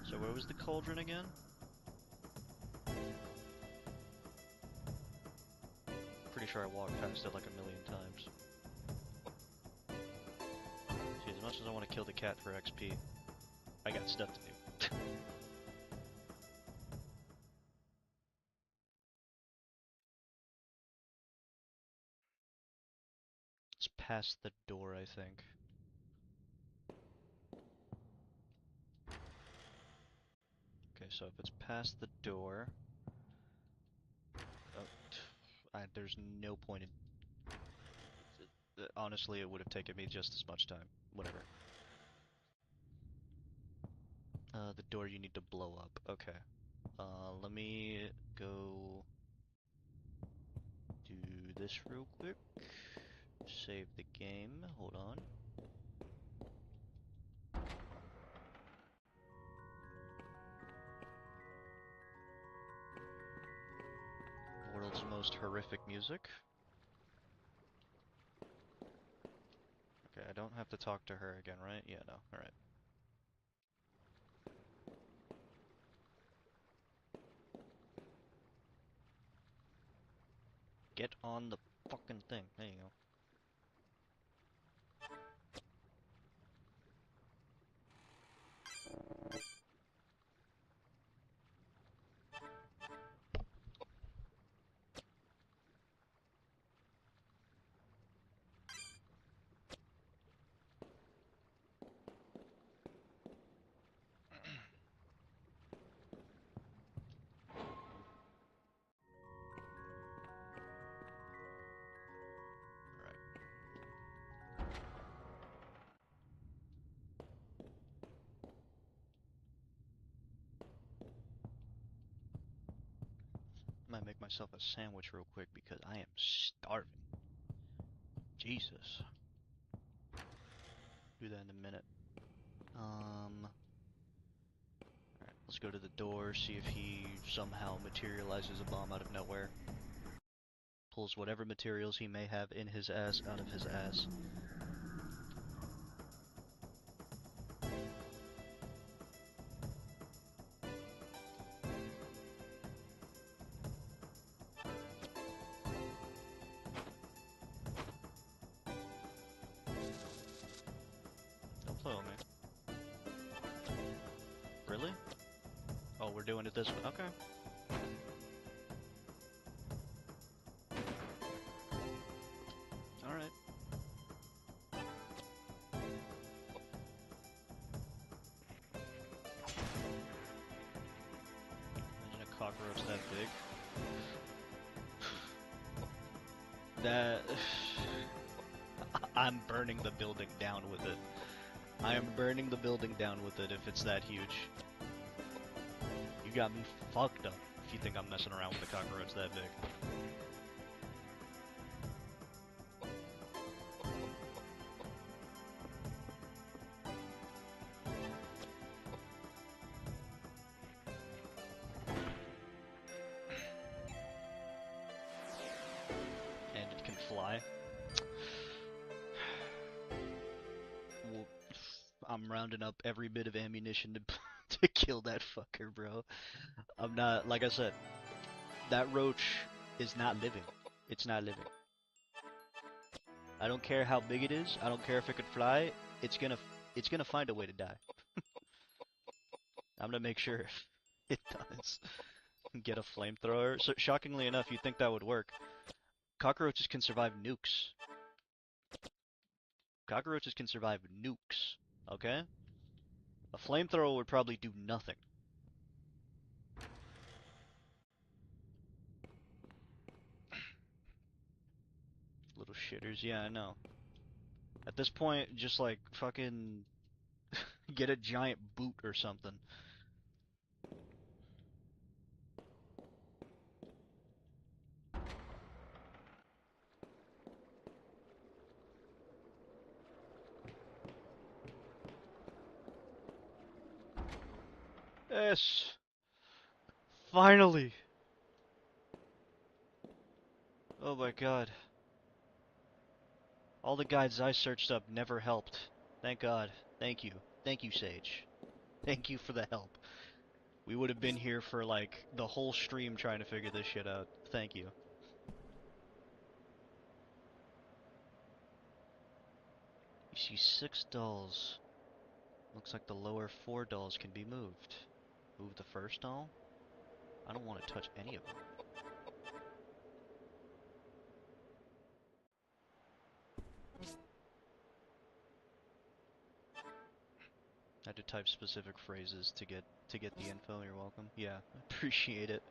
So where was the cauldron again? Pretty sure I walked past it like a million times. See, as much as I want to kill the cat for XP, I got stuff to do. It's past the door, I think. Okay, so if it's past the door... there's no point in... Honestly, it would have taken me just as much time. Whatever. The door you need to blow up. Okay. Let me go... do this real quick. Save the game. Hold on. World's most horrific music. Okay, I don't have to talk to her again, right? Yeah, no. Alright. Get on the fucking thing. There you go. Might make myself a sandwich real quick because I am starving. Jesus. Do that in a minute. Alright, let's go to the door, see if he somehow materializes a bomb out of nowhere. Pulls whatever materials he may have in his ass out of his ass. we're doing it this way. Okay. Alright. Imagine a cockroach that big. That... I'm burning the building down with it. I am burning the building down with it if it's that huge. You got me fucked up if you think I'm messing around with a cockroach that big. And it can fly. Well, I'm rounding up every bit of ammunition to to kill that fucker, bro. I'm not, like I said, that roach is not living. It's not living. I don't care how big it is. I don't care if it could fly. It's gonna find a way to die. I'm gonna make sure it does. Get a flamethrower. So shockingly enough, you'd think that would work. Cockroaches can survive nukes. Cockroaches can survive nukes. Okay? A flamethrower would probably do nothing. Little shitters, yeah, I know. At this point, just like fucking get a giant boot or something. Yes! Finally! Oh my god. All the guides I searched up never helped. Thank God. Thank you. Thank you, Sage. Thank you for the help. We would have been here for like the whole stream trying to figure this shit out. Thank you. You see 6 dolls. Looks like the lower 4 dolls can be moved. Move the first doll? I don't want to touch any of them. I had to type specific phrases to get the info. You're welcome. Yeah, appreciate it.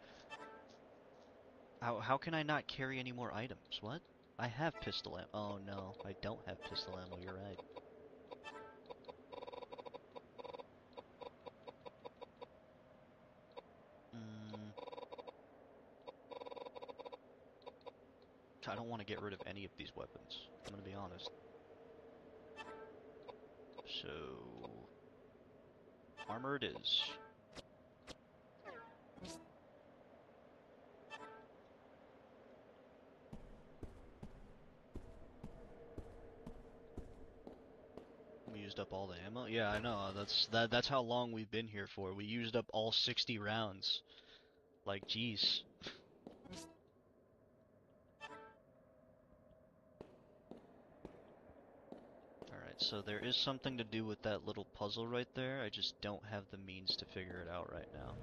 How can I not carry any more items? What? I have pistol ammo. Oh no, I don't have pistol ammo. You're right. I don't want to get rid of any of these weapons. I'm gonna be honest. So, armor it is. We used up all the ammo. Yeah, I know. That's how long we've been here for. We used up all 60 rounds. Like, jeez. Alright, so there is something to do with that little puzzle right there. I just don't have the means to figure it out right now.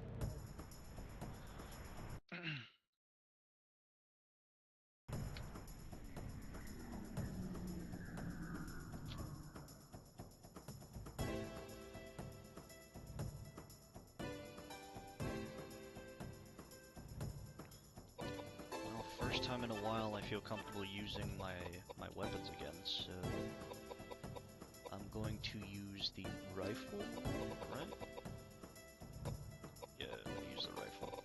Well, first time in a while I feel comfortable using my weapons again, so I'm going to use the rifle, right? Yeah, we'll use the rifle.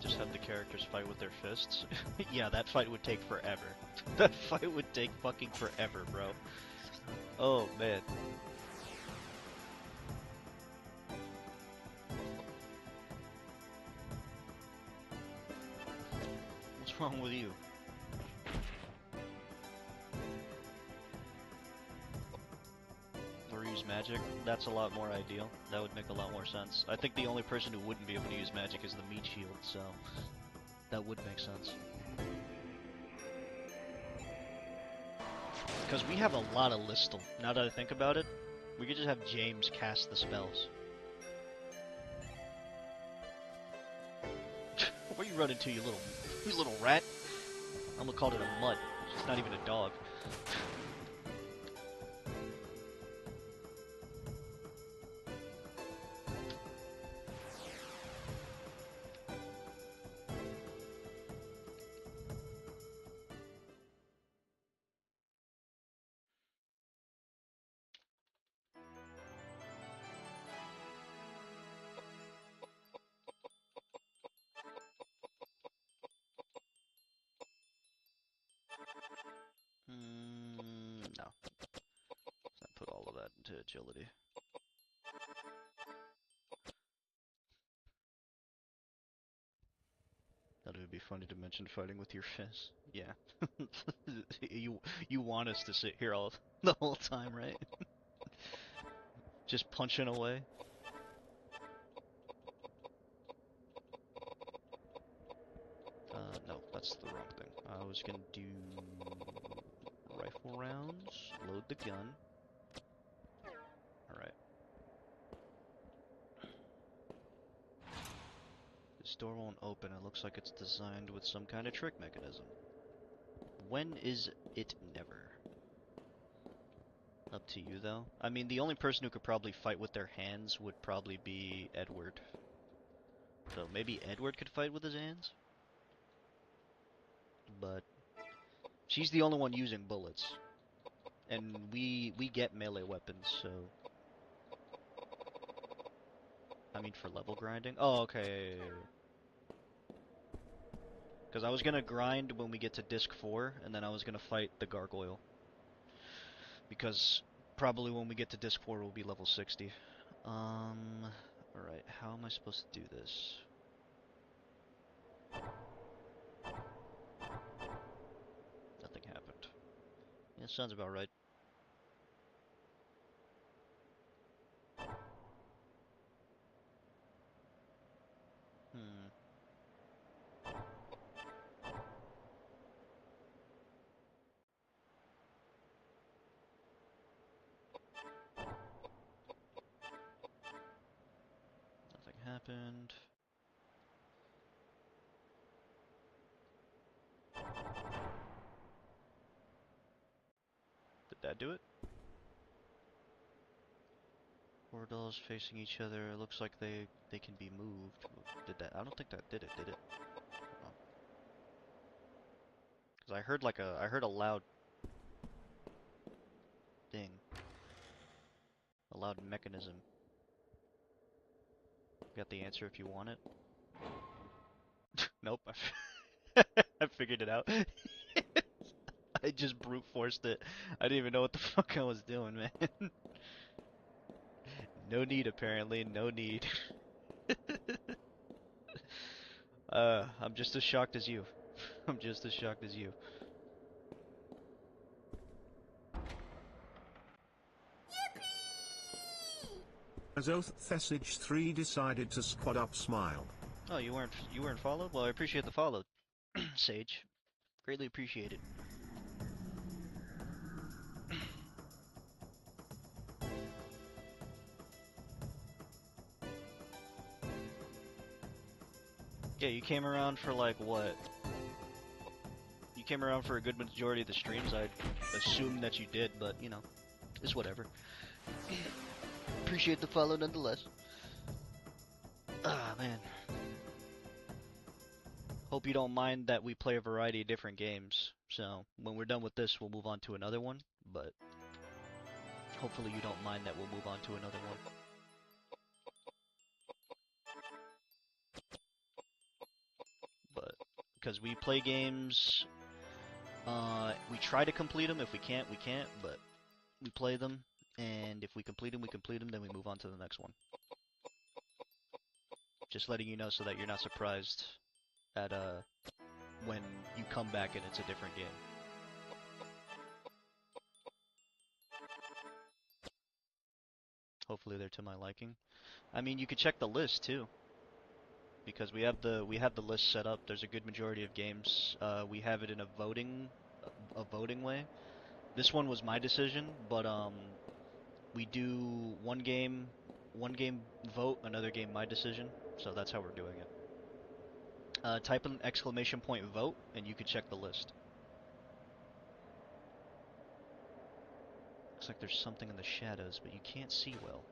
Just have the characters fight with their fists. Yeah, that fight would take forever. That fight would take fucking forever, bro. Oh, man. What's wrong with you? Or use magic? That's a lot more ideal. That would make a lot more sense. I think the only person who wouldn't be able to use magic is the meat shield, so that would make sense. Because we have a lot of listal. Now that I think about it, we could just have James cast the spells. Where you run into, you little rat? I'm gonna call it a mutt. It's not even a dog. No. Let's not put all of that into agility. Thought it would be funny to mention fighting with your fists. Yeah. You want us to sit here all the whole time, right? Just punching away. No, that's the wrong thing. I was gonna do rifle rounds, load the gun. Alright. This door won't open. It looks like it's designed with some kind of trick mechanism. When is it never? Up to you, though. I mean, the only person who could probably fight with their hands would probably be Edward. So maybe Edward could fight with his hands? But she's the only one using bullets. And we get melee weapons, so... I mean, for level grinding? Oh, okay. Because I was gonna grind when we get to disc 4, and then I was gonna fight the gargoyle. Because probably when we get to disc 4, we'll be level 60. Alright, how am I supposed to do this? Nothing happened. Yeah, sounds about right. Nothing happened. Did that do it? Four dolls facing each other. It looks like they can be moved. Did that? I don't think that did it. Did it? Because I heard a loud thing, a loud mechanism. Got the answer if you want it. Nope. I figured it out. I just brute forced it. I didn't even know what the fuck I was doing, man. No need, apparently. No need. I'm just as shocked as you. I'm just as shocked as you. As Oath Thessage 3 decided to squad up smile. Oh, you weren't followed? Well, I appreciate the follow, Sage. Greatly appreciated. Yeah, you came around for like what? You came around for a good majority of the streams. I assumed that you did, but you know, it's whatever. Appreciate the follow nonetheless. Ah, man. Hope you don't mind that we play a variety of different games. So, when we're done with this, we'll move on to another one, but hopefully you don't mind that we'll move on to another one. But, because we play games, we try to complete them. If we can't, we can't, but we play them, and if we complete them, then we move on to the next one. Just letting you know so that you're not surprised at, when you come back and it's a different game. Hopefully they're to my liking. I mean, you could check the list too, because we have the list set up. There's a good majority of games. We have it in a voting way. This one was my decision, but we do one game vote, another game my decision. So that's how we're doing it. Type an exclamation point vote, and you can check the list. Looks like there's something in the shadows, but you can't see well.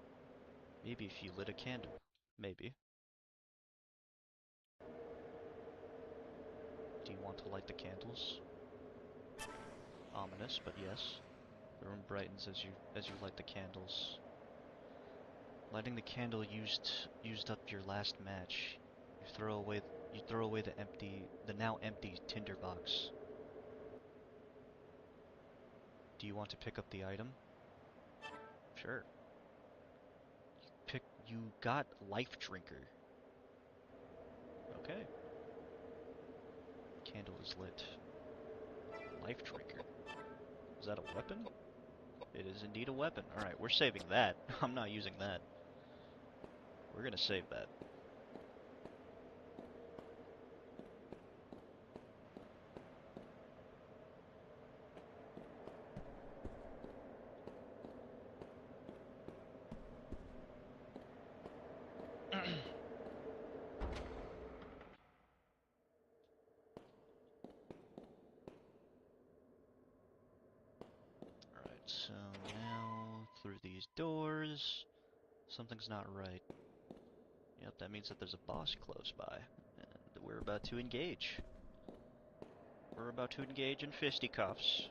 Maybe if you lit a candle. Maybe. Do you want to light the candles? Ominous, but yes. The room brightens as you light the candles. Lighting the candle used up your last match. You throw away the now empty tinderbox. Do you want to pick up the item? Sure. You got Life Drinker. Okay. Candle is lit. Life Drinker. Is that a weapon? It is indeed a weapon. Alright, we're saving that. I'm not using that. We're gonna save that. Alright, so now through these doors, something's not right. Yep, that means that there's a boss close by, and we're about to engage. We're about to engage in fisticuffs.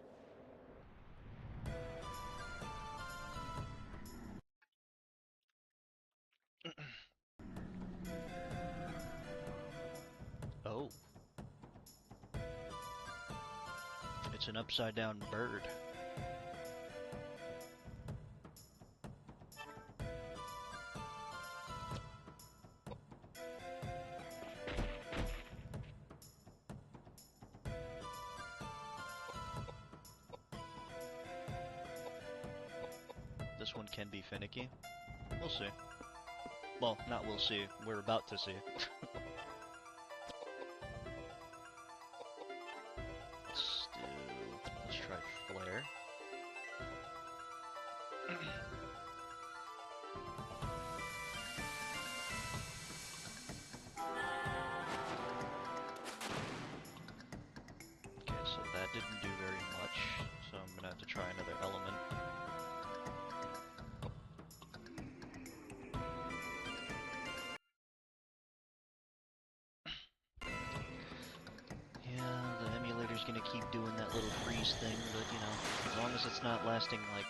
Oh. It's an upside down bird. This one can be finicky. We'll see. Well, not we'll see. We're about to see. Let's try flare. Okay, so that didn't do very much. So I'm gonna have to try another element. Yeah, the emulator's gonna keep doing that little freeze thing, but you know, as long as it's not lasting like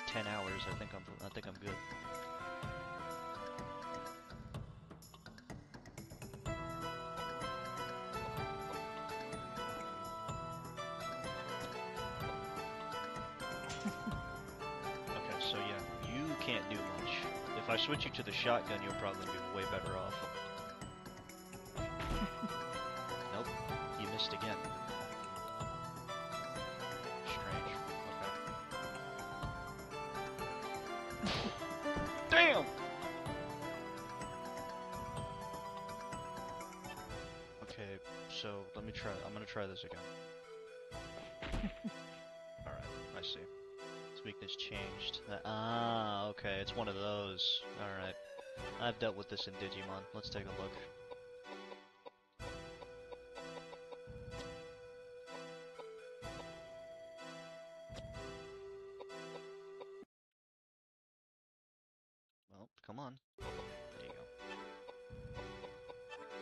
10 hours, I think I'm good. Okay, so yeah, you can't do much. If I switch you to the shotgun, you'll probably be way better off. Nope, you missed again. Strange. Okay. Damn! Okay, so let me try. I'm gonna try this again. Alright, I see. Its weakness changed. Okay, it's one of those. Alright. I've dealt with this in Digimon. Let's take a look. Well, come on. There you go.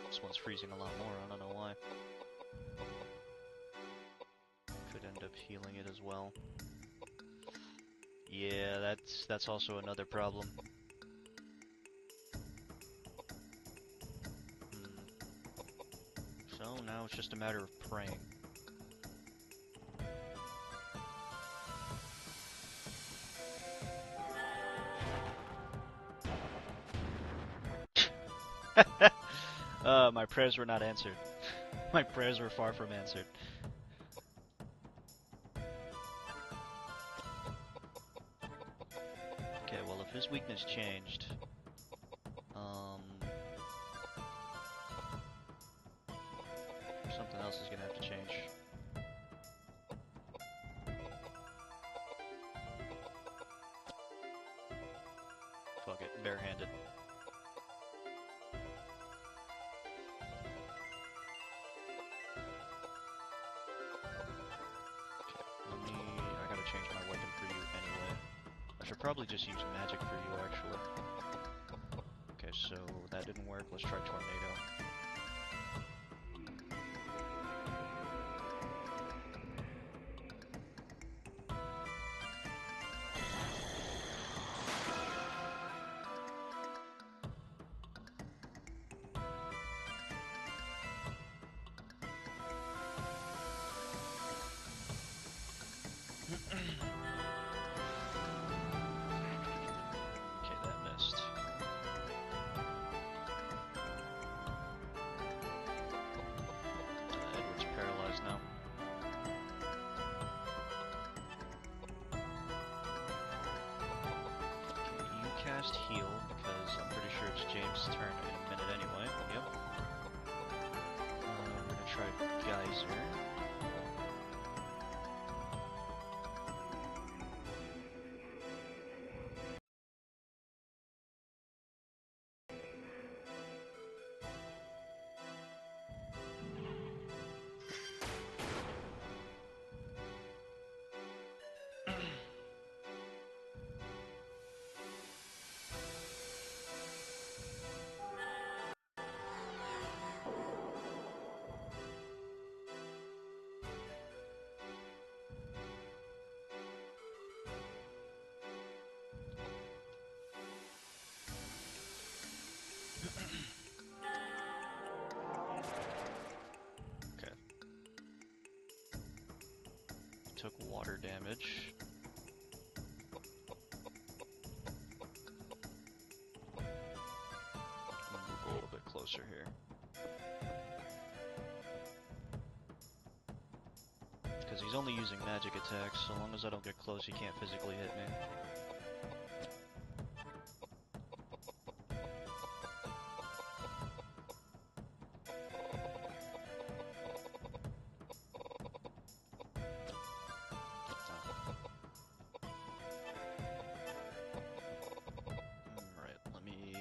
This one's freezing a lot more, I don't know why. Could end up healing it as well. Yeah, that's also another problem. So now it's just a matter of praying. My prayers were not answered. My prayers were far from answered. Okay, well if his weakness changed, something else is gonna have to change. Fuck it, barehanded. I gotta change my weapon for you anyway. I should probably just use magic for you, actually. Okay, so that didn't work. Let's try tornado. Okay, that missed. Edward's paralyzed now. Okay, you cast heal, because I'm pretty sure it's James' turn in a minute anyway. Yep. We're gonna try Geyser. Okay. Took water damage. Move a little bit closer here. Because he's only using magic attacks, so long as I don't get close, he can't physically hit me. Alright, let me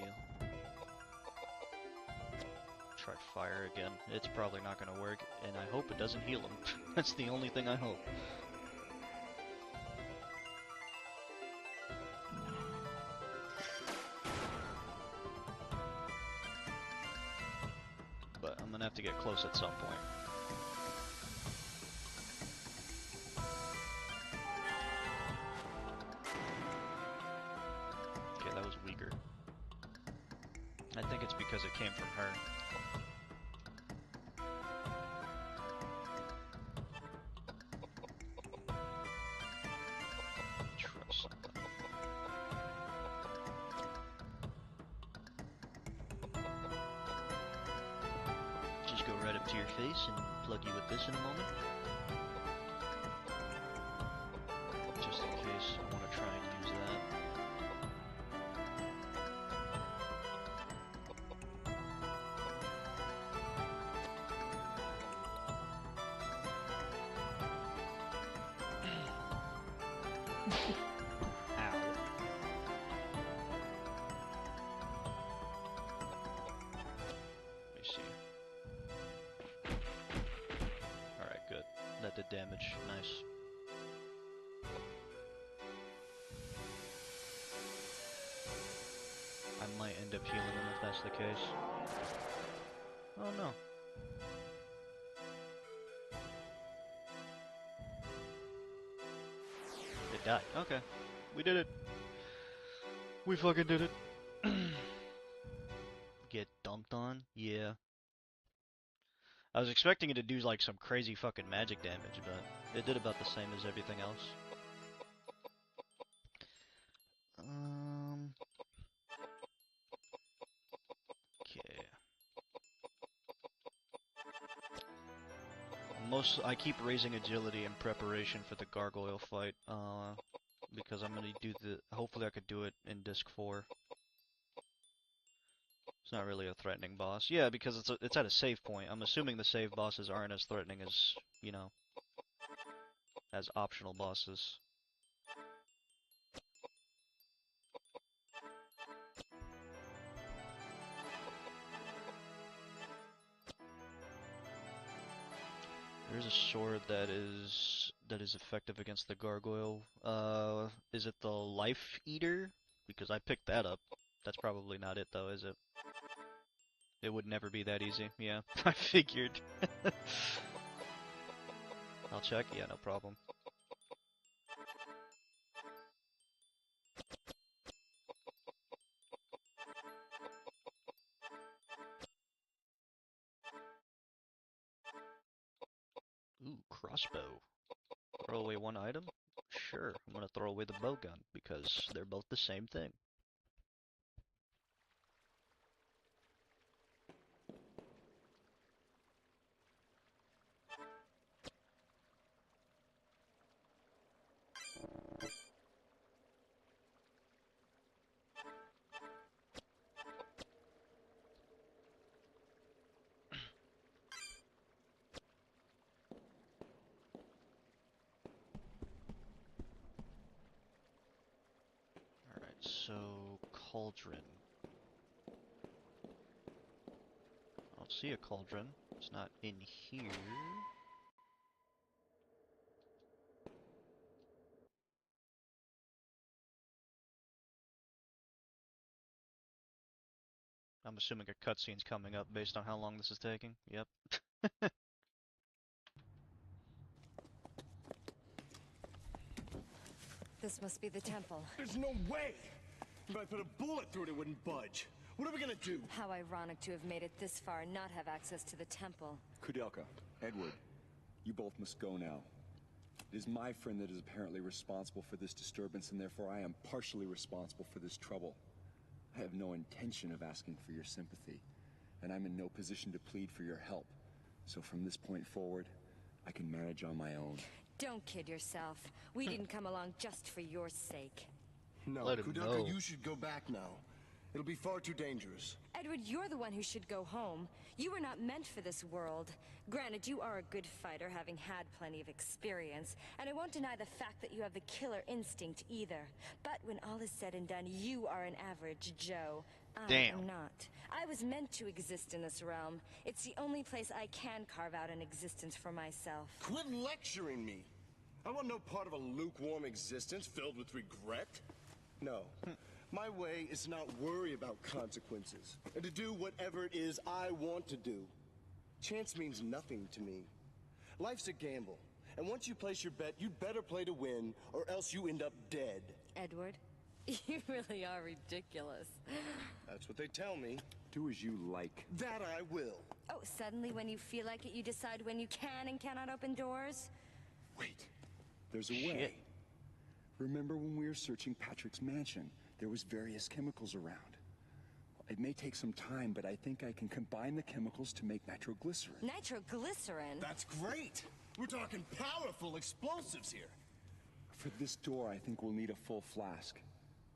try fire again. It's probably not going to work, and I hope it doesn't heal him. That's the only thing I hope. But I'm going to have to get close at some point. Okay, that was weaker. I think it's because it came from her. Try something. Just go right up to your face and plug you with this in a moment. Just in case I want to try and use that. Ow. Let me see. Alright, good. That did damage. Nice. I might end up healing him if that's the case. Oh no. It died. Okay. We did it. We fucking did it. Get dumped on? Yeah. I was expecting it to do like some crazy fucking magic damage, but it did about the same as everything else. Okay. I keep raising agility in preparation for the gargoyle fight, because I'm gonna do hopefully I could do it in disc 4. It's not really a threatening boss. Yeah, because it's at a save point. I'm assuming the save bosses aren't as threatening as, you know, as optional bosses. There's a sword that is effective against the gargoyle. Is it the Life Eater? Because I picked that up. That's probably not it though, is it? It would never be that easy. Yeah, I figured. I'll check. Yeah, no problem. Ooh, crossbow. Throw away one item? Sure, I'm gonna throw away the bow gun because they're both the same thing. Alright, so cauldron. I don't see a cauldron. It's not in here. I'm assuming a cutscene's coming up based on how long this is taking. Yep. This must be the temple. There's no way! If I put a bullet through it, it wouldn't budge. What are we gonna do? How ironic to have made it this far and not have access to the temple. Koudelka, Edward, you both must go now. It is my friend that is apparently responsible for this disturbance, and therefore I am partially responsible for this trouble. I have no intention of asking for your sympathy, and I'm in no position to plead for your help. So from this point forward, I can manage on my own. Don't kid yourself. We didn't come along just for your sake. No, Let him know. Koudelka, you should go back now. It'll be far too dangerous. Edward, you're the one who should go home. You were not meant for this world. Granted, you are a good fighter, having had plenty of experience, and I won't deny the fact that you have the killer instinct either. But when all is said and done, you are an average Joe. I am not. I was meant to exist in this realm. It's the only place I can carve out an existence for myself. Quit lecturing me. I want no part of a lukewarm existence filled with regret. No. My way is to not worry about consequences, and to do whatever it is I want to do. Chance means nothing to me. Life's a gamble, and once you place your bet, you'd better play to win, or else you end up dead. Edward, you really are ridiculous. That's what they tell me. Do as you like. That I will. Oh, suddenly when you feel like it, you decide when you can and cannot open doors? Wait, there's a way. Shit. Remember when we were searching Patrick's mansion? There was various chemicals around. It may take some time, but I think I can combine the chemicals to make nitroglycerin. Nitroglycerin? That's great. We're talking powerful explosives here. For this door, I think we'll need a full flask.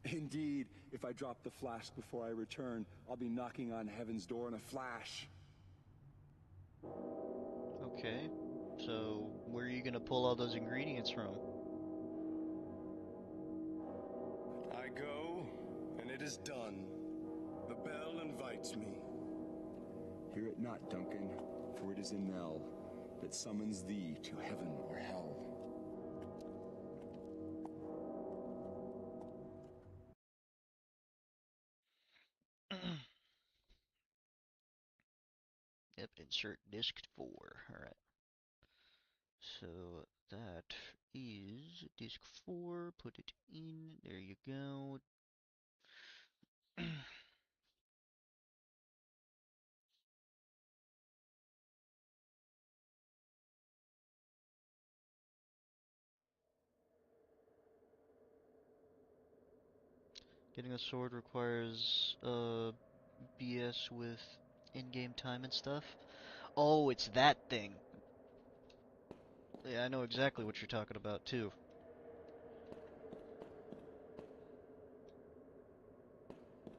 Indeed, if I drop the flask before I return, I'll be knocking on heaven's door in a flash. Okay. So, where are you gonna pull all those ingredients from? I go, and it is done. The bell invites me. Hear it not, Duncan, for it is a knell that summons thee to heaven or hell. Yep, insert disc 4. Alright. So that is disc 4. Put it in. There you go. Getting a sword requires BS with in-game time and stuff. Oh, it's that thing. Yeah, I know exactly what you're talking about too.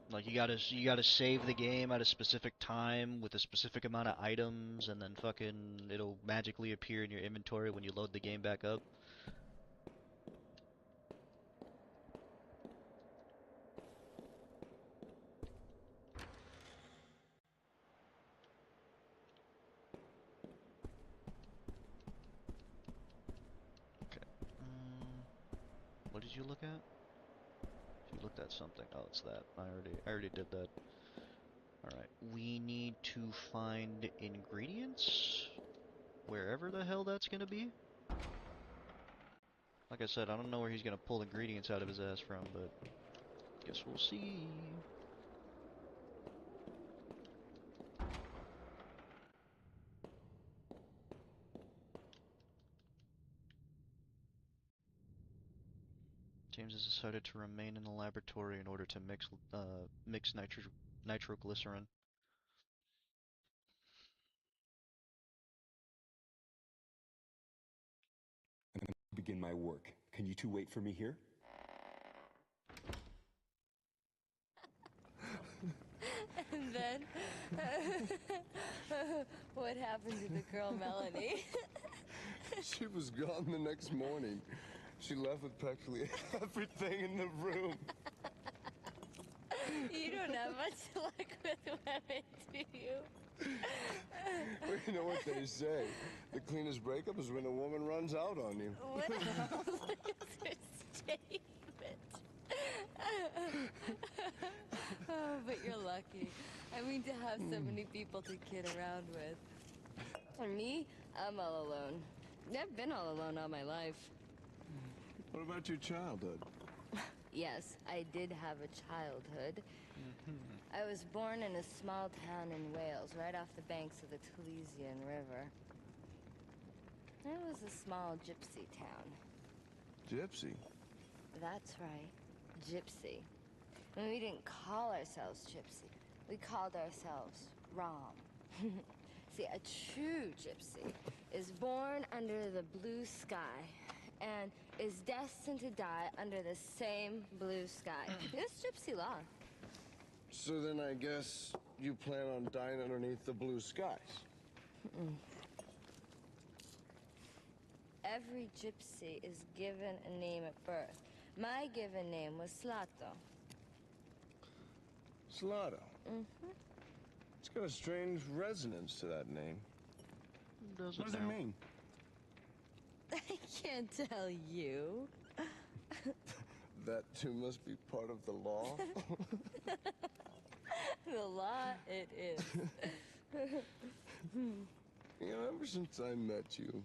Like you gotta save the game at a specific time with a specific amount of items, and then fucking it'll magically appear in your inventory when you load the game back up. What did you look at? You looked at something. Oh, it's that. I already did that. Alright, we need to find ingredients wherever the hell that's gonna be. Like I said, I don't know where he's gonna pull ingredients out of his ass from, but guess we'll see. James has decided to remain in the laboratory in order to mix nitroglycerin. Begin my work. Can you two wait for me here? And then, what happened to the girl Melanie? She was gone the next morning. She left with practically everything in the room. You don't have much luck with women, do you? Well, you know what they say. The cleanest breakup is when a woman runs out on you. What else is her statement? Oh, but you're lucky. I mean, to have so many people to kid around with. For me, I'm all alone. I've been all alone all my life. What about your childhood? Yes, I did have a childhood. I was born in a small town in Wales, right off the banks of the Taliesin River. It was a small gypsy town. Gypsy? That's right, gypsy. And we didn't call ourselves gypsy. We called ourselves Rom. See, a true gypsy is born under the blue sky and is destined to die under the same blue sky. It's gypsy law. So then I guess you plan on dying underneath the blue skies. Every gypsy is given a name at birth. My given name was Slato. Slato? It's got a strange resonance to that name. Doesn't What does it now. mean? I can't tell you. That too must be part of the law? The law, it is. You know, ever since I met you,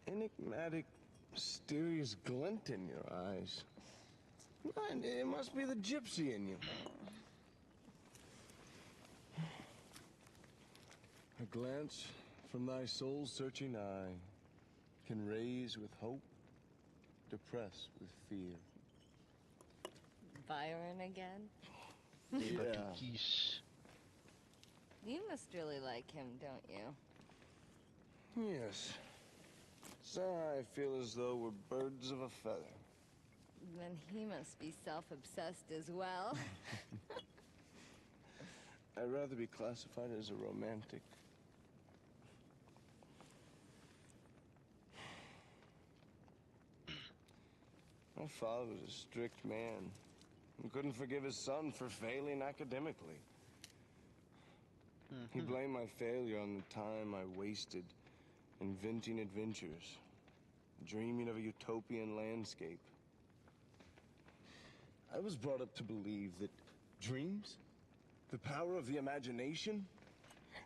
enigmatic, mysterious glint in your eyes. And it must be the gypsy in you. A glance from thy soul-searching eye can raise with hope, depress with fear. Byron again? Geese. You must really like him, don't you? Yes. Somehow I feel as though we're birds of a feather. Then he must be self-obsessed as well. I'd rather be classified as a romantic. My father was a strict man and couldn't forgive his son for failing academically. He blamed my failure on the time I wasted inventing adventures, dreaming of a utopian landscape. I was brought up to believe that dreams, the power of the imagination,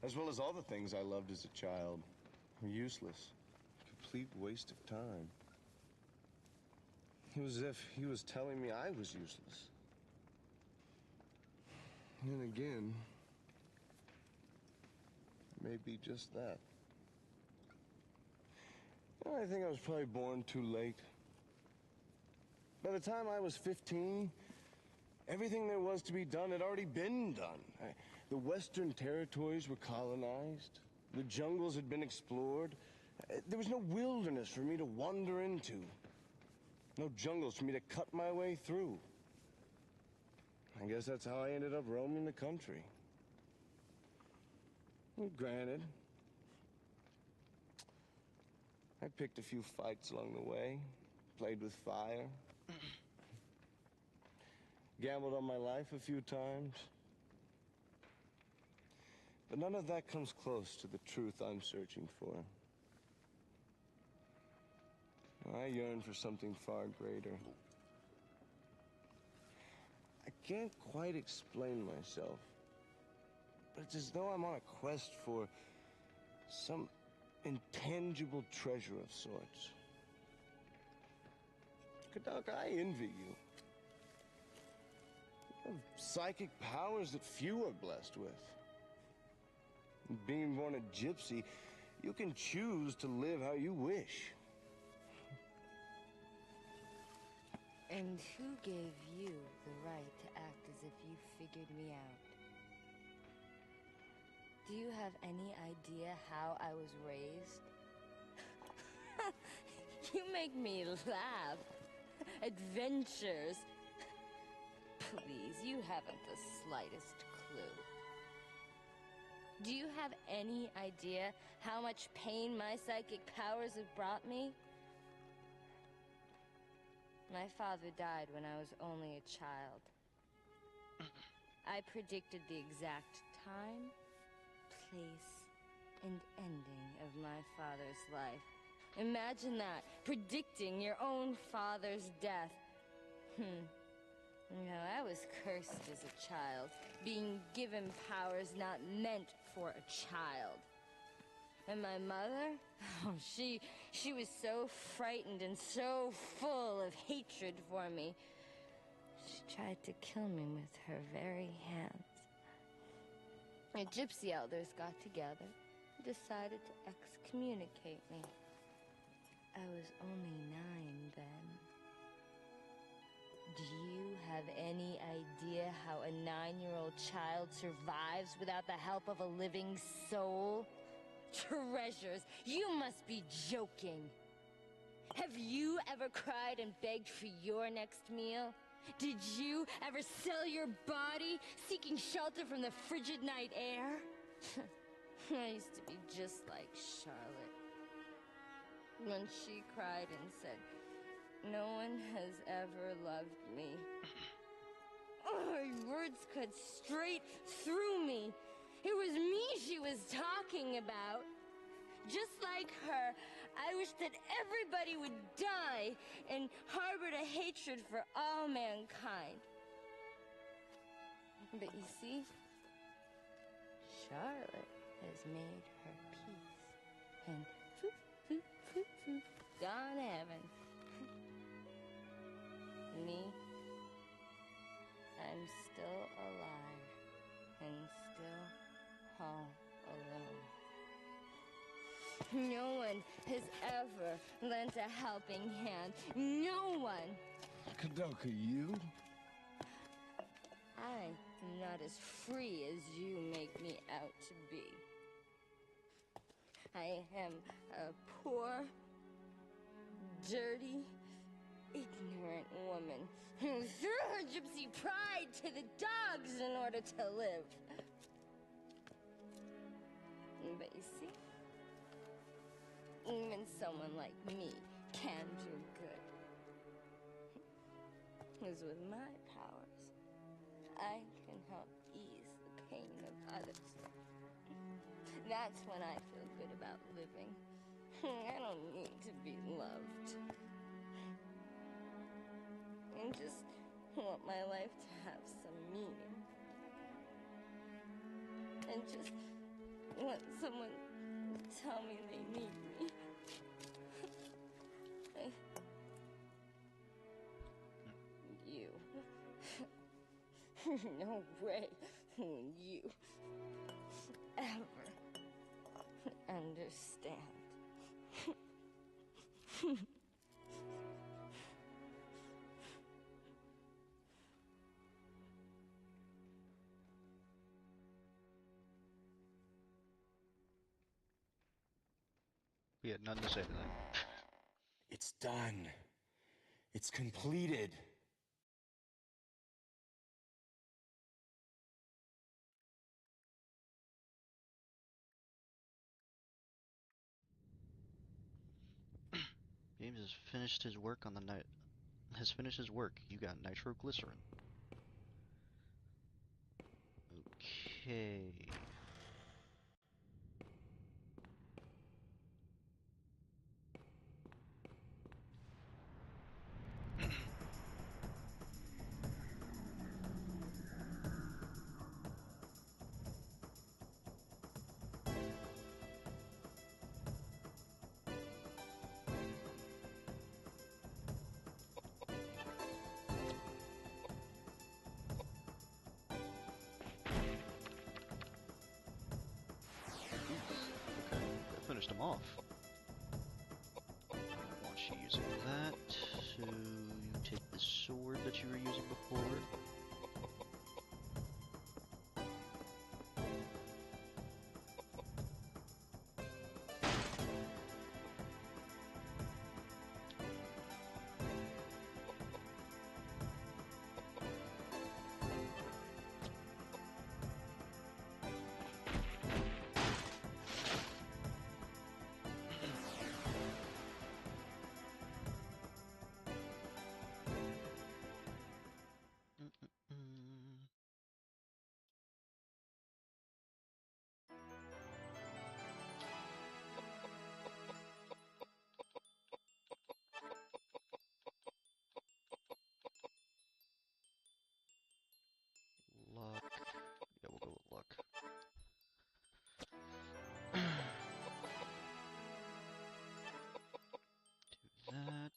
as well as all the things I loved as a child, were useless, a complete waste of time. It was as if he was telling me I was useless. And then again, it may be just that. I think I was probably born too late. By the time I was 15, everything there was to be done had already been done. The Western territories were colonized. The jungles had been explored. There was no wilderness for me to wander into. No jungles for me to cut my way through. I guess that's how I ended up roaming the country. Well, granted, I picked a few fights along the way, played with fire, gambled on my life a few times. But none of that comes close to the truth I'm searching for. I yearn for something far greater. I can't quite explain myself, but it's as though I'm on a quest for some intangible treasure of sorts. Koudelka, I envy you. You have psychic powers that few are blessed with. Being born a gypsy, you can choose to live how you wish. And who gave you the right to act as if you figured me out? Do you have any idea how I was raised? You make me laugh. Adventures. Please, you haven't the slightest clue. Do you have any idea how much pain my psychic powers have brought me? My father died when I was only a child. I predicted the exact time, place, and ending of my father's life. Imagine that, predicting your own father's death. You know, I was cursed as a child, being given powers not meant for a child. And my mother? Oh, she was so frightened and so full of hatred for me. She tried to kill me with her very hands. The gypsy elders got together and decided to excommunicate me. I was only 9 then. Do you have any idea how a 9-year-old child survives without the help of a living soul? Treasures! You must be joking! Have you ever cried and begged for your next meal? Did you ever sell your body, seeking shelter from the frigid night air? I used to be just like Charlotte. When she cried and said, "No one has ever loved me." Her words cut straight through me. It was me she was talking about. Just like her, I wish that everybody would die and harbored a hatred for all mankind. But you see, Charlotte has made her peace. And gone heaven. Me, I'm still alive and still all alone. No one has ever lent a helping hand. No one. Koudelka, you? I am not as free as you make me out to be. I am a poor, dirty, ignorant woman who threw her gypsy pride to the dogs in order to live. But you see, even someone like me can do good. Because with my powers, I can help ease the pain of others. That's when I feel good about living. I don't need to be loved. I just want my life to have some meaning. And just want someone to tell me they need me. No way will you ever understand. We had nothing to say to that. It's done. It's completed. James has finished his work on the night. Has finished his work. You got nitroglycerin. Okay. off. I want you using that, so you take the sword that you were using before. Mm-mm-mm. Luck. Yeah, we'll go with luck. Do that.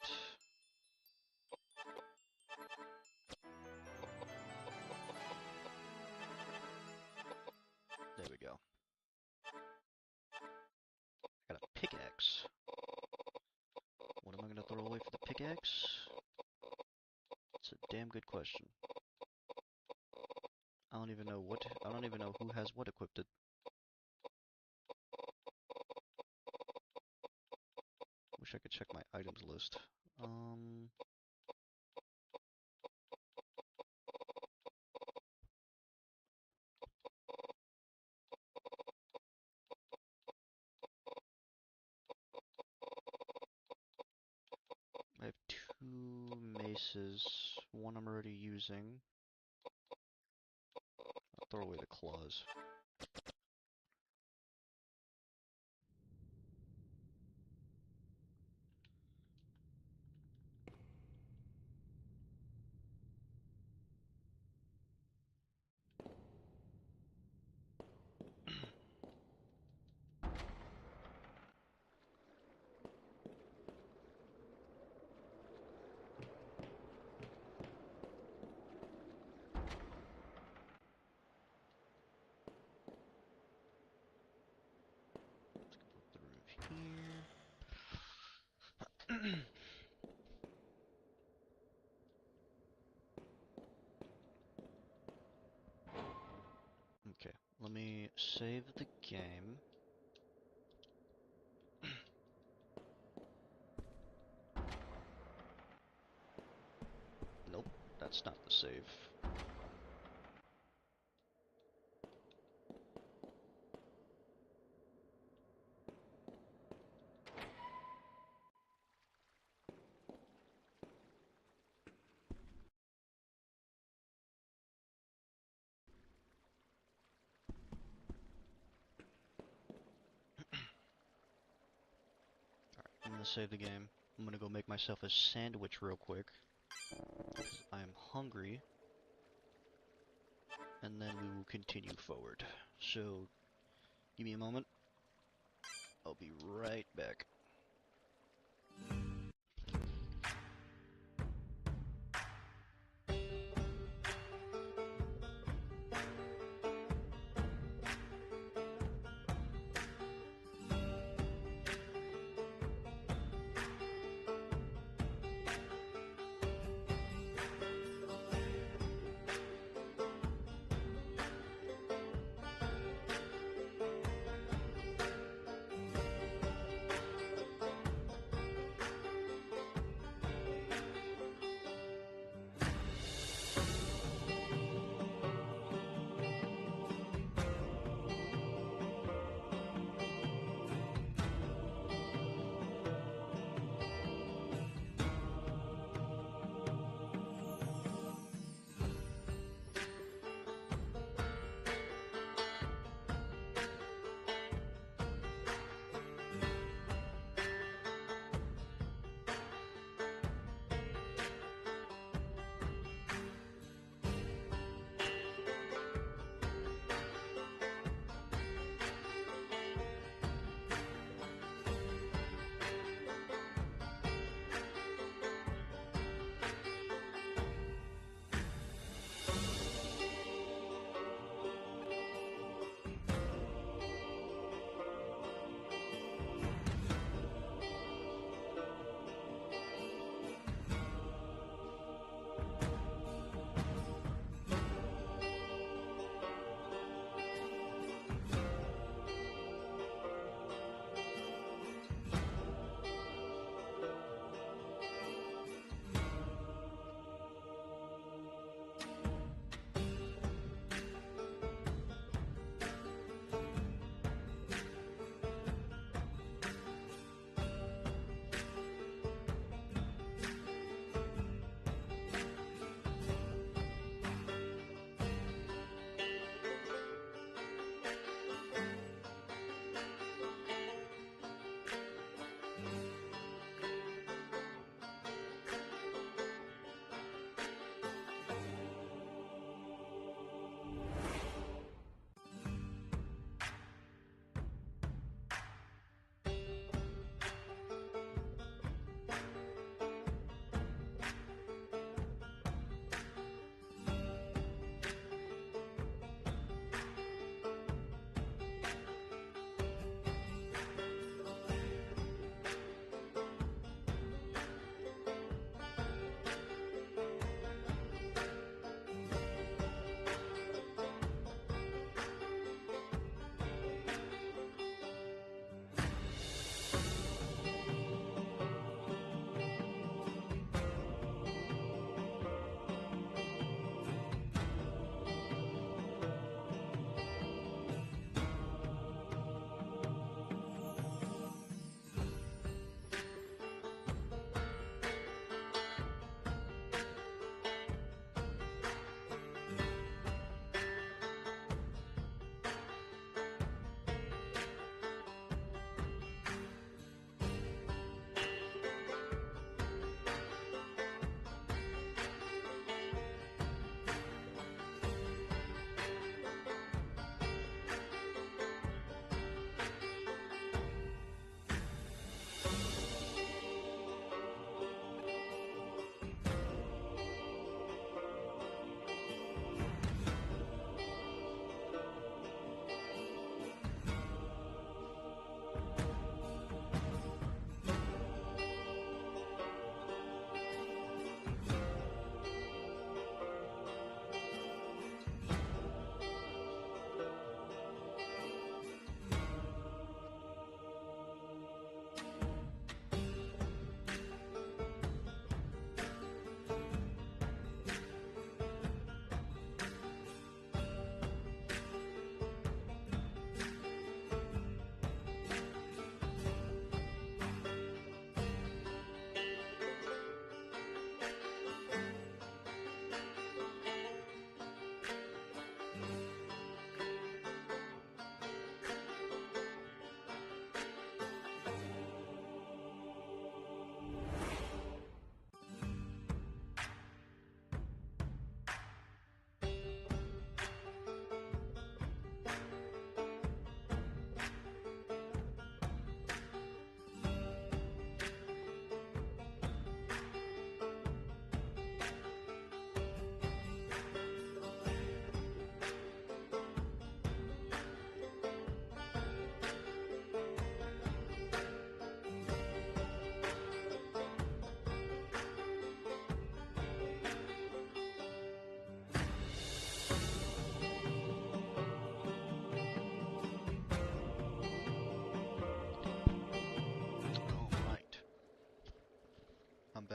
There we go. I got a pickaxe. What am I gonna throw away for the pickaxe? It's a damn good question. I don't even know who has what equipped. Wish I could check my items list. I have 2 maces. One I'm already using. I'll throw away the claws. Through here. Okay, let me save the game. Nope, that's not the save. I'm gonna save the game. I'm gonna go make myself a sandwich real quick. I'm hungry. And then we will continue forward. So, give me a moment. I'll be right back.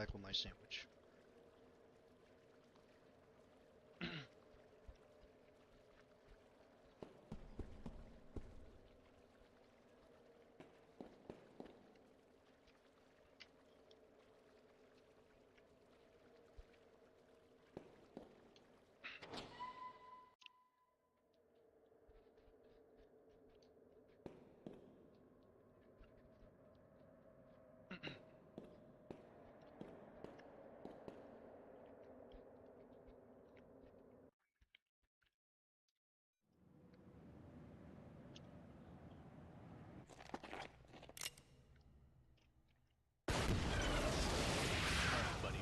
back with my sandwich. Buddy.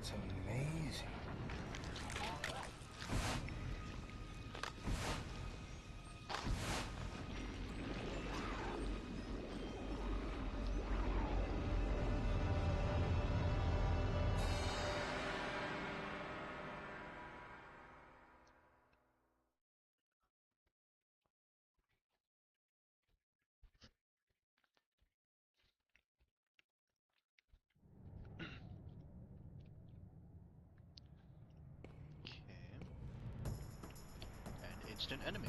It's amazing. Okay. An instant enemy.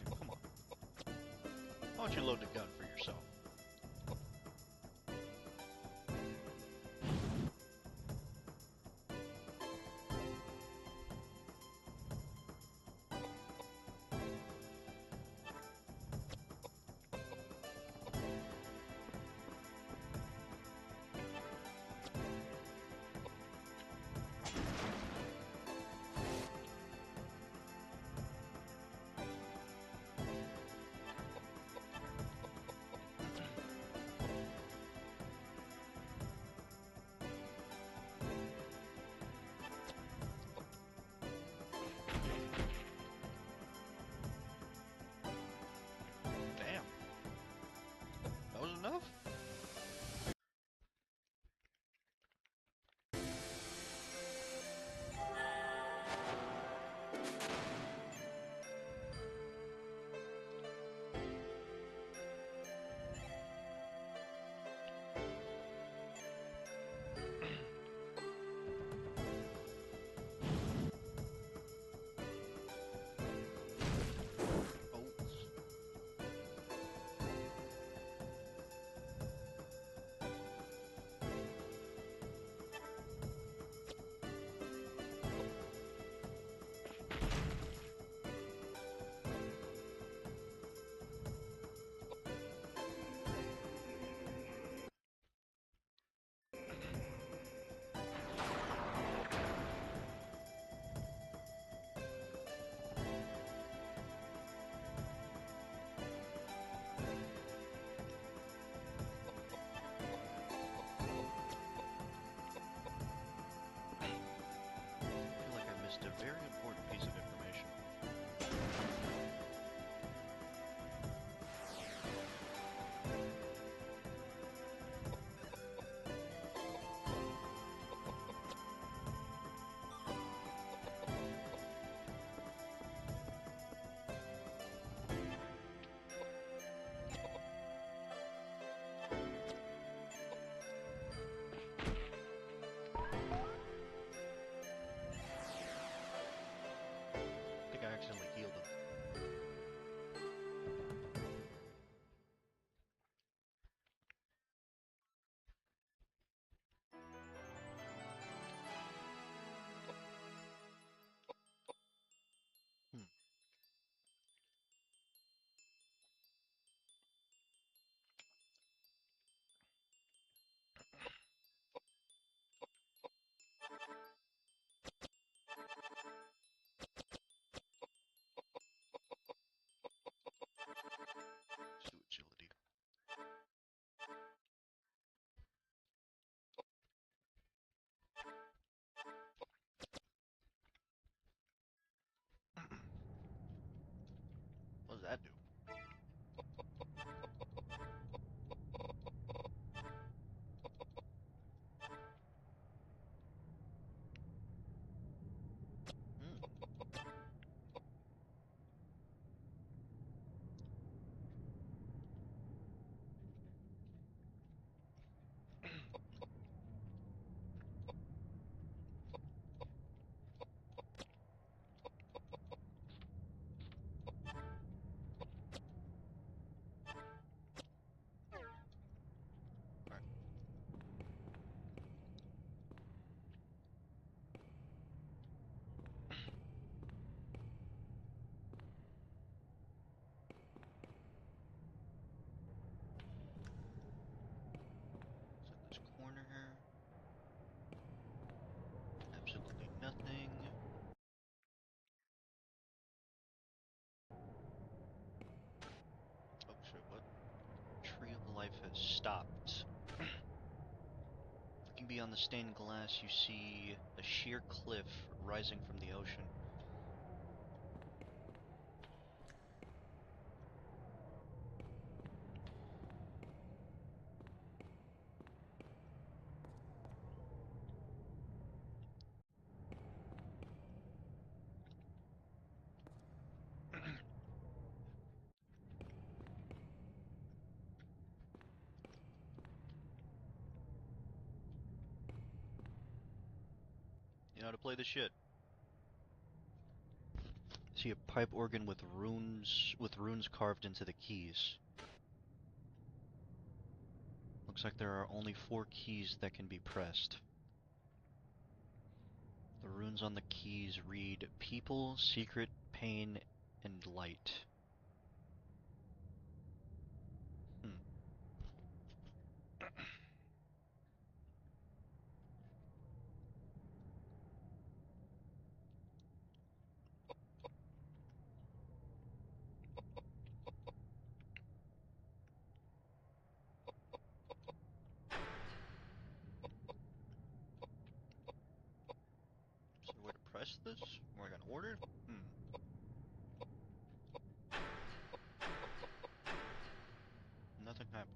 Come on. Why don't you load the gun for yourself? Damn. That was enough? Oh. I feel like I missed a very important piece of information. beyond the stained glass, you see a sheer cliff rising from the ocean. You know how to play this shit. See a pipe organ with runes carved into the keys. Looks like there are only 4 keys that can be pressed. The runes on the keys read people, secret, pain, and light. Hmm. Is there a way to press this? Am I gonna order? Nothing happened.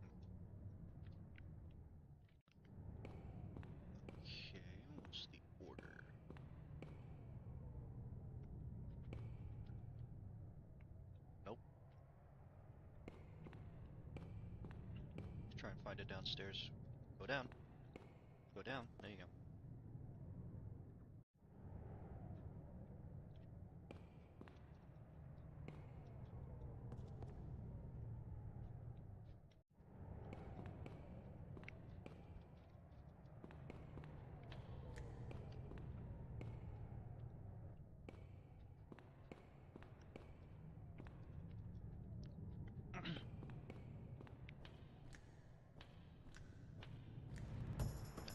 Okay, what's the order? Nope. Let's try and find it downstairs. Go down. Go down. There you go.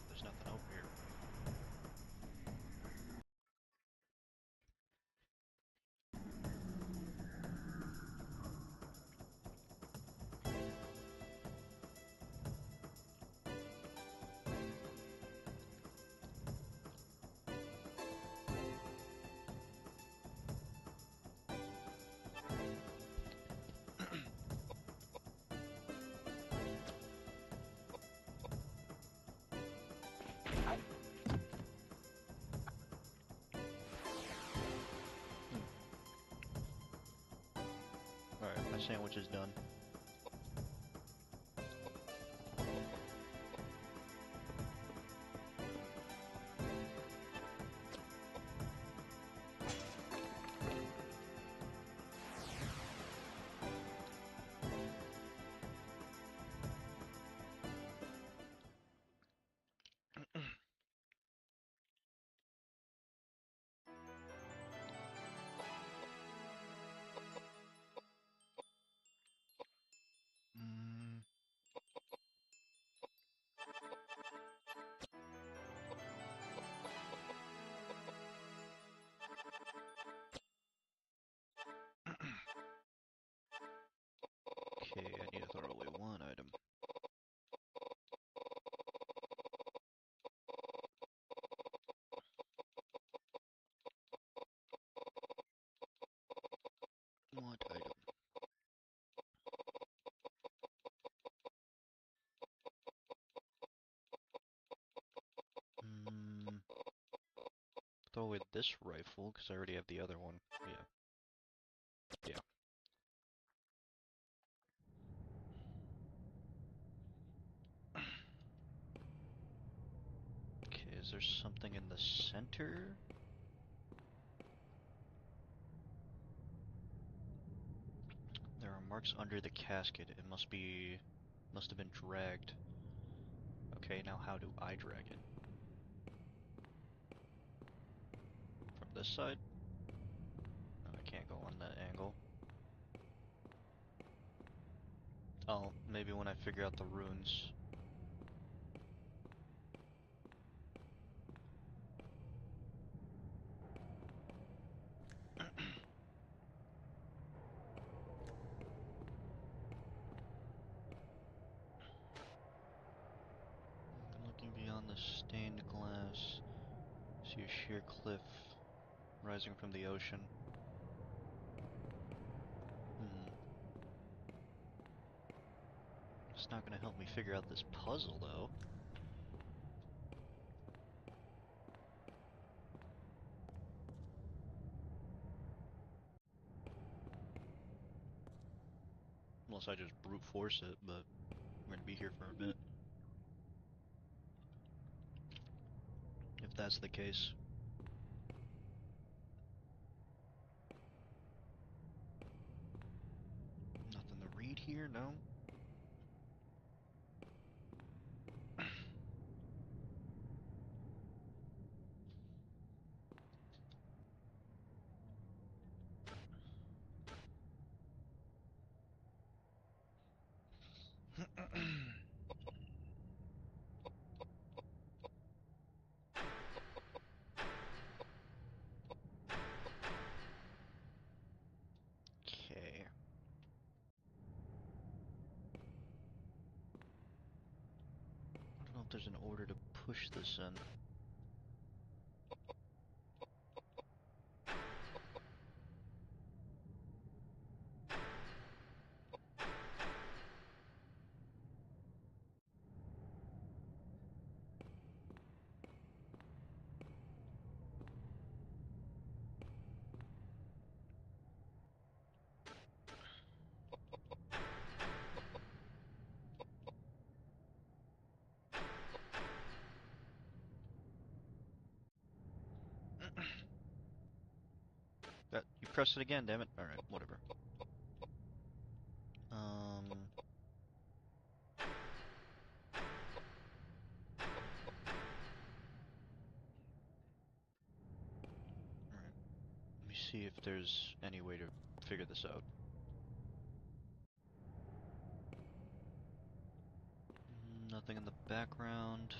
There's nothing over here. Alright, my sandwich is done. Okay, I need to throw away one item. What item? Throw away this rifle, because I already have the other one. Yeah. Okay, is there something in the center? There are marks under the casket. It must have been dragged. Okay, now how do I drag it? From this side? No, I can't go on that angle. Oh, maybe when I figure out the runes. Looking beyond the stained See a sheer cliff rising from the ocean. It's not gonna help me figure out this puzzle, though. Unless I just brute force it, but we're gonna be here for a bit. If that's the case. Nothing to read here, no? Okay. I don't know if there's an order to push this in. You pressed it again, damn it. Alright, whatever. Alright. Let me see if there's any way to figure this out. Nothing in the background.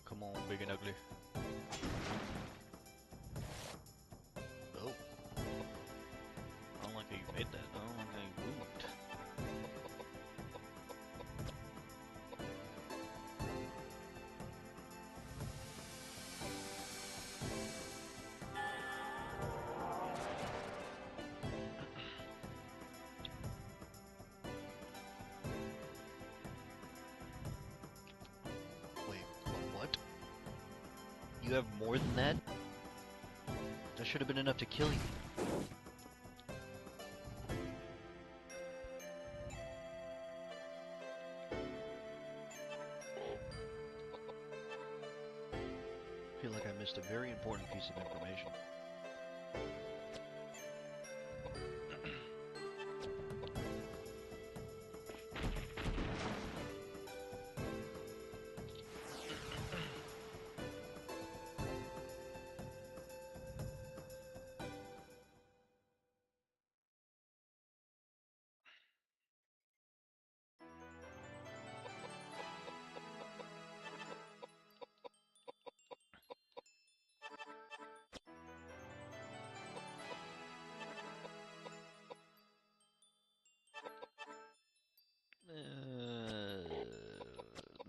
Come on, big and ugly. Oh. I don't like how you made that. I don't like how you moved. Wait, what? You have more than that? That should have been enough to kill you. I feel like I missed a very important piece of information.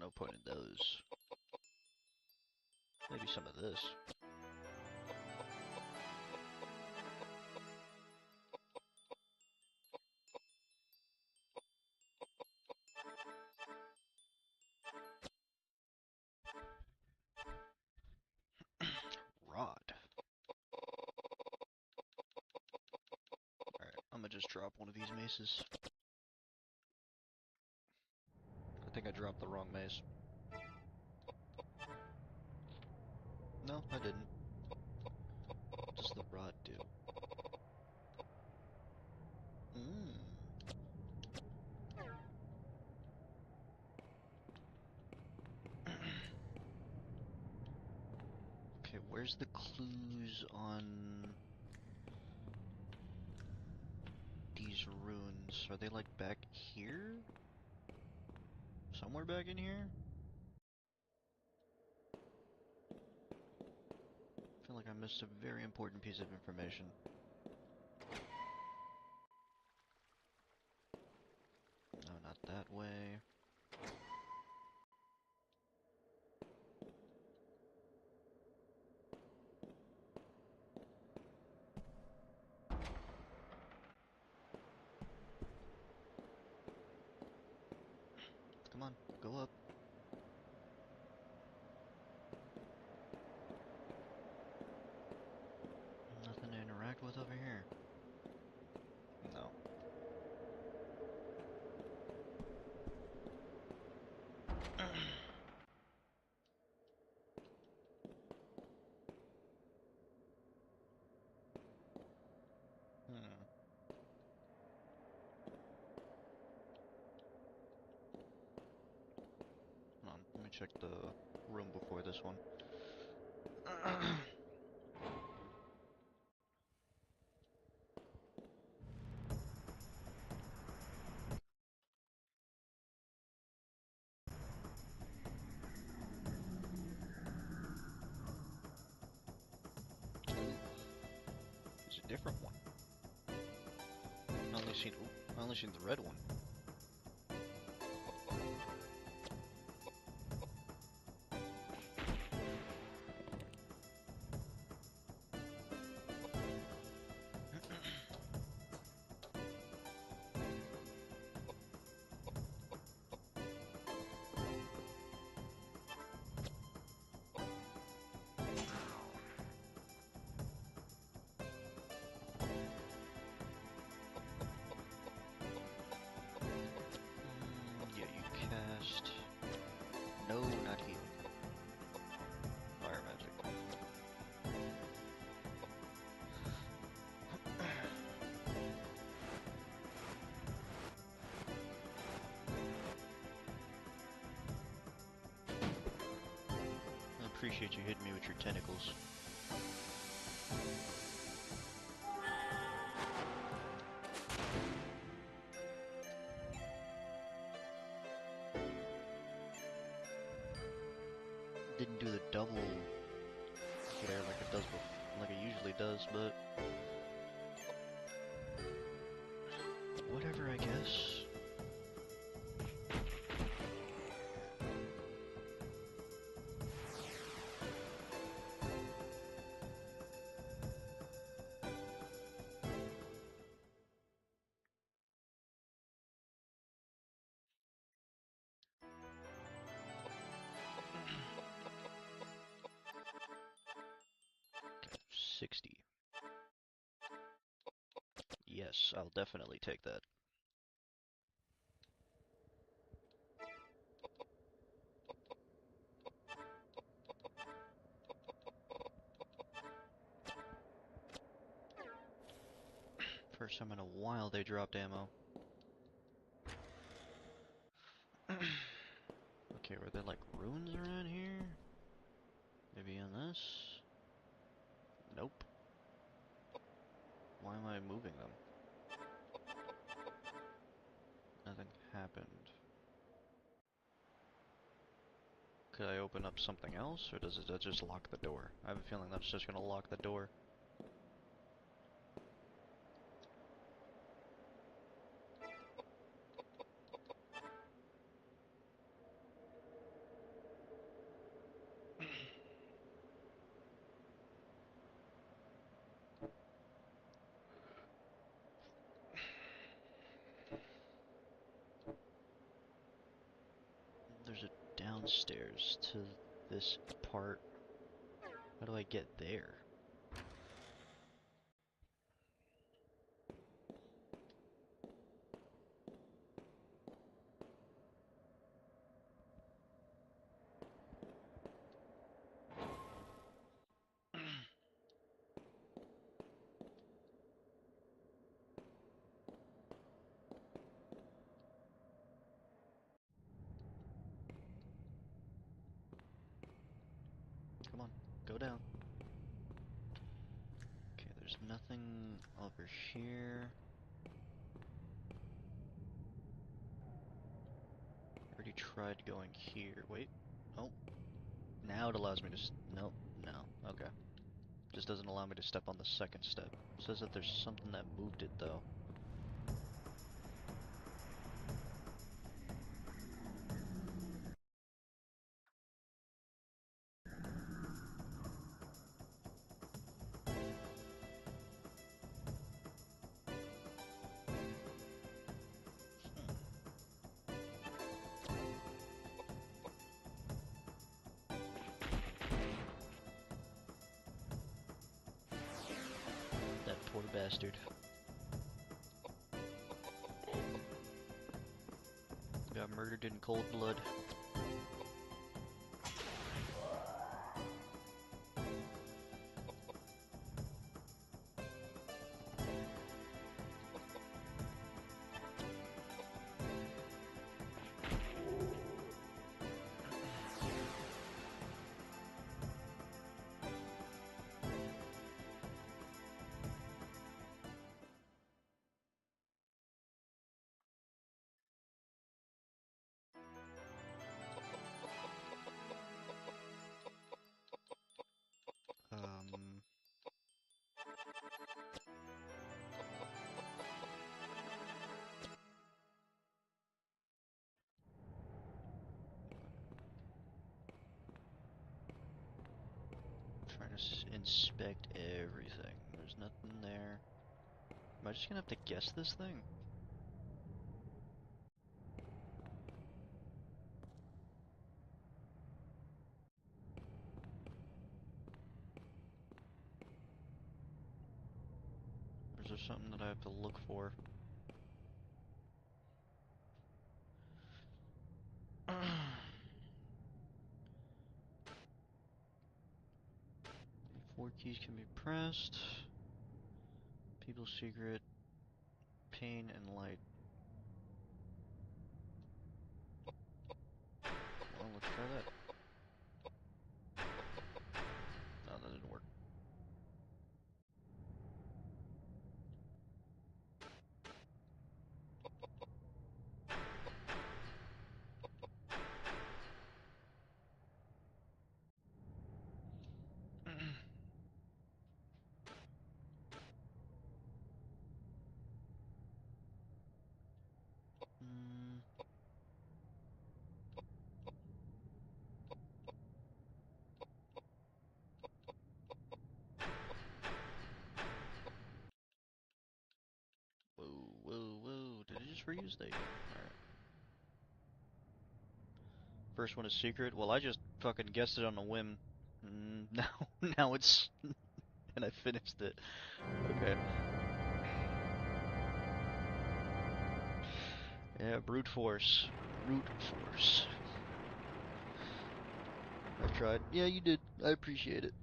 No point in those. Maybe some of this. Rod. Alright, I'm gonna just drop one of these maces. I think I dropped the wrong mace. No, I didn't. What does the rod do? Mmm. Okay, where's the clues on these runes? Are they like back here? Somewhere back in here? I feel like I missed a very important piece of information. No, not that way. Come on, go up. Nothing to interact with over here. No. Hmm. Hold on, let me check the room before this one. It's a different one. I only seen the red one. Yeah, you cast. No, not heal. Fire magic. I appreciate you hitting me with your tentacles. Didn't do the double flare like it does like it usually does, but whatever, I guess. Okay, 60. Yes, I'll definitely take that. First time in a while they dropped ammo. Okay, were there like runes around here? Maybe on this? Nope. Why am I moving them? Nothing happened. Could I open up something else, or does it just lock the door? I have a feeling that's just gonna lock the door. There's a downstairs to this part. How do I get there? Come on, go down. Nothing over here. Already tried going here. Wait. Oh. Now it allows me to. Nope. No. Okay. Just doesn't allow me to step on the second step. It says that there's something that moved it though. That poor bastard. Got murdered in cold blood. Um, trying to inspect everything. There's nothing there. Am I just gonna have to guess this thing? Or is there something that I have to look for? 4 keys can be pressed. People's secret, pain, and light. Well, let's try that. No, that didn't work. Mm, whoa, whoa, whoa. Did it just reuse? There you go. Alright. First one is secret. Well, I just fucking guessed it on a whim. Now it's... and I finished it. Okay. Yeah, brute force. Brute force. I tried. Yeah, you did. I appreciate it.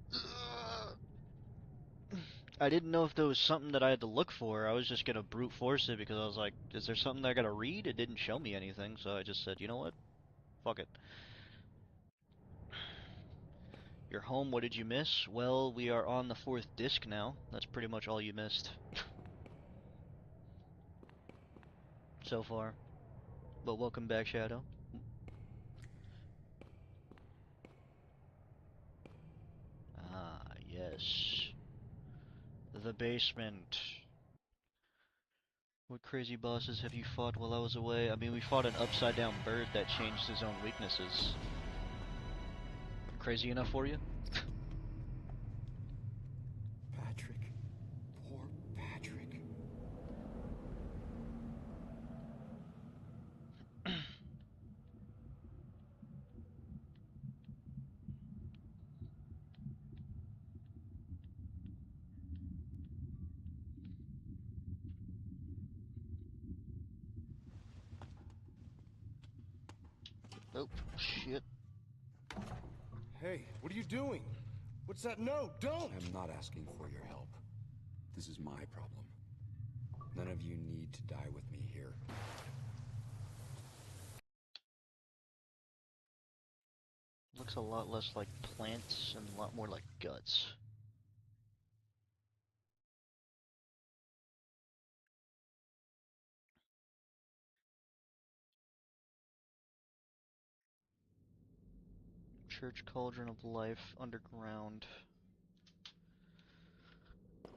I didn't know if there was something that I had to look for. I was just gonna brute force it because I was like, is there something that I gotta read? It didn't show me anything, so I just said, you know what? Fuck it. You're home, what did you miss? Well, we are on the 4th disc now. That's pretty much all you missed. So far. But welcome back, Shadow. Ah, yes. The basement. What crazy bosses have you fought while I was away? I mean, we fought an upside-down bird that changed his own weaknesses. Crazy enough for you? Patrick. Poor Patrick. Oh, shit. Hey, what are you doing? What's that? No, don't! I'm not asking for your help. This is my problem. None of you need to die with me here. Looks a lot less like plants and a lot more like guts. Church Cauldron of Life underground.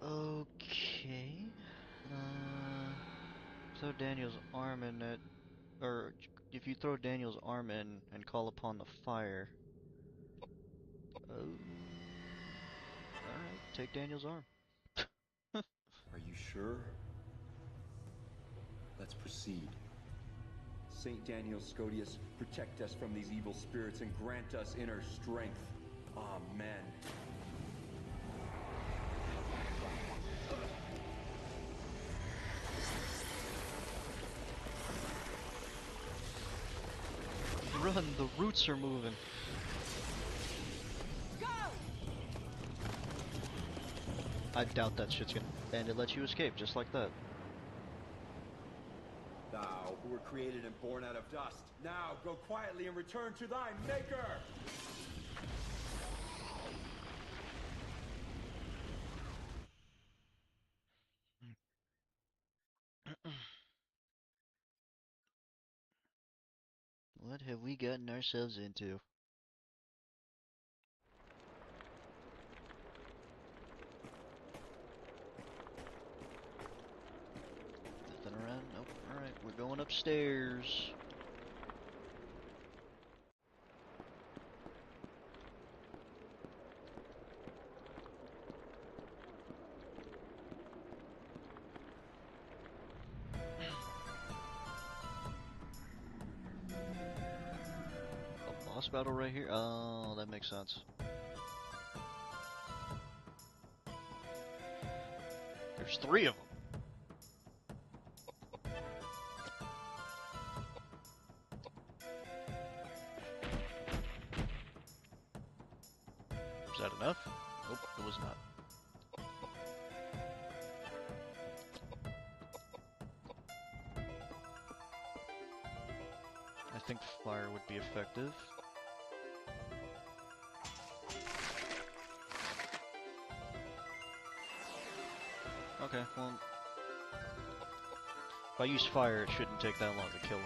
Okay. Throw Daniel's arm in it, or if you throw Daniel's arm in and call upon the fire. Oh. Alright, take Daniel's arm. Are you sure? Let's proceed. Saint Daniel Scodius, protect us from these evil spirits and grant us inner strength. Amen. Run, the roots are moving. Go! I doubt that shit's gonna... And it lets you escape, just like that. Thou, who were created and born out of dust, now go quietly and return to thy Maker! What have we gotten ourselves into? Nothing around? Nope. Alright, we're going upstairs. A boss battle right here? Oh, that makes sense. There's 3 of them. Is that enough? Nope, it was not. I think fire would be effective. Okay, well... If I use fire, it shouldn't take that long to kill him.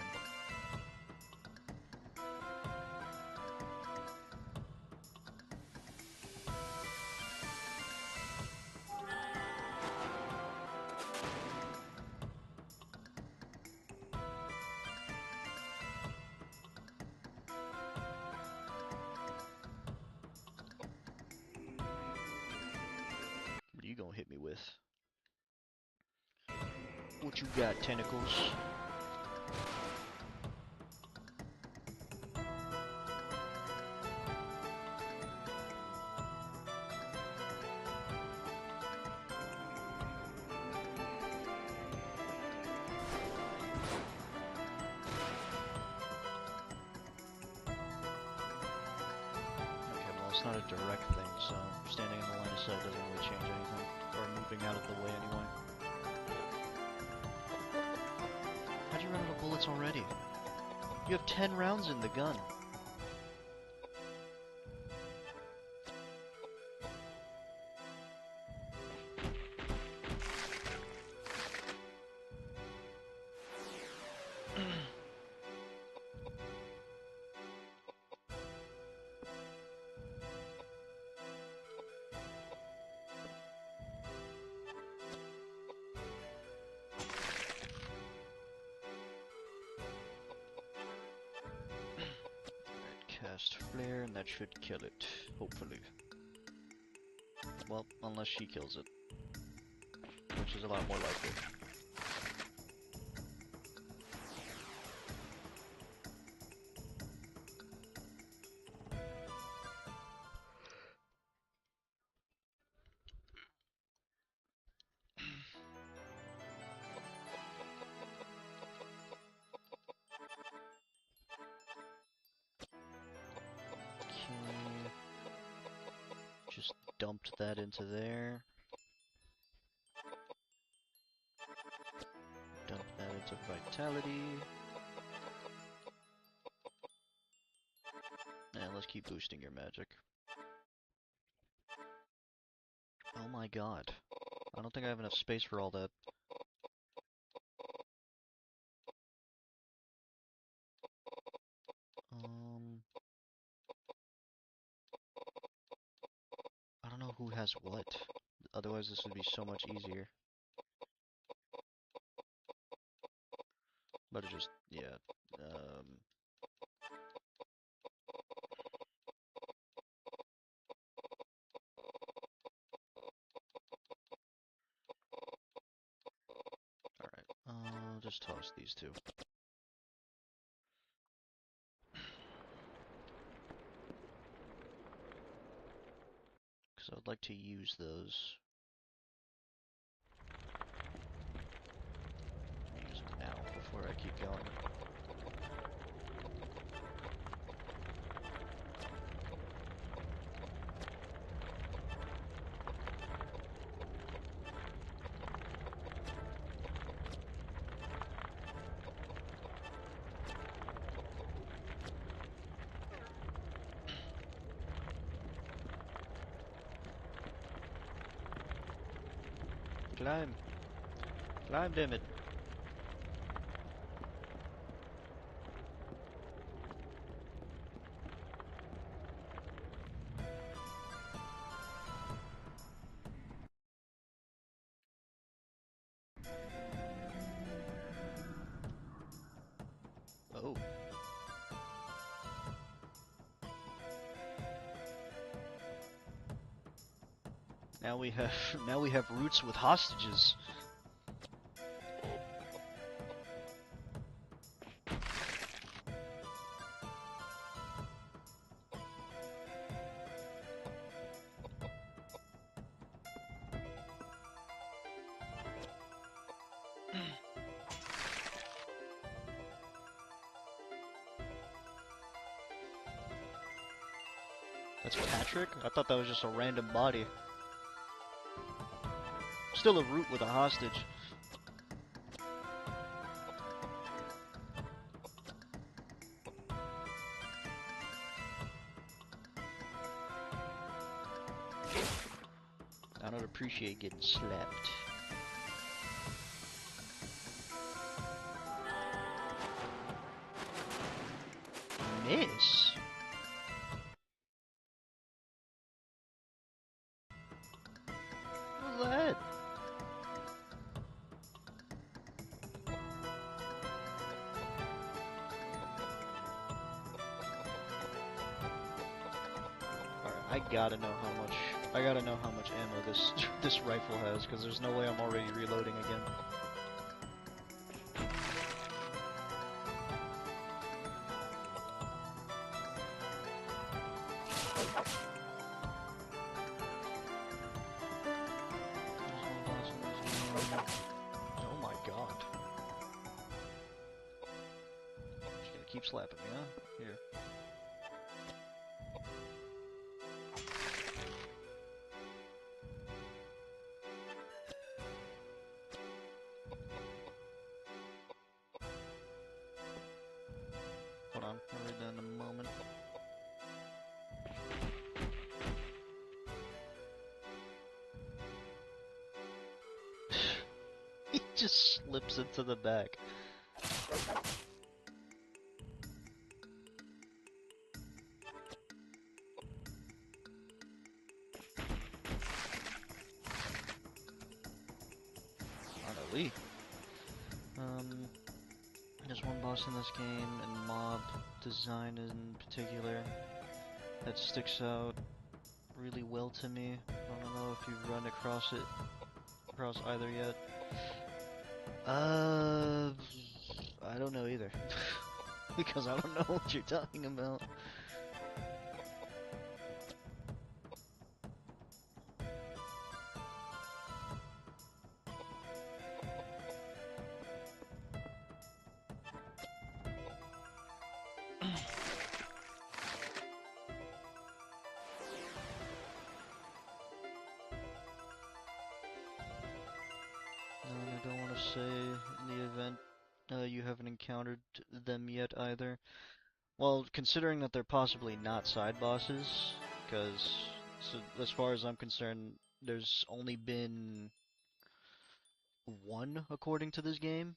What are you gonna hit me with? What you got, tentacles? Okay, well it's not a direct thing, so standing in the line of sight doesn't really change anything. Or moving out of the way anyway. How'd you run out of bullets already? You have 10 rounds in the gun. Cast flare, and that should kill it, hopefully. Well, unless she kills it, which is a lot more likely. Okay. Just dumped that into there. Dump that into vitality. And let's keep boosting your magic. Oh my god. I don't think I have enough space for all that. who has what. Otherwise, this would be so much easier. But it just, yeah. Alright, I'll just toss these two. Because I'd like to use those just now before I keep going. Climb! Climb, damn it! Oh. Now we have roots with hostages. That's Patrick? I thought that was just a random body. Still a root with a hostage. I don't appreciate getting slapped. Miss? What was that? Alright, I gotta know how much ammo this rifle has, because there's no way I'm already reloading again. Oh my god. She's gonna keep slapping me, huh? Here. Hold on, I'll read that in a moment. He just slips into the back. Finally. There's one boss in this game, and mob design in particular, that sticks out really well to me. I don't know if you've run across either yet. I don't know either. Because I don't know what you're talking about. And I don't want to say in the event you haven't encountered them yet either. Well, considering that they're possibly not side bosses, because so as far as I'm concerned, there's only been one according to this game.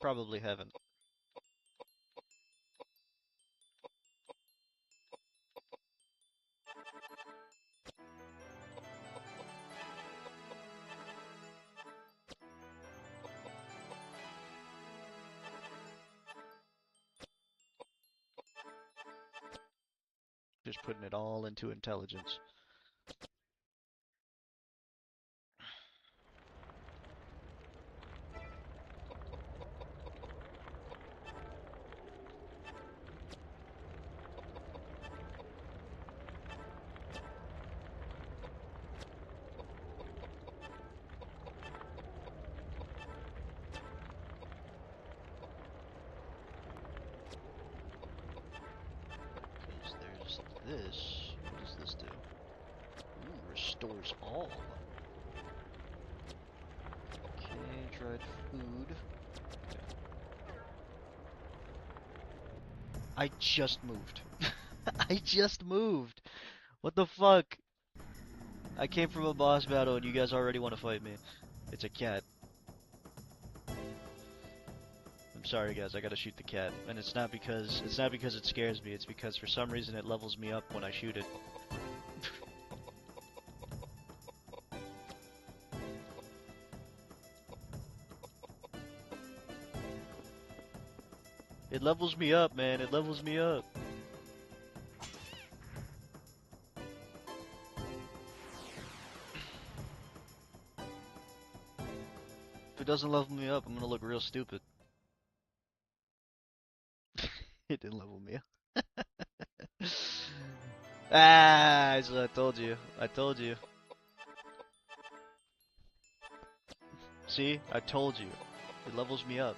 Probably haven't. Just putting it all into intelligence. There's this. What does this do? Ooh, restores all. Okay, dried food. Okay. I just moved. I just moved. What the fuck? I came from a boss battle and you guys already want to fight me. It's a cat. I'm sorry guys, I gotta shoot the cat. And it's not because it scares me, it's because for some reason it levels me up when I shoot it. It levels me up, man. It levels me up. If it doesn't level me up, I'm gonna look real stupid. It didn't level me up. Ah, I told you. I told you. See? I told you. It levels me up.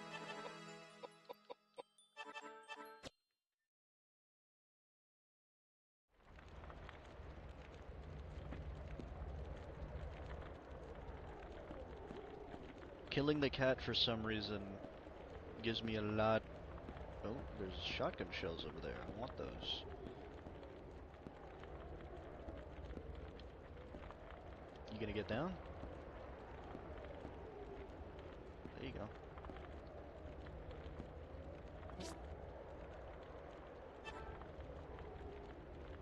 Killing the cat for some reason gives me a lot. Oh, there's shotgun shells over there. I want those. You gonna get down? There you go.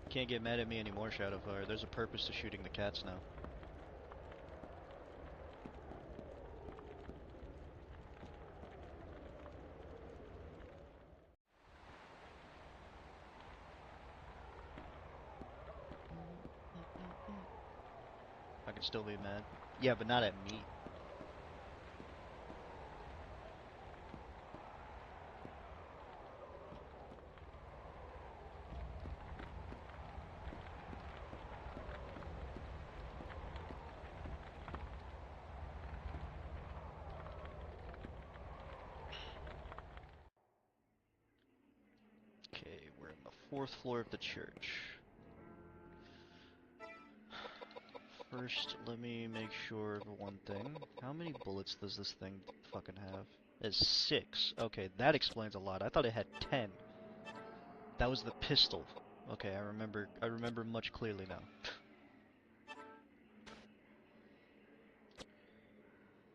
Can't get mad at me anymore, Shadowfire. There's a purpose to shooting the cats now. I can still be mad. Yeah, but not at me. Okay, we're on the 4th floor of the church. First, let me make sure of one thing. How many bullets does this thing fucking have? It's 6. Okay, that explains a lot. I thought it had 10. That was the pistol. Okay, I remember much clearly now.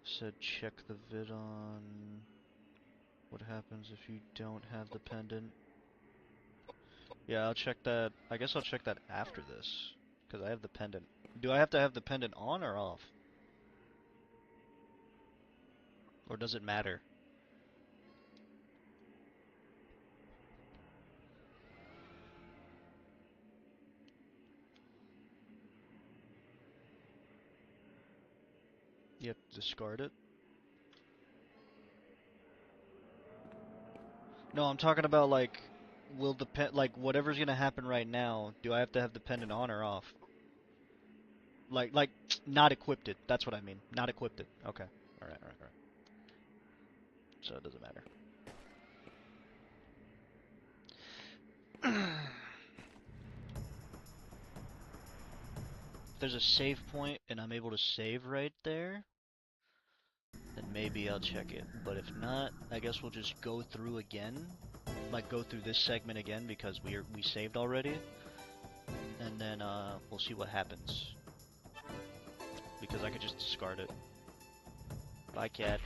Said check the vid on what happens if you don't have the pendant. Yeah, I'll check that. I guess I'll check that after this, because I have the pendant. Do I have to have the pendant on or off? Or does it matter? You have to discard it? No, I'm talking about like, will the like whatever's gonna happen right now, do I have to have the pendant on or off? Like, not equipped it. That's what I mean. Not equipped it. Okay. Alright, alright, alright. So it doesn't matter. If there's a save point and I'm able to save right there, then maybe I'll check it. But if not, I guess we'll just go through again. Like, go through this segment again because we saved already. And then, we'll see what happens. Because I could just discard it. Bye, cat.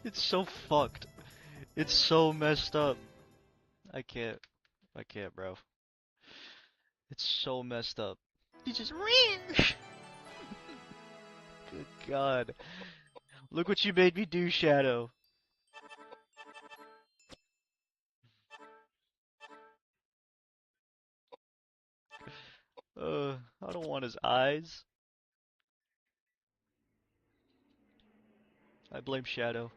It's so fucked. It's so messed up. I can't, bro. It's so messed up. You just ran. Good God. Look what you made me do, Shadow. I don't want his eyes. I blame Shadow.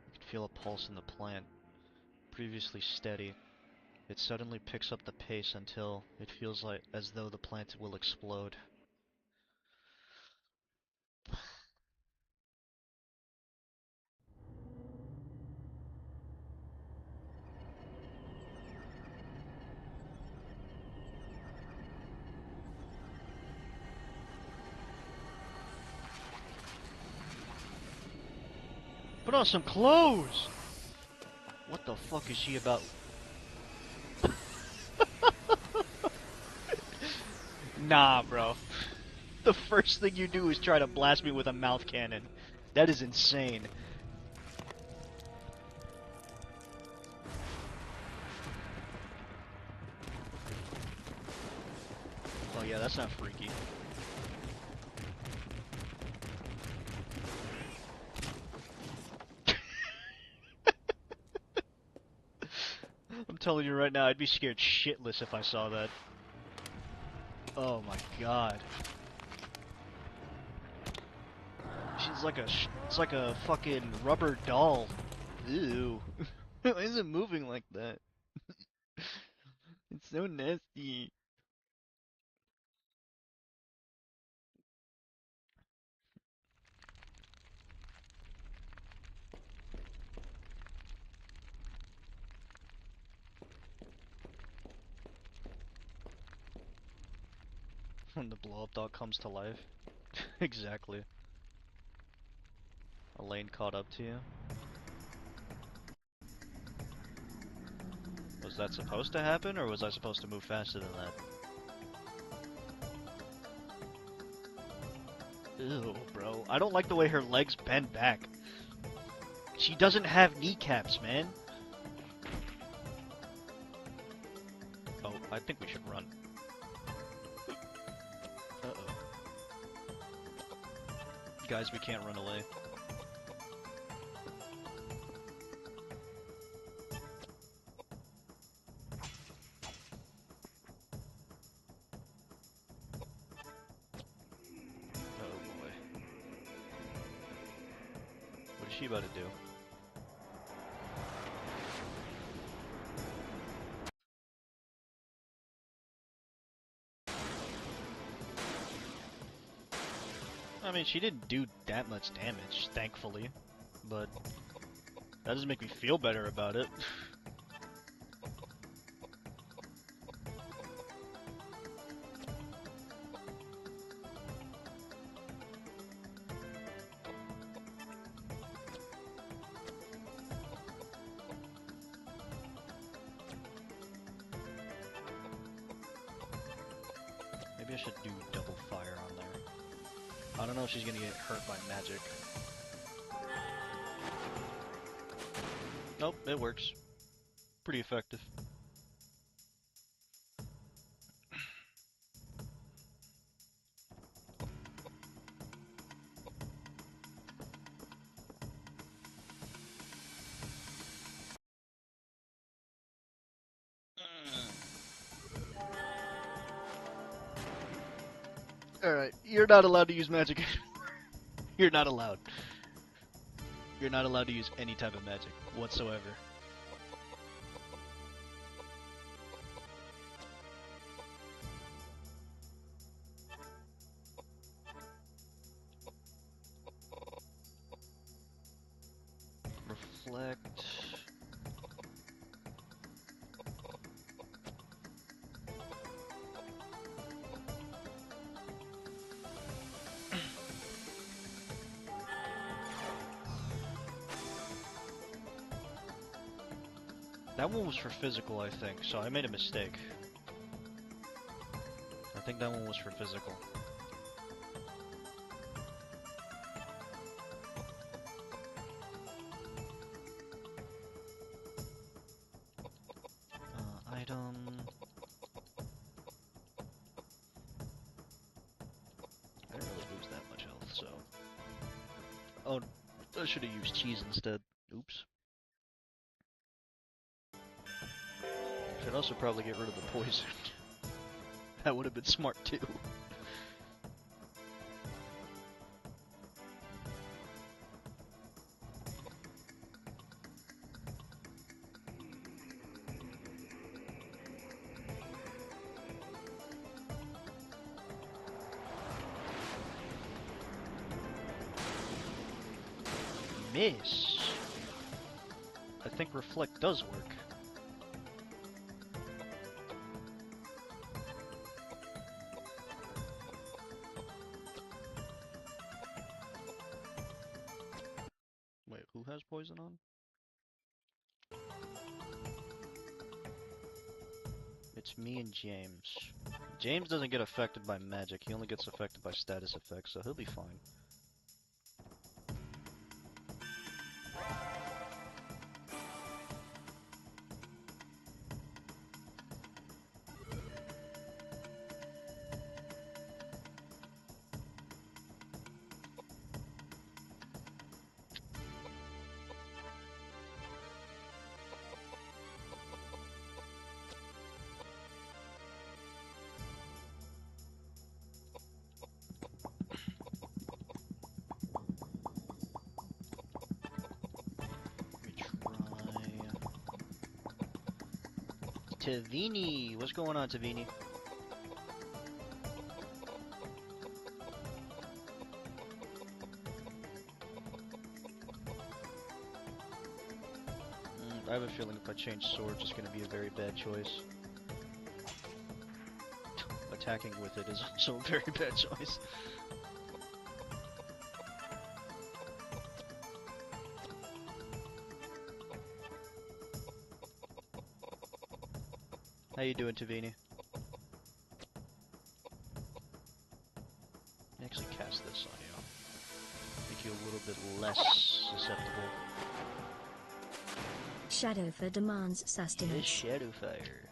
You can feel a pulse in the plant. Previously steady, it suddenly picks up the pace until it feels like as though the plant will explode. Put on some clothes! What the fuck is she about? Nah, bro. The first thing you do is try to blast me with a mouth cannon. That is insane. Oh yeah, that's not freaky. I'm telling you right now, I'd be scared shitless if I saw that. Oh my god. She's like it's like a fucking rubber doll. Ew. Why is it moving like that? It's so nasty. When the blow-up dog comes to life. Exactly. Elaine caught up to you. Was that supposed to happen, or was I supposed to move faster than that? Ew, bro. I don't like the way her legs bend back. She doesn't have kneecaps, man. Oh, I think we should run. Uh-oh. Guys, we can't run away. Oh boy. What is she about to do? I mean, she didn't do that much damage, thankfully. But that doesn't make me feel better about it. Maybe I should do double fire on there. I don't know if she's gonna get hurt by magic. Nope, it works. Pretty effective. Alright, you're not allowed to use magic anymore. You're not allowed. You're not allowed to use any type of magic whatsoever. Reflect. That one was for physical, I think, so I made a mistake. I think that one was for physical. Item... I didn't really lose that much health, so... Oh, I should have used cheese instead. Oops. Should also probably get rid of the poison. That would have been smart too. Miss. I think reflect does work. Wait, who has poison on? It's me and James. James doesn't get affected by magic, he only gets affected by status effects, so he'll be fine. Tavini! What's going on, Tavini? I have a feeling if I change swords, it's going to be a very bad choice. Attacking with it is also a very bad choice. How you doing, Tavini? Actually cast this on you. Make you a little bit less susceptible. Shadowfire demands sustenance. Shadowfire.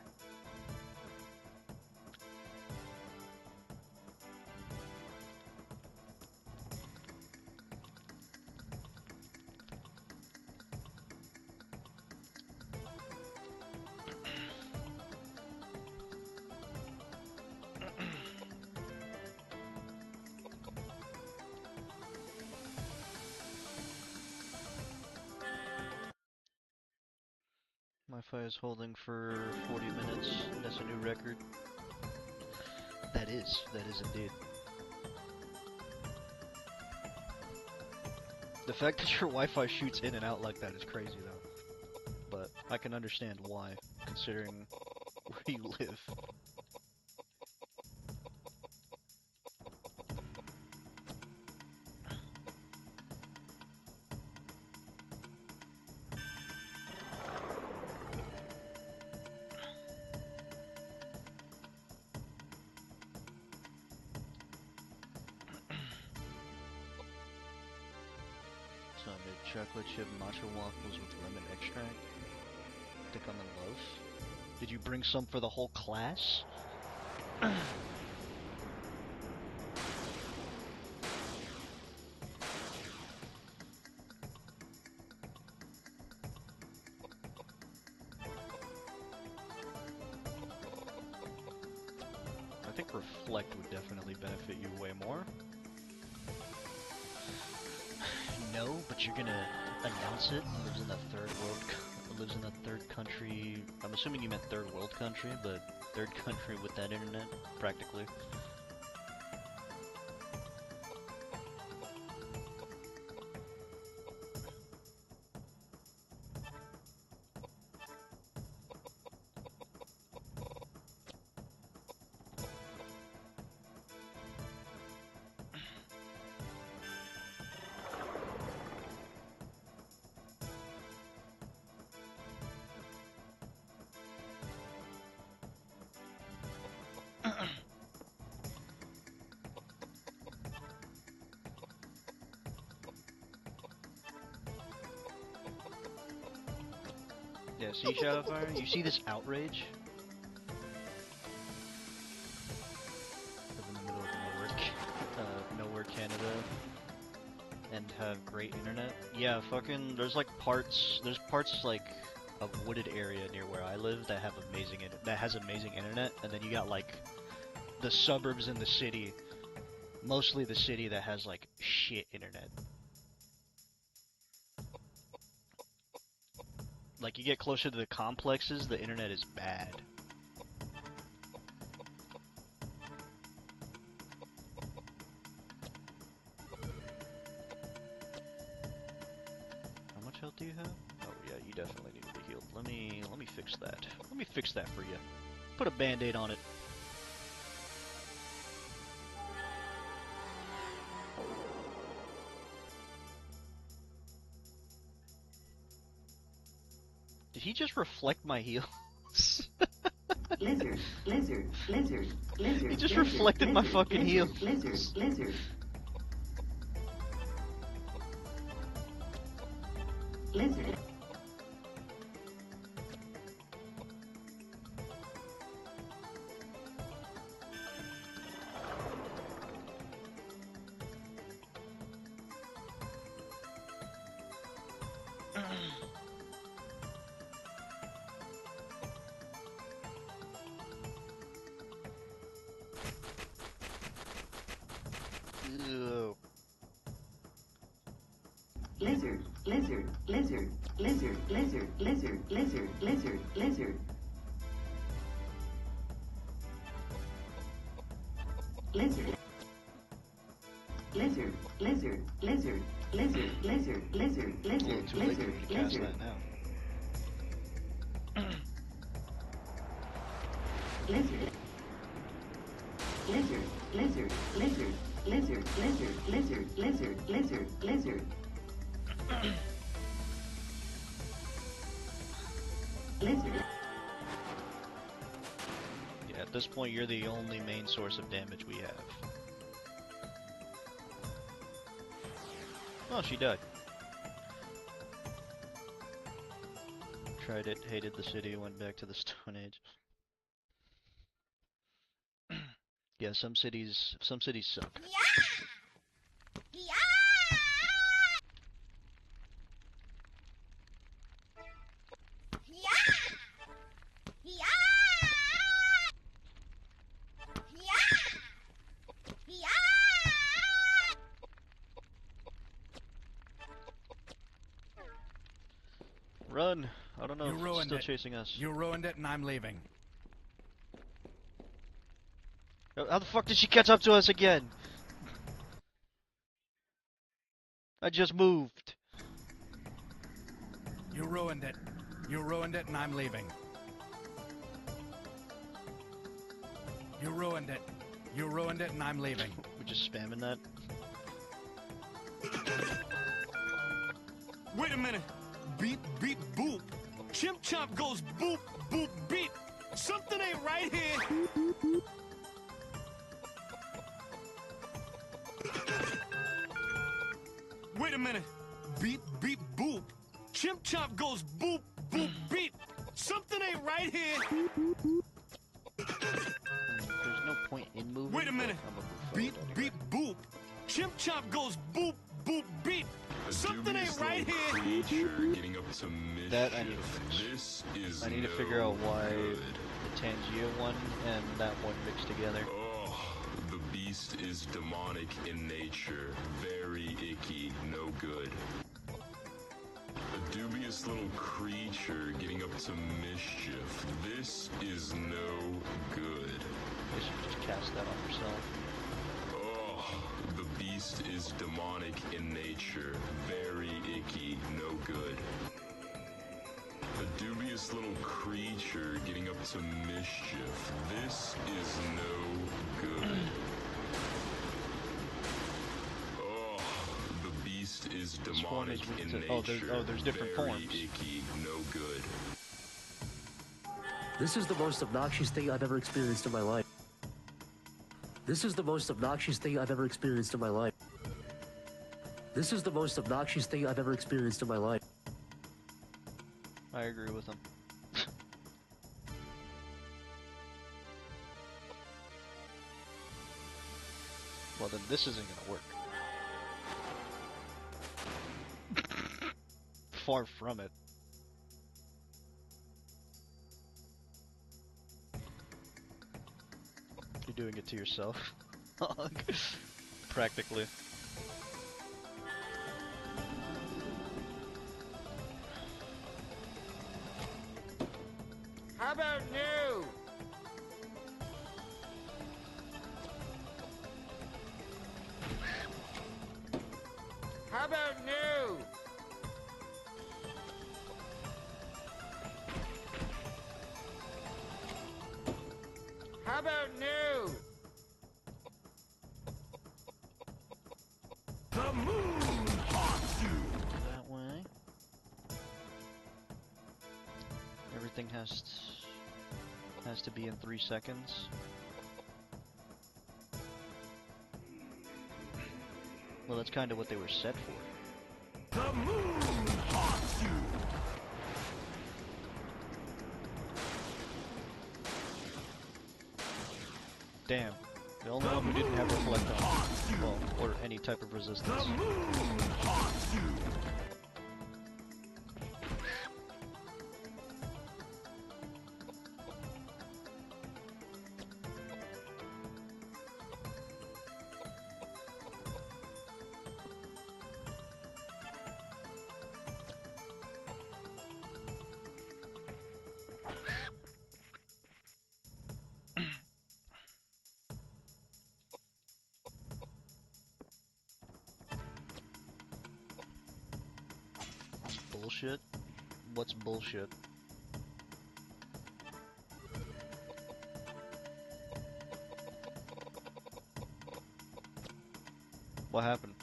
My fire is holding for 40 minutes. That's a new record. That is indeed. The fact that your Wi-Fi shoots in and out like that is crazy though. But I can understand why, considering where you live. So I made chocolate chip matcha waffles with lemon extract. Think I'm in love? Did you bring some for the whole class? I think reflect would definitely benefit you way more. No, but you're gonna announce it. Lives in a third world. Lives in a third country. I'm assuming you meant third world country, but third country with that internet, practically. Yeah, see Shadowfire? You see this outrage? Live in the middle of nowhere, Canada, and have great internet. Yeah, fucking, there's parts like a wooded area near where I live that have that has amazing internet, and then you got like the suburbs in the city, mostly the city that has like shit internet. Like you get closer to the complexes, the internet is bad. How much health do you have? Oh yeah, you definitely need to be healed. Let me fix that. Let me fix that for you. Put a band-aid on it. Did he just reflect my heals? Lizard, lizard, lizard, lizard. He just lizard, reflected my lizard, fucking heals. lizard, lizard, lizard. Lizard. Ew. Lizard, lizard, lizard, lizard, lizard, lizard, lizard, lizard, lizard. Lizard. Lizard, lizard, lizard, lizard, lizard, lizard, A little lizard, too late for lizard, me to cast lizard. that now. Lizard. Lizard, lizard, lizard, lizard, lizard, lizard, lizard, lizard, lizard. Lizard. Yeah, at this point you're the only main source of damage we have. Oh, she died. Tried it, hated the city, went back to the Stone Age. Yeah, some cities suck. Run! I don't know You if it's ruined still it. chasing us. You ruined it, and I'm leaving. How the fuck did she catch up to us again? I just moved. You ruined it. You ruined it, and I'm leaving. You ruined it. You ruined it, and I'm leaving. We're just spamming that. Wait a minute. Beep, beep, boop. Chimp chomp goes boop, boop, beep. Something ain't right here. Wait a minute. Beep, beep, boop. Chimp chomp goes boop, boop, beep. Something ain't right here. There's no point in moving. Wait a minute. Beep, beep, boop. Chimp chomp goes boop, boop, beep. Something ain't right here. Creature getting up to mischief. That I need to fix. This is I need to no figure out why good. the Tangia one and that one mixed together. Oh, the beast is demonic in nature. Very icky, no good. A dubious little creature getting up to mischief. This is no good. I should just cast that on herself. Oh, the beast is demonic in nature. Very icky, no good. A dubious little creature getting up to mischief. This is no good. Oh, the beast is This one is demonic weak in to- nature. oh, there's different Very forms. icky, no good. This is the most obnoxious thing I've ever experienced in my life. This is the most obnoxious thing I've ever experienced in my life. This is the most obnoxious thing I've ever experienced in my life. I agree with him. Well, then this isn't gonna work. Far from it. You're doing it to yourself. Practically. How about new? How about new? How about new? The moon haunts you. That way. Everything has to be in 3 seconds. Well, that's kind of what they were set for. The moon haunts you. Damn. The only one who didn't have reflect on. Well, or any type of resistance. The moon haunts you. Bullshit? What's bullshit? What happened?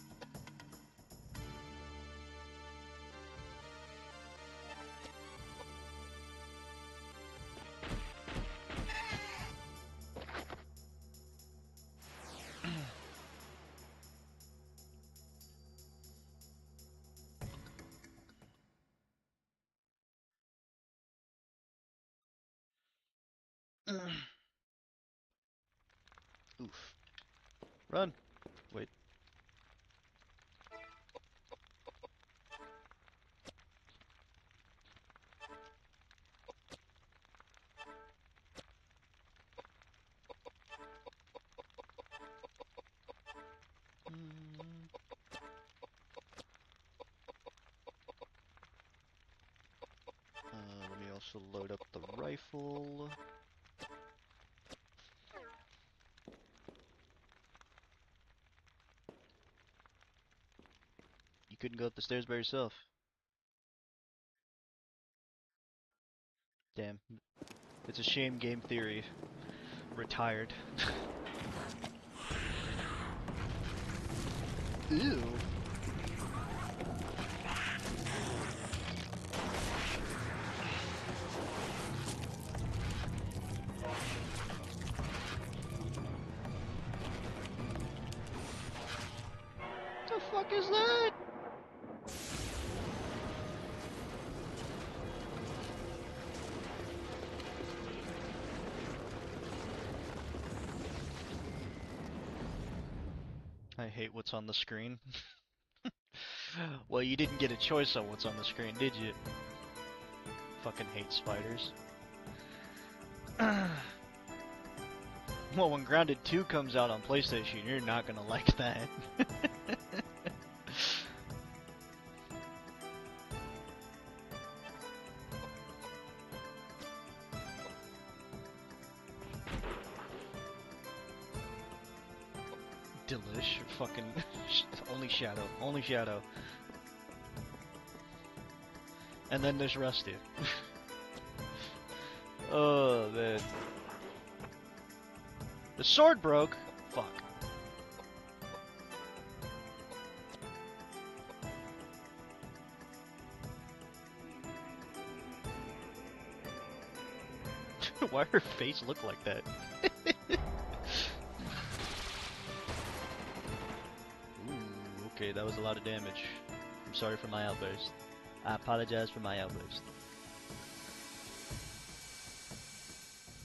Oof. Run! Wait. Let me also load up the rifle. You couldn't go up the stairs by yourself. Damn. It's a shame game theory retired. Ew. The fuck is that? I hate what's on the screen. Well, you didn't get a choice on what's on the screen, did you? Fucking hate spiders. Well, when Grounded 2 comes out on PlayStation, you're not gonna like that. Delish, fucking only Shadow, only Shadow. And then there's Rusty. Oh man. The sword broke. Fuck. Why her face look like that? Ooh, okay, that was a lot of damage. I'm sorry for my outburst. I apologize for my outburst.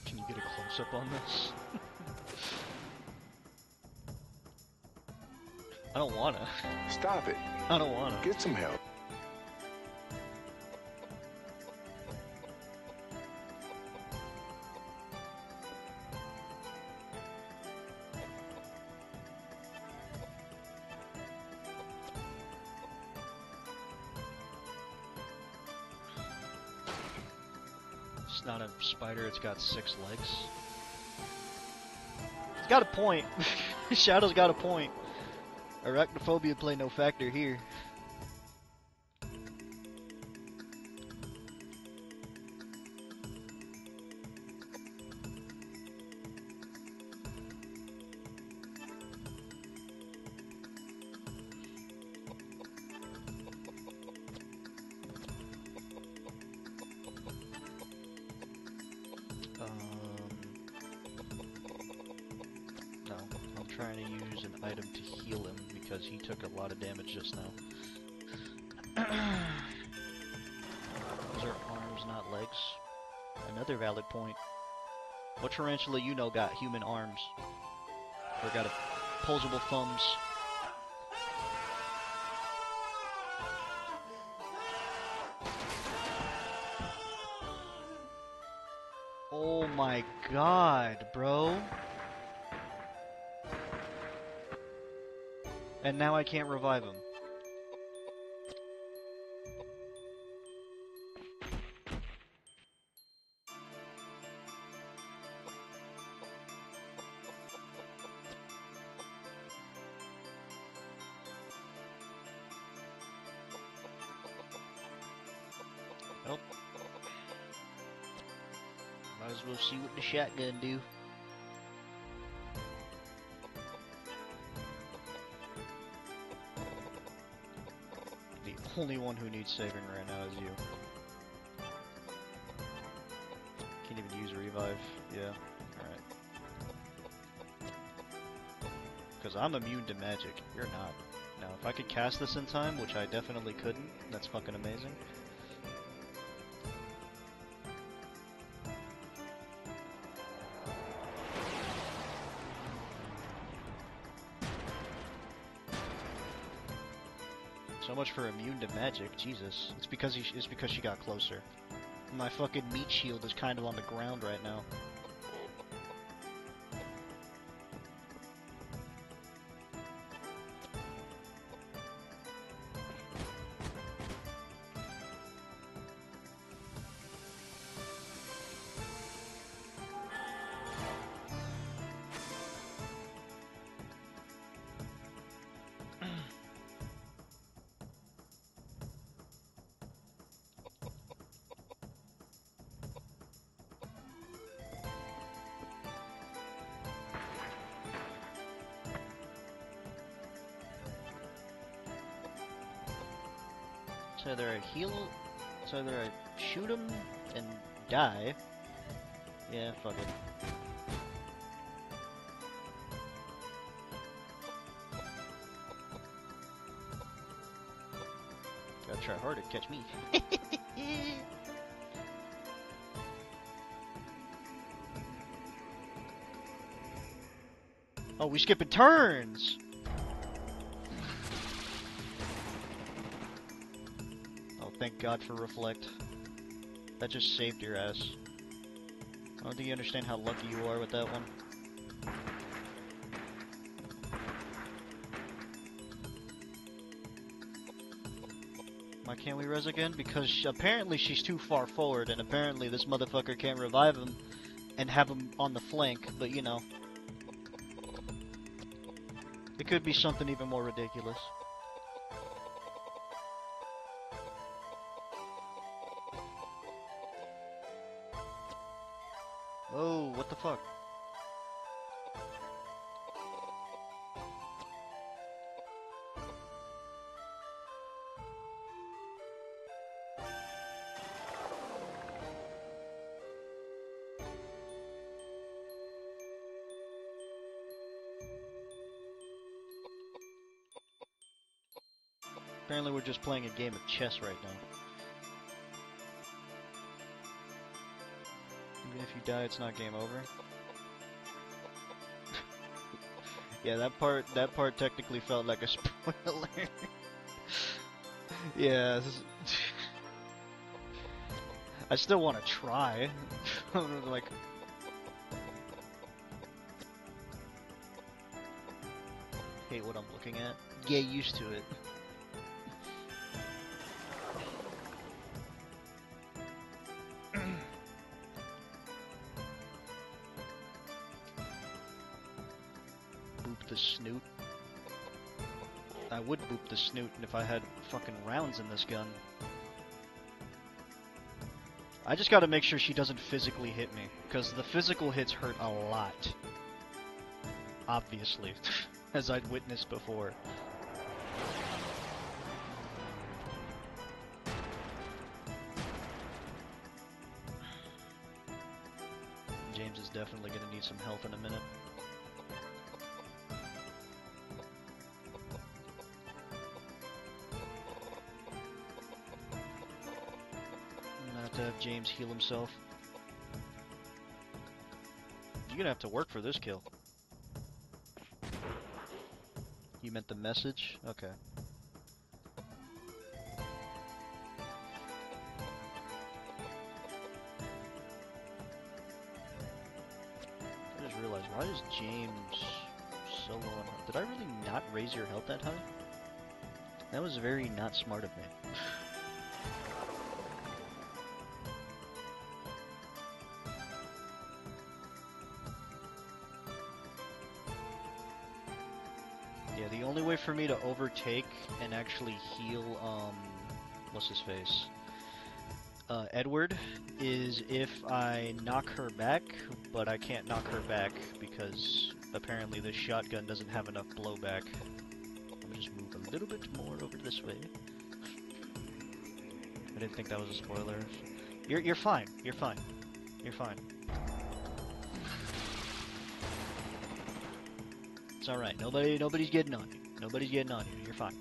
Can you get a close-up on this? I don't wanna. Stop it. I don't wanna. Get some help. It's not a spider, it's got 6 legs. It's got a point. Shadow's got a point. Arachnophobia play no factor here. No, I'm trying to use an item to heal him because he took a lot of damage just now. Those are arms, not legs. Another valid point. What tarantula you know got human arms? Or got opposable thumbs? Oh my god, bro. And now I can't revive him. Nope. Might as well see what the shotgun do. The only one who needs saving right now is you. Can't even use revive. Yeah. Alright. Because I'm immune to magic. You're not. Now, if I could cast this in time, which I definitely couldn't, that's fucking amazing. So much for immune to magic, Jesus. It's because she got closer. My fucking meat shield is kind of on the ground right now. It's either I it's either I shoot him and die. Yeah, fuck it. Gotta try harder to catch me. Oh, we skipping turns! Thank God for Reflect. That just saved your ass. I don't think you understand how lucky you are with that one. Why can't we res again? Because apparently she's too far forward, and apparently this motherfucker can't revive him and have him on the flank, but you know. It could be something even more ridiculous. Oh, what the fuck? Apparently we're just playing a game of chess right now. Even if you die, it's not game over. Yeah, that part technically felt like a spoiler. Yeah. I still want to try. Like, hate what I'm looking at. Get used to it. the snoot. I would boop the snoot if I had fucking rounds in this gun. I just gotta make sure she doesn't physically hit me, because the physical hits hurt a lot. Obviously, as I'd witnessed before. James is definitely gonna need some help in a minute. To have James heal himself. You're gonna have to work for this kill. You meant the message? Okay. I just realized, why is James so low on health? Did I really not raise your health that high? That was very not smart of me. The only way for me to overtake and actually heal, what's his face? Edward, is if I knock her back, but I can't knock her back because apparently this shotgun doesn't have enough blowback. Let me just move a little bit more over this way. I didn't think that was a spoiler. You're fine. You're fine. You're fine. It's alright. Nobody's getting on you. Nobody's getting on you. You're fine.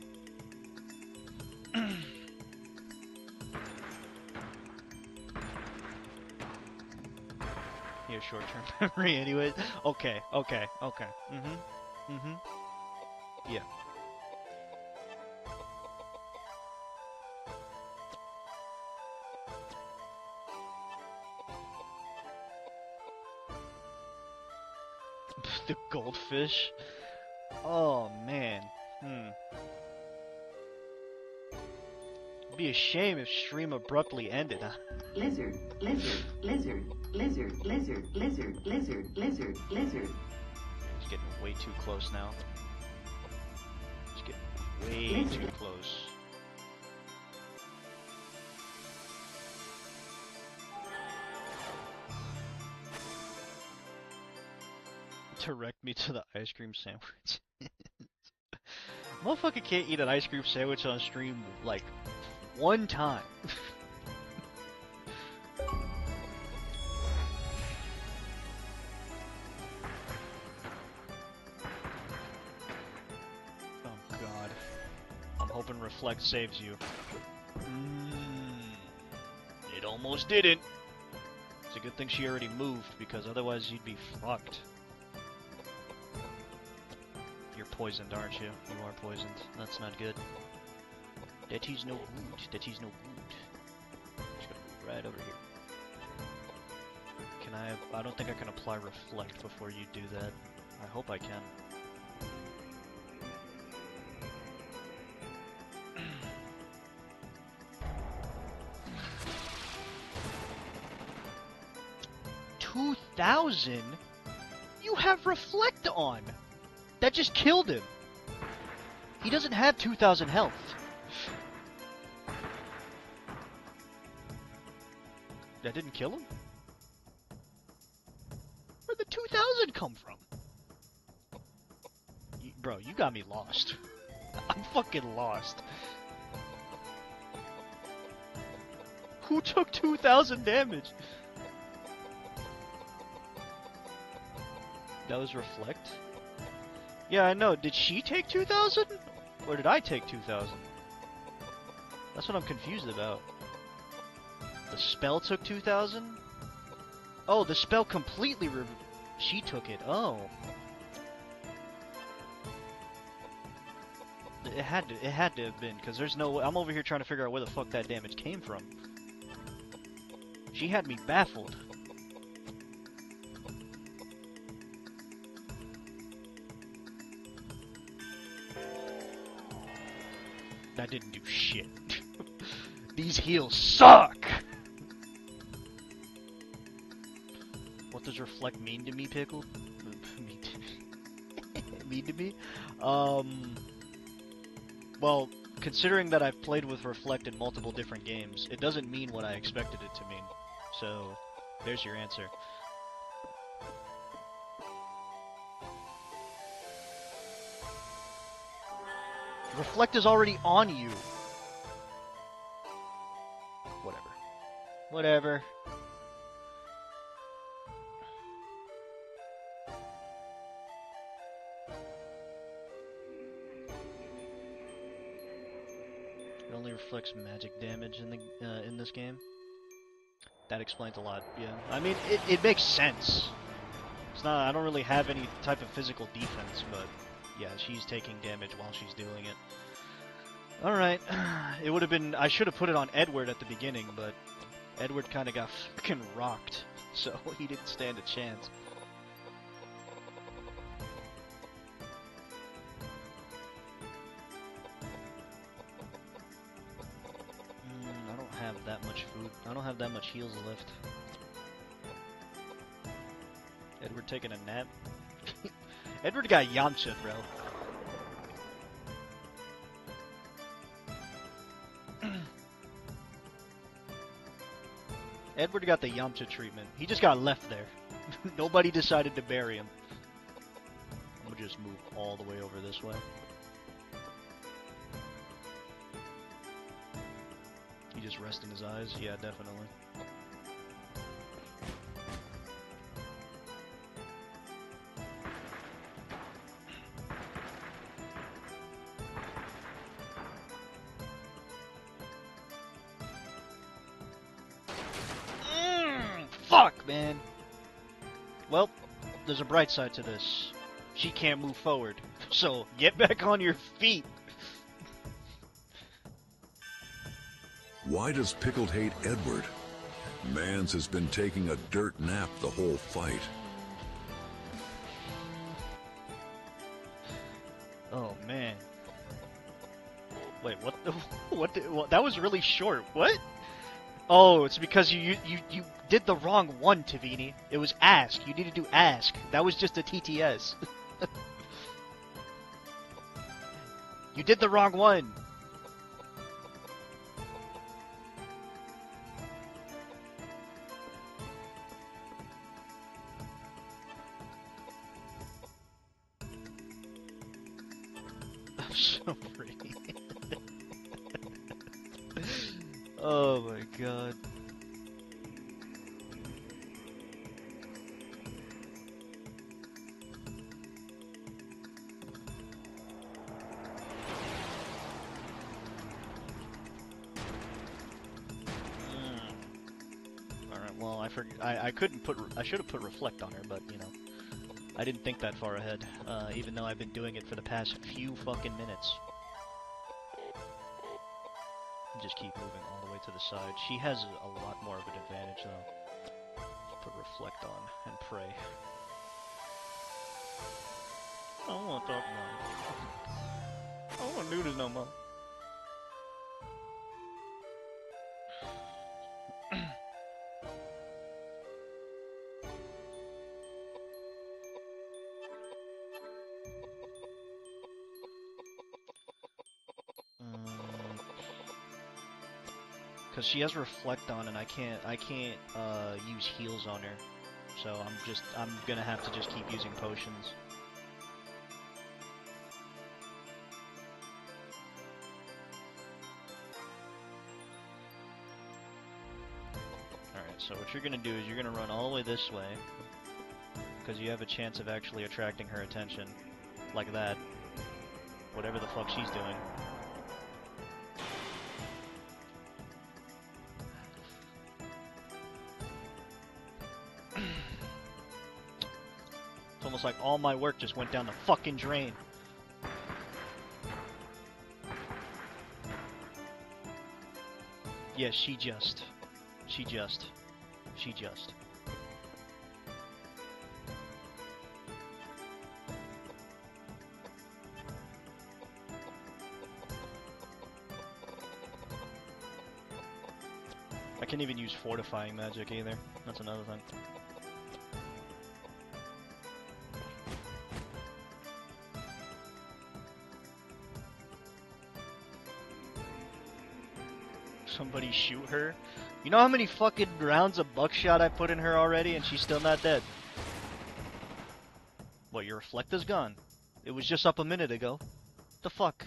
He has short-term memory anyways. Okay. Yeah. The goldfish? Oh, man. It'd be a shame if stream abruptly ended, huh? Lizard, lizard, lizard, lizard, lizard, lizard, lizard, lizard, lizard. It's getting way too close now. It's getting way too close. Direct me to the ice cream sandwich. Motherfucker can't eat an ice cream sandwich on stream, like, one time. Oh god. I'm hoping Reflect saves you. It almost didn't. It's a good thing she already moved, because otherwise you'd be fucked. You're poisoned, aren't you? You are poisoned. That's not good. That is no good. That is no good. Just gonna move right over here. Can I don't think I can apply Reflect before you do that. I hope I can. $2,000? You have Reflect on! That just killed him! He doesn't have 2,000 health. That didn't kill him? Where'd the 2,000 come from? Bro, you got me lost. I'm fucking lost. Who took 2,000 damage? That was Reflect? Yeah, I know. Did she take 2,000? Or did I take 2,000? That's what I'm confused about. The spell took 2,000? Oh, the spell completely she took it. Oh. It had to have been, because there's no way. I'm over here trying to figure out where the fuck that damage came from. She had me baffled. That didn't do shit. These heals suck! What does Reflect mean to me, Pickle? mean to me. Well, considering that I've played with Reflect in multiple different games, it doesn't mean what I expected it to mean. So, there's your answer. Reflect is already on you. Whatever. Whatever. It only reflects magic damage in this game. That explains a lot. Yeah, I mean it makes sense. It's not. I don't really have any type of physical defense, but yeah, she's taking damage while she's doing it. All right, it would have been. I should have put it on Edward at the beginning, but Edward kind of got fucking rocked, so he didn't stand a chance. I don't have that much food. I don't have that much heals left. Edward taking a nap? Edward got Yamcha, bro. Edward got the Yamcha treatment. He just got left there. Nobody decided to bury him. I'm gonna just move all the way over this way. He just resting his eyes? Yeah, definitely. Fuck, man. Well, there's a bright side to this. She can't move forward. So, get back on your feet. Why does Pickled hate Edward? Mans has been taking a dirt nap the whole fight. Oh, man. Wait, what the... What, that was really short. What? Oh, it's because you did the wrong one, Tavini. It was ask. You need to do ask. That was just a TTS. You did the wrong one. I'm sorry. Oh my god. Alright, well, I couldn't put, I should have put reflect on her, but, you know, I didn't think that far ahead, even though I've been doing it for the past few fucking minutes. Just keep moving all the way to the side. She has a lot more of an advantage, though. Let's put reflect on and pray. I don't want to talk about it. I don't want to do this no more. Because she has reflect on, and I can't use heals on her, so I'm gonna have to just keep using potions. Alright, so what you're gonna do is you're gonna run all the way this way, because you have a chance of actually attracting her attention, like that, whatever the fuck she's doing. It's almost like all my work just went down the fucking drain. Yes, she just. I can't even use fortifying magic either. That's another thing. Somebody shoot her. You know how many fucking rounds of buckshot I put in her already and she's still not dead? What, your reflector's gone? It was just up a minute ago. The fuck?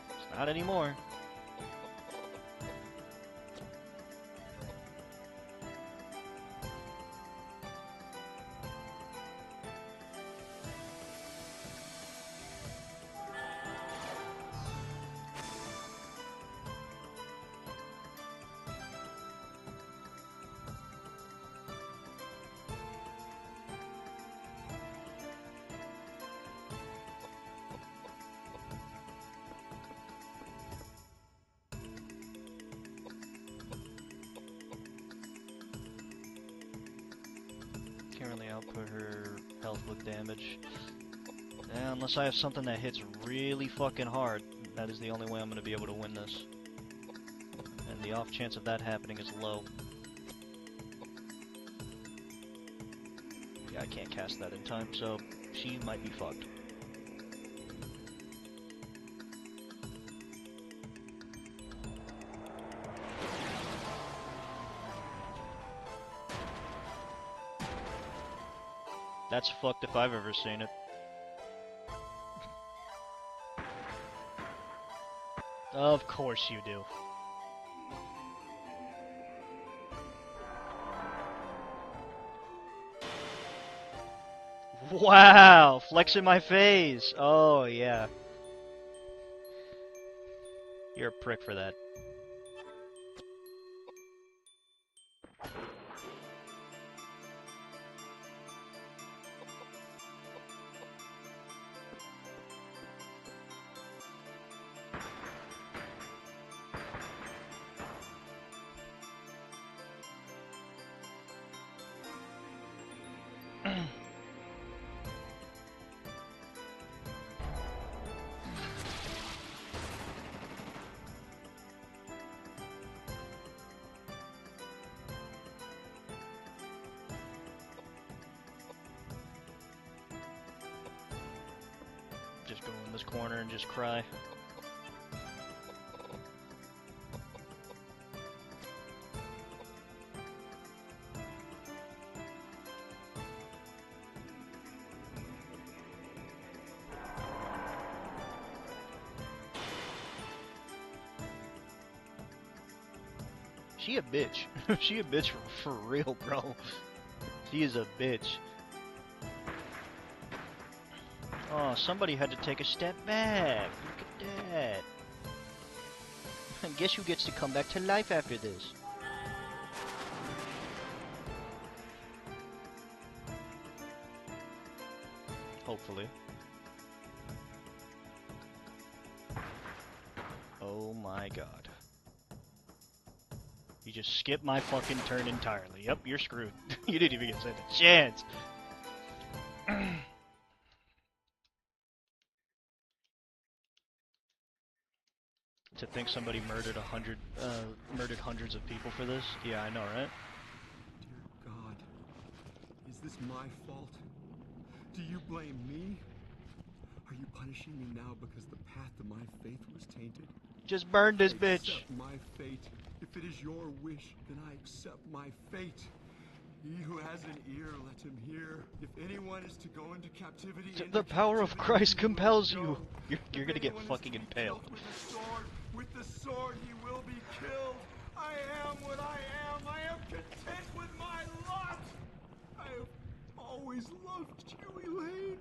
It's not anymore. Can't really output her health with damage. Yeah, unless I have something that hits really fucking hard, that is the only way I'm going to be able to win this. And the off chance of that happening is low. Yeah, I can't cast that in time, so she might be fucked. That's fucked if I've ever seen it. Of course you do. Wow! Flexing my face! Oh, yeah. You're a prick for that. Just go in this corner and just cry. She a bitch. She a bitch for real, bro. She is a bitch. Oh, somebody had to take a step back. Look at that. I guess who gets to come back to life after this? Hopefully. Oh my god. You just skipped my fucking turn entirely. Yep, you're screwed. You didn't even get a chance. To think somebody murdered murdered hundreds of people for this? Yeah, I know, right? Dear God, is this my fault? Do you blame me? Are you punishing me now because the path of my faith was tainted? Just burn this I bitch. accept my fate. If it is your wish, then I accept my fate. He who has an ear, let him hear. If anyone is to go into captivity, The power of Christ compels you. You're gonna get fucking impaled. With the sword he will be killed. I am what I am. I am content with my lot. I have always loved you, Elaine.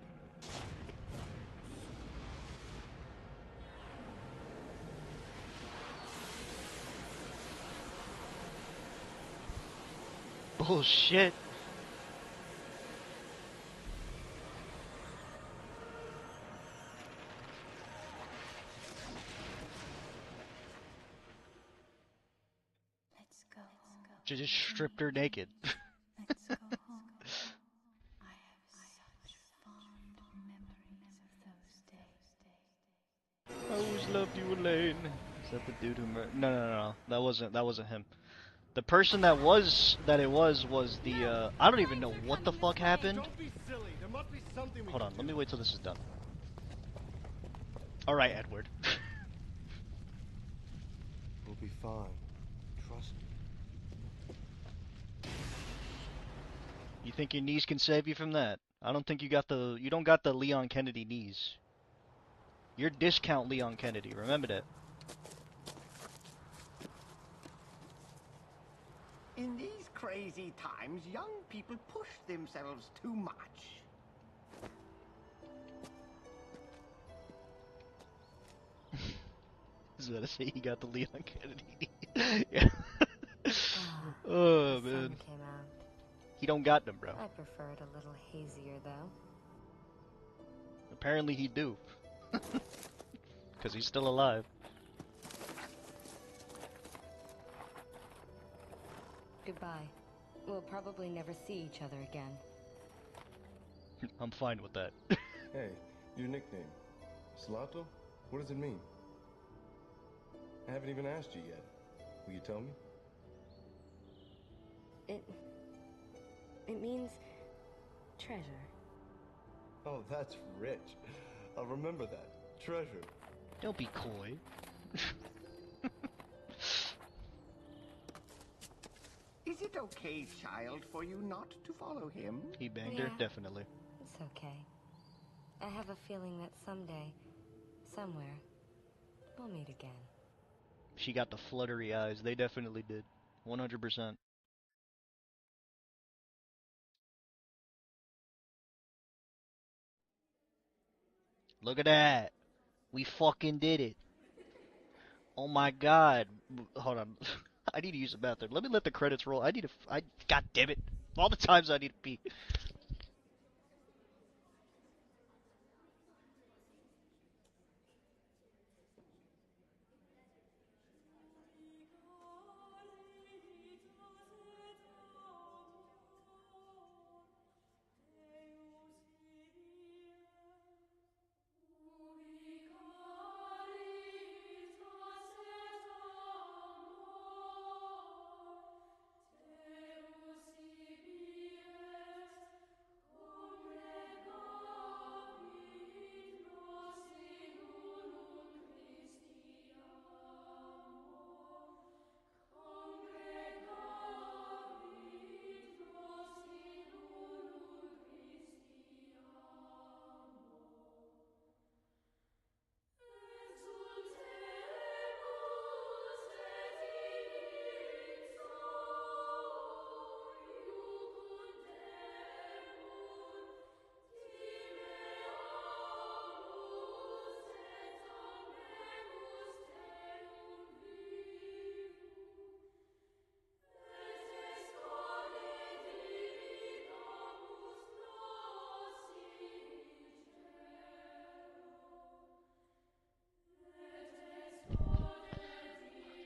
Bullshit. Let's go home. Just stripped her naked. Let's go home. I have such fond memories of those days. I always loved you, Elaine. Is that the dude who murdered? No. That wasn't him. The person that was the I don't even know what the fuck happened. Don't be silly. There must be something we Hold can on, do. let me wait till this is done. Alright, Edward. You'll be fine. Trust me. You think your knees can save you from that? I don't think you don't got the Leon Kennedy knees. You're discount Leon Kennedy, remember that. In these crazy times, young people push themselves too much. I was about to say you got the Leon Kennedy knee. Yeah. Oh, The man. sun came out. He don't got them, bro. I prefer it a little hazier, though. Apparently he do. Because he's still alive. Goodbye. We'll probably never see each other again. I'm fine with that. Hey, your nickname. Slato? What does it mean? I haven't even asked you yet. Will you tell me? It means treasure. Oh, that's rich. I'll remember that. Treasure. Don't be coy. Is it okay, child, for you not to follow him? He banged her? Definitely. It's okay. I have a feeling that someday, somewhere, we'll meet again. She got the fluttery eyes. They definitely did. 100%. Look at that. We fucking did it. Oh my god. Hold on. I need to use the bathroom. Let me let the credits roll. God damn it. All the times I need to pee.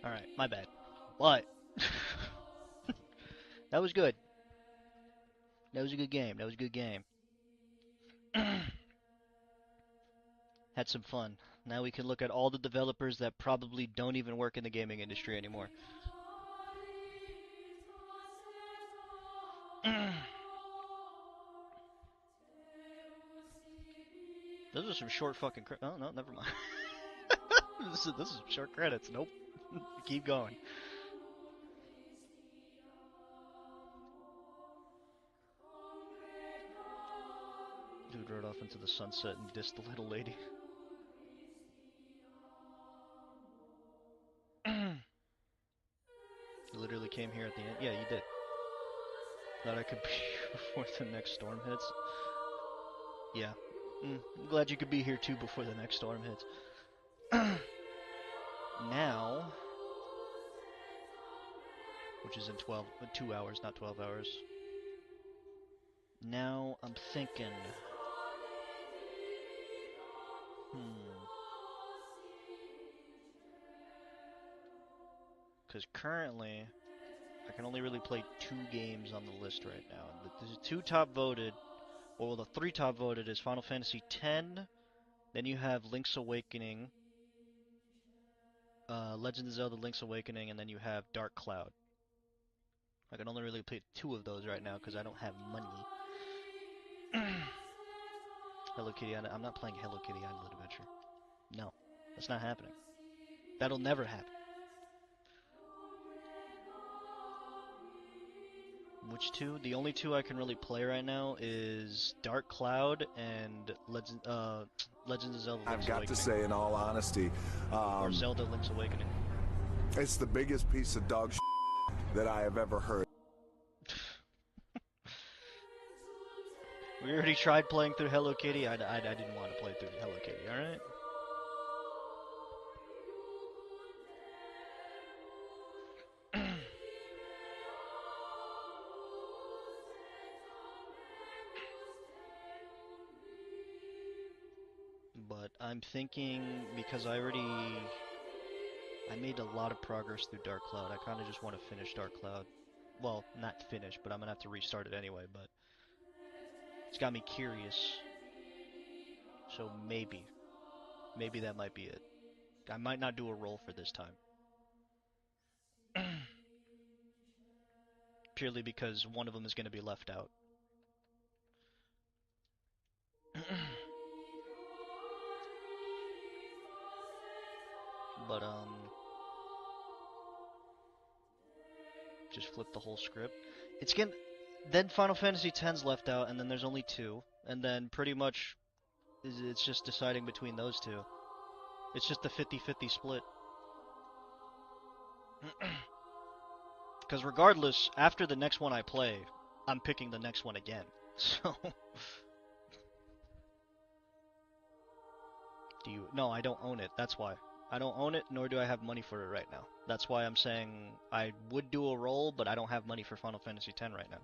Alright, my bad. But that was good. That was a good game. That was a good game. Had some fun. Now we can look at all the developers that probably don't even work in the gaming industry anymore. Those are some short fucking oh, no, never mind. This is short credits. Nope. Keep going. Dude rode off into the sunset and dissed the little lady. You literally came here at the end. Yeah, you did. Thought I could be here before the next storm hits. Yeah. I'm glad you could be here too before the next storm hits. Now, which is in 2 hours, not 12 hours. Now I'm thinking, because currently I can only really play 2 games on the list right now. The 2 top voted, well, the 3 top voted is Final Fantasy X, then you have Link's Awakening, Legend of Zelda Link's Awakening, and then you have Dark Cloud. I can only really play 2 of those right now because I don't have money. Hello Kitty Island. I'm not playing Hello Kitty Island Adventure. No, that's not happening. That'll never happen. Which two? The only two I can really play right now is Dark Cloud and Legends of Zelda Link's I've got Awakening. to say, in all honesty, Or Zelda Link's Awakening. it's the biggest piece of dog shit that I have ever heard. We already tried playing through Hello Kitty. I didn't want to play through Hello Kitty, alright? But I'm thinking, because I made a lot of progress through Dark Cloud. I kind of just want to finish Dark Cloud. Well, not finish, but I'm going to have to restart it anyway, but it's got me curious. So maybe that might be it. I might not do a roll for this time. Purely because one of them is going to be left out. But, just flip the whole script. It's getting... Then Final Fantasy X's left out, and then there's only 2. And then pretty much, it's just deciding between those 2. It's just a 50-50 split. Because regardless, after the next one I play, I'm picking the next one again. So... No, I don't own it. That's why. I don't own it, nor do I have money for it right now. That's why I'm saying I would do a roll, but I don't have money for Final Fantasy X right now.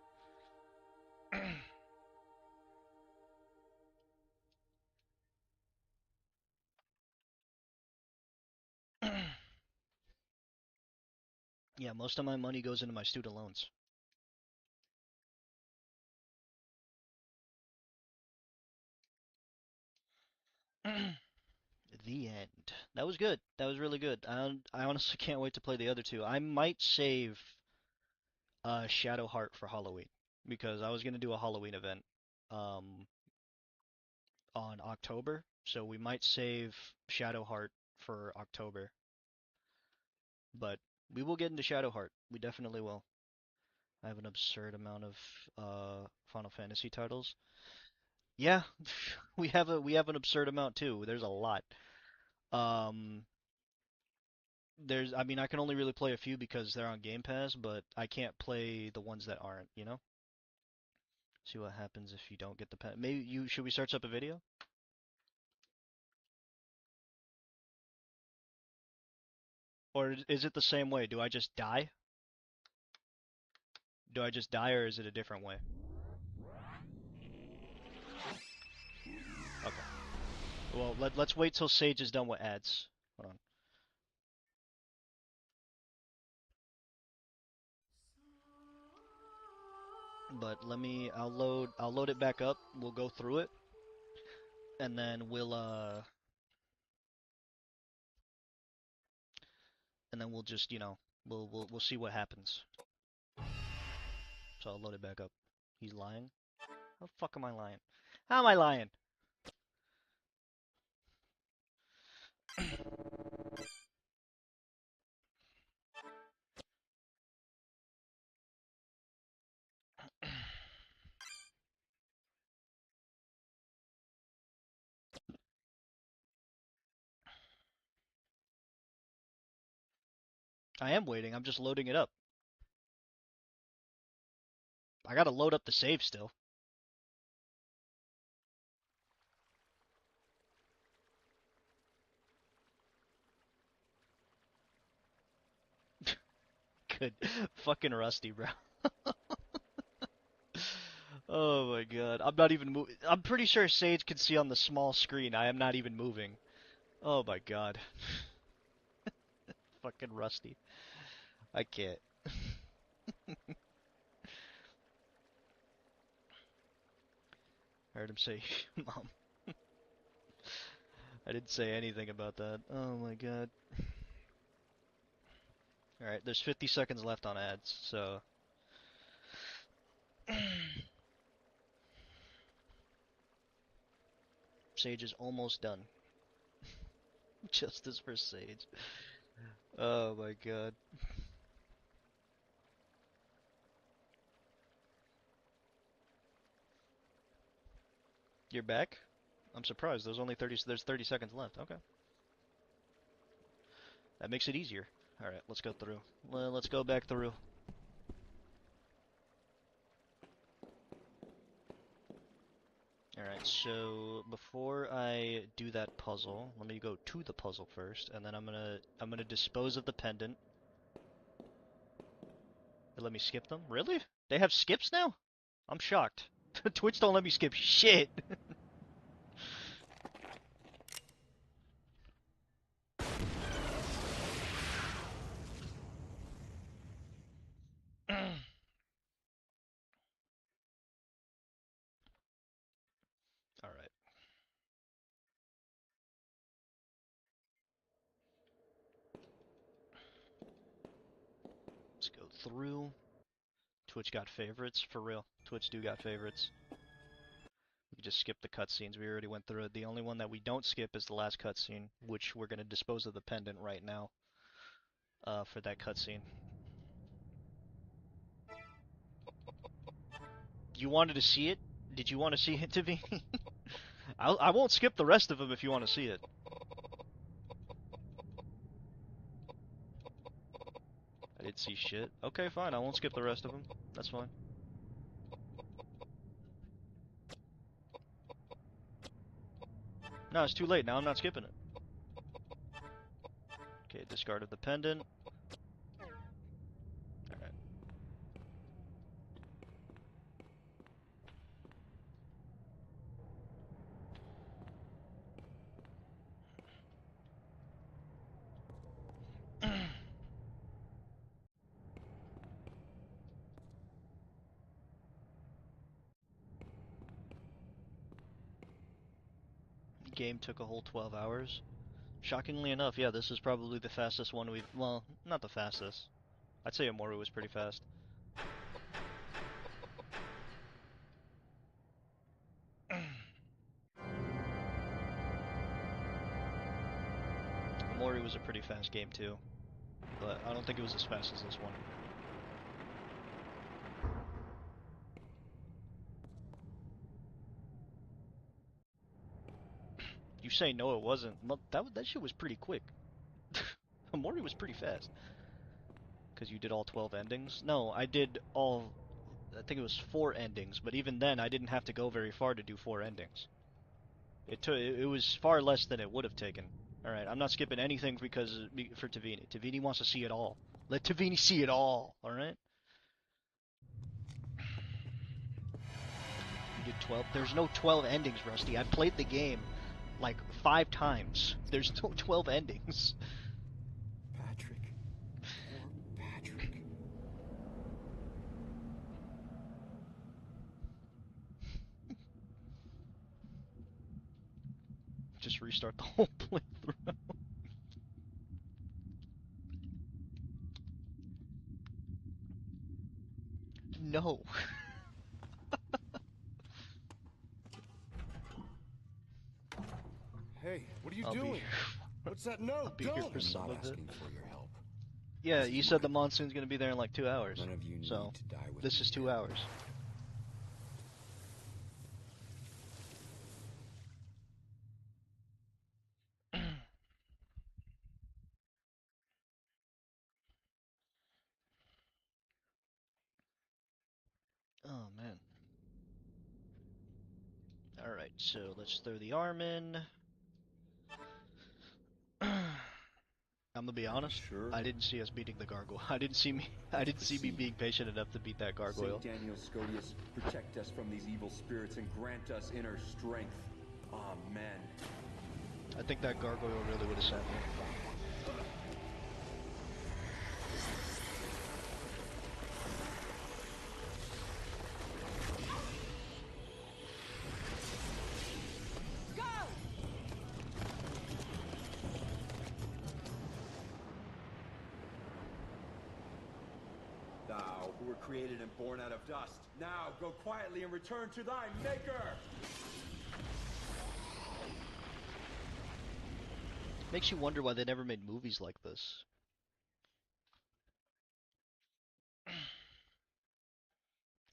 Yeah, most of my money goes into my student loans. The end. That was good. That was really good. I honestly can't wait to play the other two. I might save Shadow Heart for Halloween, because I was going to do a Halloween event on October, so we might save Shadow Heart for October. But we will get into Shadow Heart. We definitely will. I have an absurd amount of Final Fantasy titles. Yeah, we have an absurd amount too. There's a lot. Um, I mean, I can only really play a few because they're on Game Pass, but I can't play the ones that aren't, you know? See what happens if you don't get the pen. Should we search up a video? Or is it the same way? Do I just die? Do I just die, or is it a different way? Okay. Well, let's wait till Sage is done with ads. Hold on. But I'll load it back up. We'll go through it, and then we'll just, we'll see what happens. So I'll load it back up. He's lying? How the fuck am I lying? How am I lying? I am waiting. I'm just loading it up. I gotta load up the save still. Good. Fucking rusty, bro. Oh my god. I'm not even moving. I'm pretty sure Sage can see on the small screen. I am not even moving. Oh my god. Fucking rusty. I can't. Heard him say, Mom. I didn't say anything about that. Oh my god. Alright, there's 50 seconds left on ads, so... Sage is almost done. Justice for Sage. Oh my god. You're back? I'm surprised. There's 30 seconds left. Okay. That makes it easier. Alright, let's go through. Let's go back through. Alright, so before I do that puzzle, let me go to the puzzle first, and then I'm gonna dispose of the pendant. They let me skip them? Really? They have skips now? I'm shocked. Twitch don't let me skip shit. Alright. Let's go through. Twitch got favorites, for real. Twitch do got favorites. We just skip the cutscenes, we already went through it. The only one that we don't skip is the last cutscene, which we're gonna dispose of the pendant right now, for that cutscene. You wanted to see it? Did you want to see it, Tavini? I won't skip the rest of them if you want to see it. I didn't see shit. Okay, fine, I won't skip the rest of them. That's fine. No, it's too late now, I'm not skipping it. Okay, discarded the pendant. Alright. Game took a whole 12 hours. Shockingly enough, yeah, this is probably the fastest one we've... Well, not the fastest. I'd say Amoru was pretty fast. Amoru was a pretty fast game too, but I don't think it was as fast as this one. You say no, it wasn't. That shit was pretty quick. Amoru was pretty fast. Because you did all 12 endings? No, I did all... I think it was 4 endings, but even then I didn't have to go very far to do 4 endings. It was far less than it would have taken. Alright, I'm not skipping anything because for Tavini. Tavini wants to see it all. Let Tavini see it all, alright? You did 12? There's no 12 endings, Rusty. I've played the game like 5 times. There's no 12 endings. Patrick. Poor Patrick. Just restart the whole playthrough. No. Hey, what are you I'll doing? What's that note? I'll be here Don't. for some I'm not of it. asking for your help. Yeah, you said the monsoon's gonna be there in like 2 hours. None of you need So, to die with this me is 2 here. hours. Oh, man. Alright, so let's throw the arm in. I'm gonna be honest. Sure. I didn't see us beating the gargoyle. I didn't see me being patient enough to beat that gargoyle. Saint Daniel Scodius, protect us from these evil spirits and grant us inner strength. Amen. I think that gargoyle really would have sent me. Thou, who were created and born out of dust, now go quietly and return to thy Maker! Makes you wonder why they never made movies like this.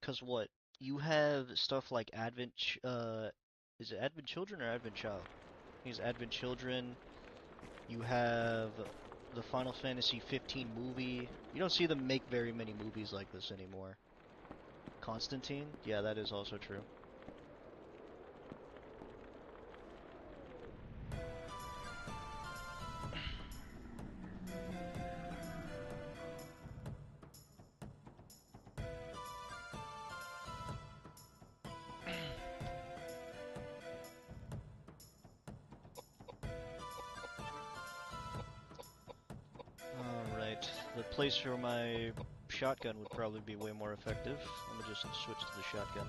Cause what? You have stuff like Is it Advent Children or Advent Child? I think it's Advent Children. You have the Final Fantasy 15 movie. You don't see them make very many movies like this anymore. Constantine? Yeah, that is also true. Alright, the place for my shotgun would probably be way more effective. I'm gonna just switch to the shotgun.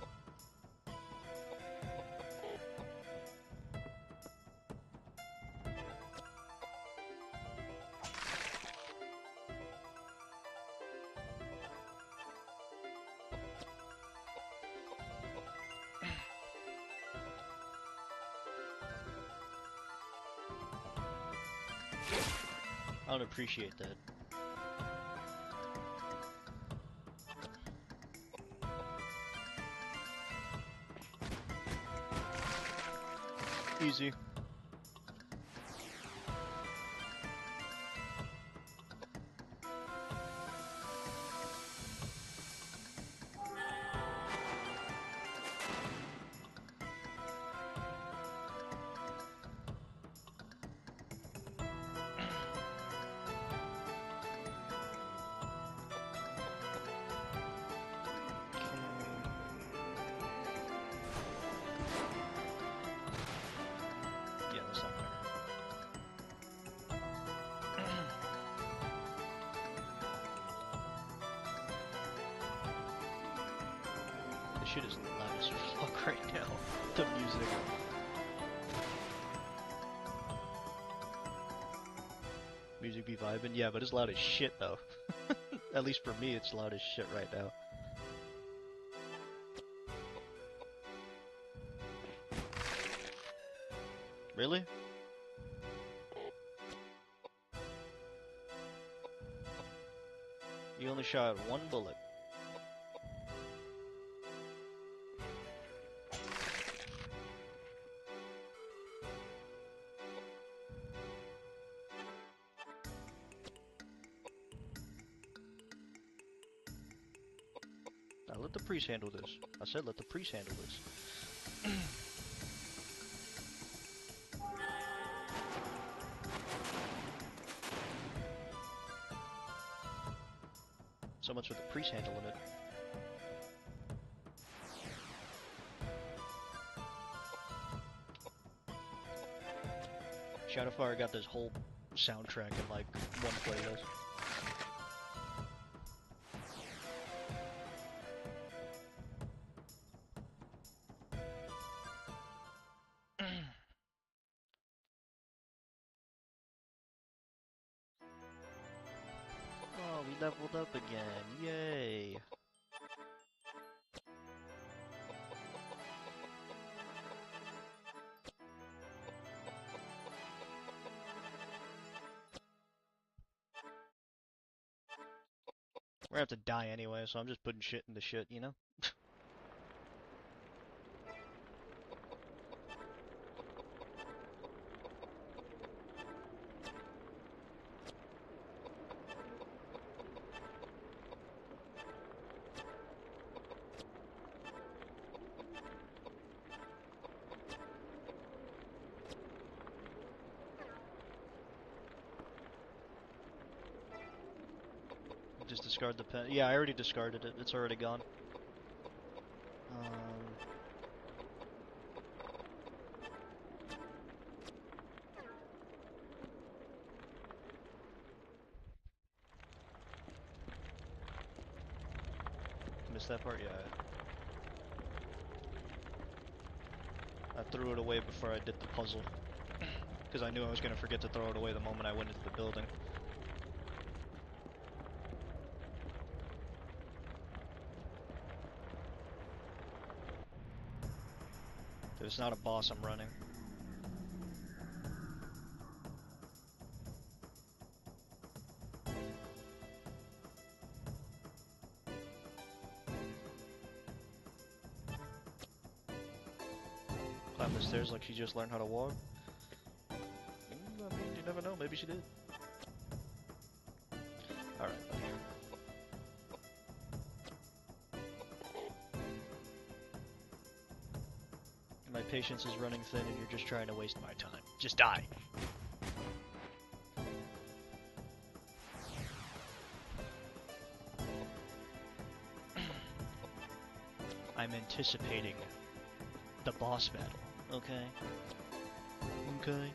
I don't appreciate that. Easy. Yeah, that's not fair. This shit is loud as fuck right now. The music. Music be vibing? Yeah, but it's loud as shit though. At least for me, it's loud as shit right now. Really? You only shot one bullet. Now let the priest handle this. I said let the priest handle this. So much for the priest handling it. Shadowfire got this whole soundtrack in like one playlist. Oh, we leveled up again. Yay. We're gonna have to die anyway, so I'm just putting shit into shit, you know? Just discard the pen. Yeah, I already discarded it. It's already gone. Missed that part? Yeah. I threw it away before I did the puzzle. Because I knew I was going to forget to throw it away the moment I went into the building. If it's not a boss, I'm running. climb the stairs like she just learned how to walk. I mean, you never know. Maybe she did. Alright, buddy. My patience is running thin and you're just trying to waste my time. Just die. I'm anticipating the boss battle. Okay? Okay?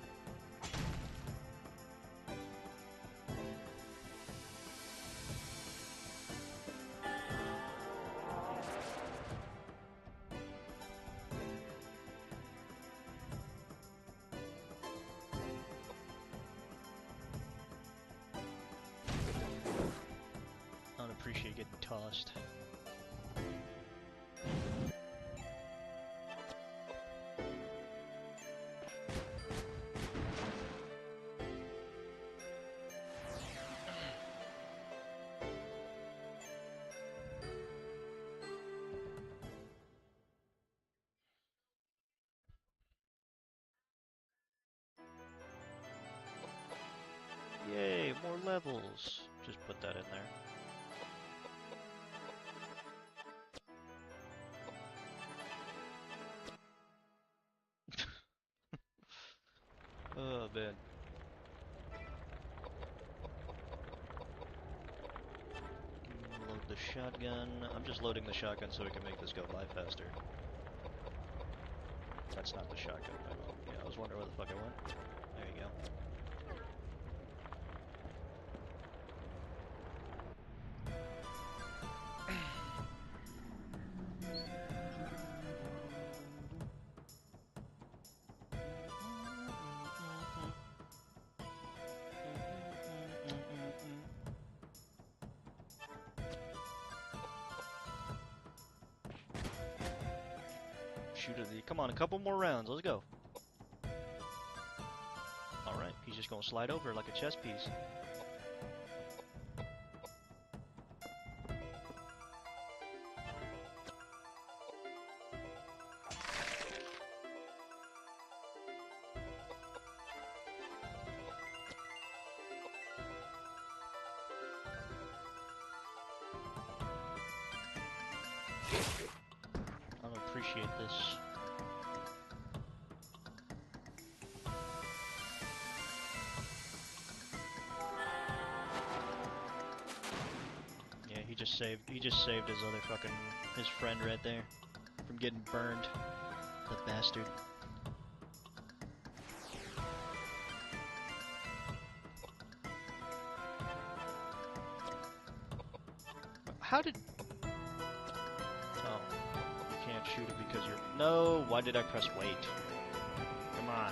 I don't appreciate getting tossed. Yay, more levels. Just put that in there. Oh, man. Load the shotgun. I'm just loading the shotgun so we can make this go by faster. That's not the shotgun. Yeah, I was wondering where the fuck it went. There you go. Shoot at the. Come on, a couple more rounds. Let's go. Alright, he's just gonna slide over like a chess piece. I don't appreciate this. Yeah, he just saved his other fucking, his friend right there from getting burned. The bastard. How did... Oh, you can't shoot it because you're... No, why did I press wait? Come on.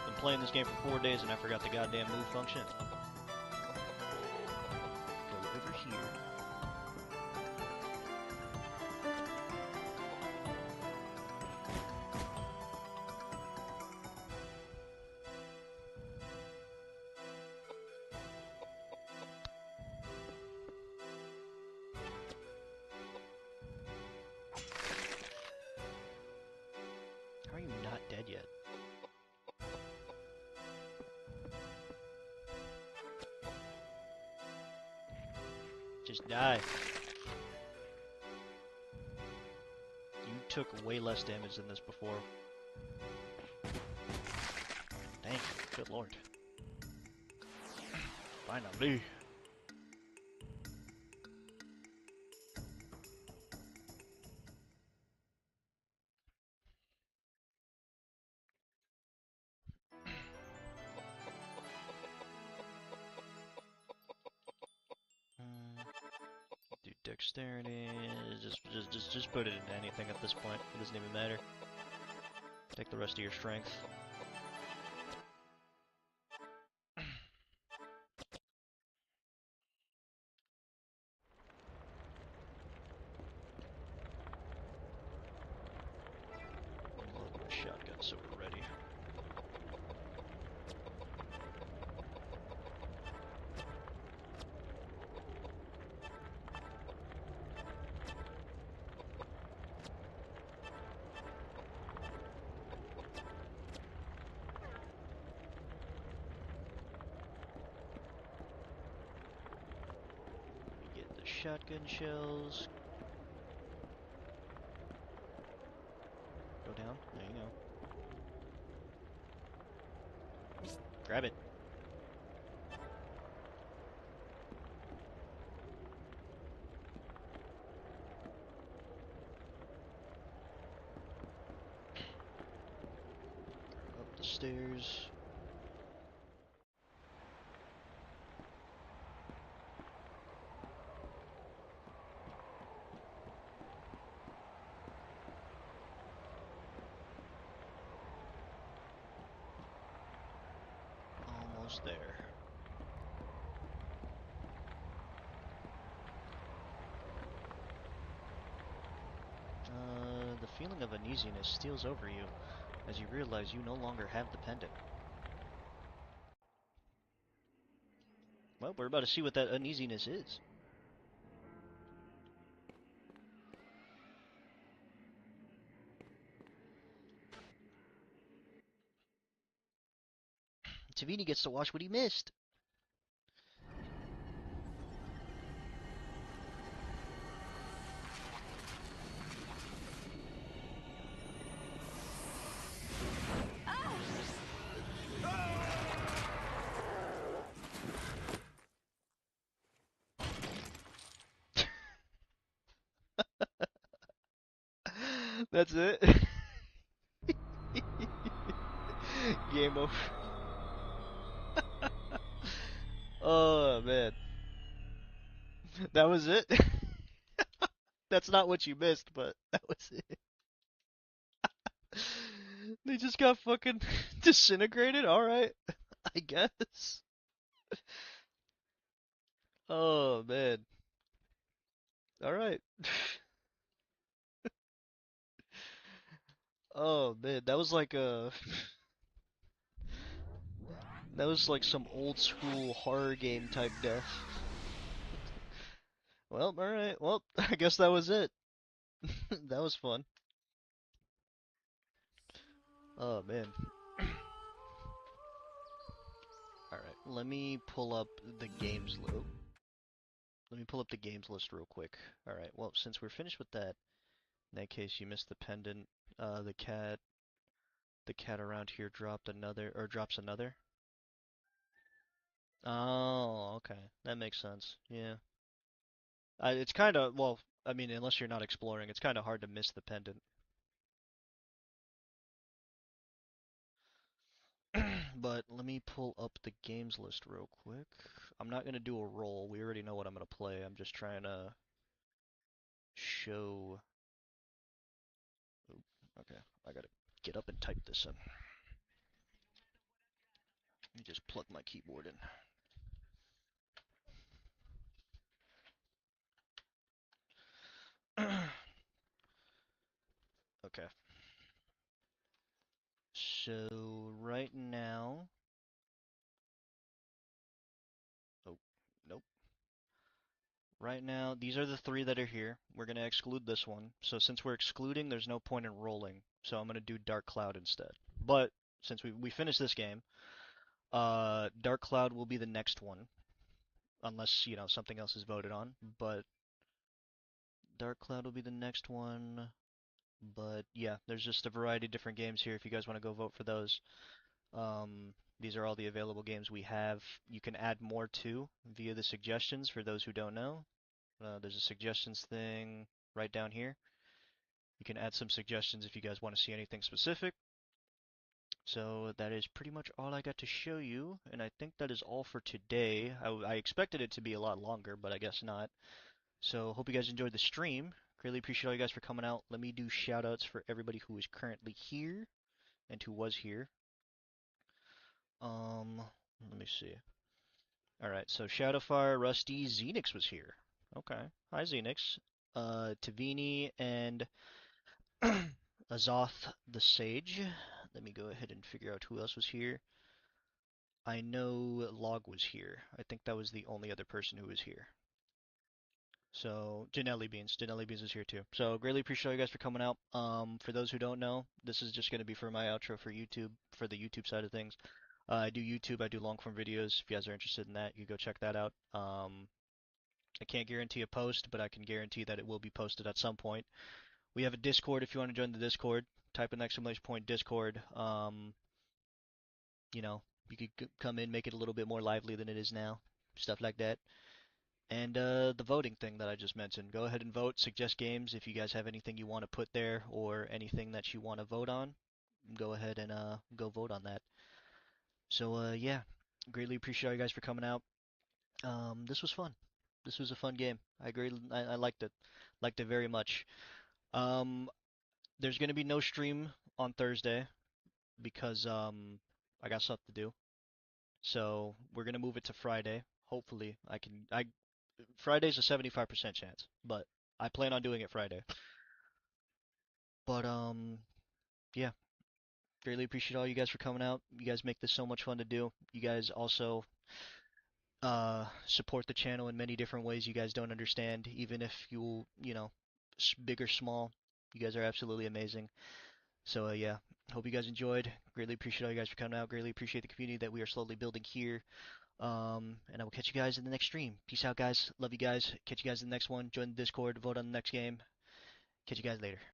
Been playing this game for 4 days and I forgot the goddamn move function. Go over here. How are you not dead yet? Just die. You took way less damage than this before. Dang, good lord. Finally. Do dexterity. Just put it into anything at this point. It doesn't even matter. Take the rest of your strength. Load my shotgun so we're ready. shotgun shells. Go down. There you go. Grab it. Up the stairs. Almost there. The feeling of uneasiness steals over you as you realize you no longer have the pendant. Well, we're about to see what that uneasiness is. Tavini gets to watch what he missed. That's it. Game over. Oh man. That was it? That's not what you missed, but that was it. They just got fucking disintegrated? Alright. I guess. Oh man. Alright. Oh man, that was like that was like some old school horror game type death. Well, alright. Well, I guess that was it. That was fun. Oh man. Alright, let me pull up the games loop. Let me pull up the games list real quick. Alright, well, since we're finished with that, in that case you missed the pendant. The cat around here dropped another, or drops another. Oh, okay. That makes sense. Yeah. It's kind of, well, I mean, unless you're not exploring, it's kind of hard to miss the pendant. But let me pull up the games list real quick. I'm not going to do a roll. We already know what I'm going to play. I'm just trying to show... Oop, okay, I gotta get up and type this in. Let me just plug my keyboard in. Okay. So right now, oh, nope. Right now, these are the three that are here. We're gonna exclude this one. So since we're excluding, there's no point in rolling. So I'm gonna do Dark Cloud instead. But since we finished this game, Dark Cloud will be the next one, unless you know something else is voted on. But Dark Cloud will be the next one. But yeah, there's just a variety of different games here if you guys want to go vote for those. These are all the available games we have. You can add more too via the suggestions for those who don't know. There's a suggestions thing right down here. You can add some suggestions if you guys want to see anything specific. So that is pretty much all I got to show you, and I think that is all for today. I expected it to be a lot longer, but I guess not. So hope you guys enjoyed the stream. Greatly appreciate all you guys for coming out. Let me do shout outs for everybody who is currently here and who was here. Let me see. Alright, so Shadowfire, Rusty, Xenix was here. Okay. Hi, Xenix. Tavini and Azoth the Sage. Let me go ahead and figure out who else was here. I know Log was here. I think that was the only other person who was here. So, Janelli Beans. Janelli Beans is here too. So, greatly appreciate you guys for coming out. For those who don't know, this is just going to be for my outro for YouTube, for the YouTube side of things. I do YouTube, I do long form videos. If you guys are interested in that, you go check that out. I can't guarantee a post, but I can guarantee that it will be posted at some point. We have a Discord if you want to join the Discord. Type in ! Discord. You know, you could come in, make it a little bit more lively than it is now. Stuff like that. And the voting thing that I just mentioned. Go ahead and vote. Suggest games if you guys have anything you want to put there or anything that you want to vote on. Go ahead and go vote on that. So yeah, greatly appreciate all you guys for coming out. This was fun. This was a fun game. I agree. I liked it very much. Um, there's gonna be no stream on Thursday because I got stuff to do. So we're gonna move it to Friday. Hopefully, Friday's a 75% chance, but I plan on doing it Friday. But yeah, greatly appreciate all you guys for coming out. You guys make this so much fun to do. You guys also support the channel in many different ways you guys don't understand, even if you know, big or small. You guys are absolutely amazing. So yeah, hope you guys enjoyed. Greatly appreciate all you guys for coming out. Greatly appreciate the community that we are slowly building here. And I will catch you guys in the next stream. Peace out, guys. Love you guys. Catch you guys in the next one. Join the Discord. Vote on the next game. Catch you guys later.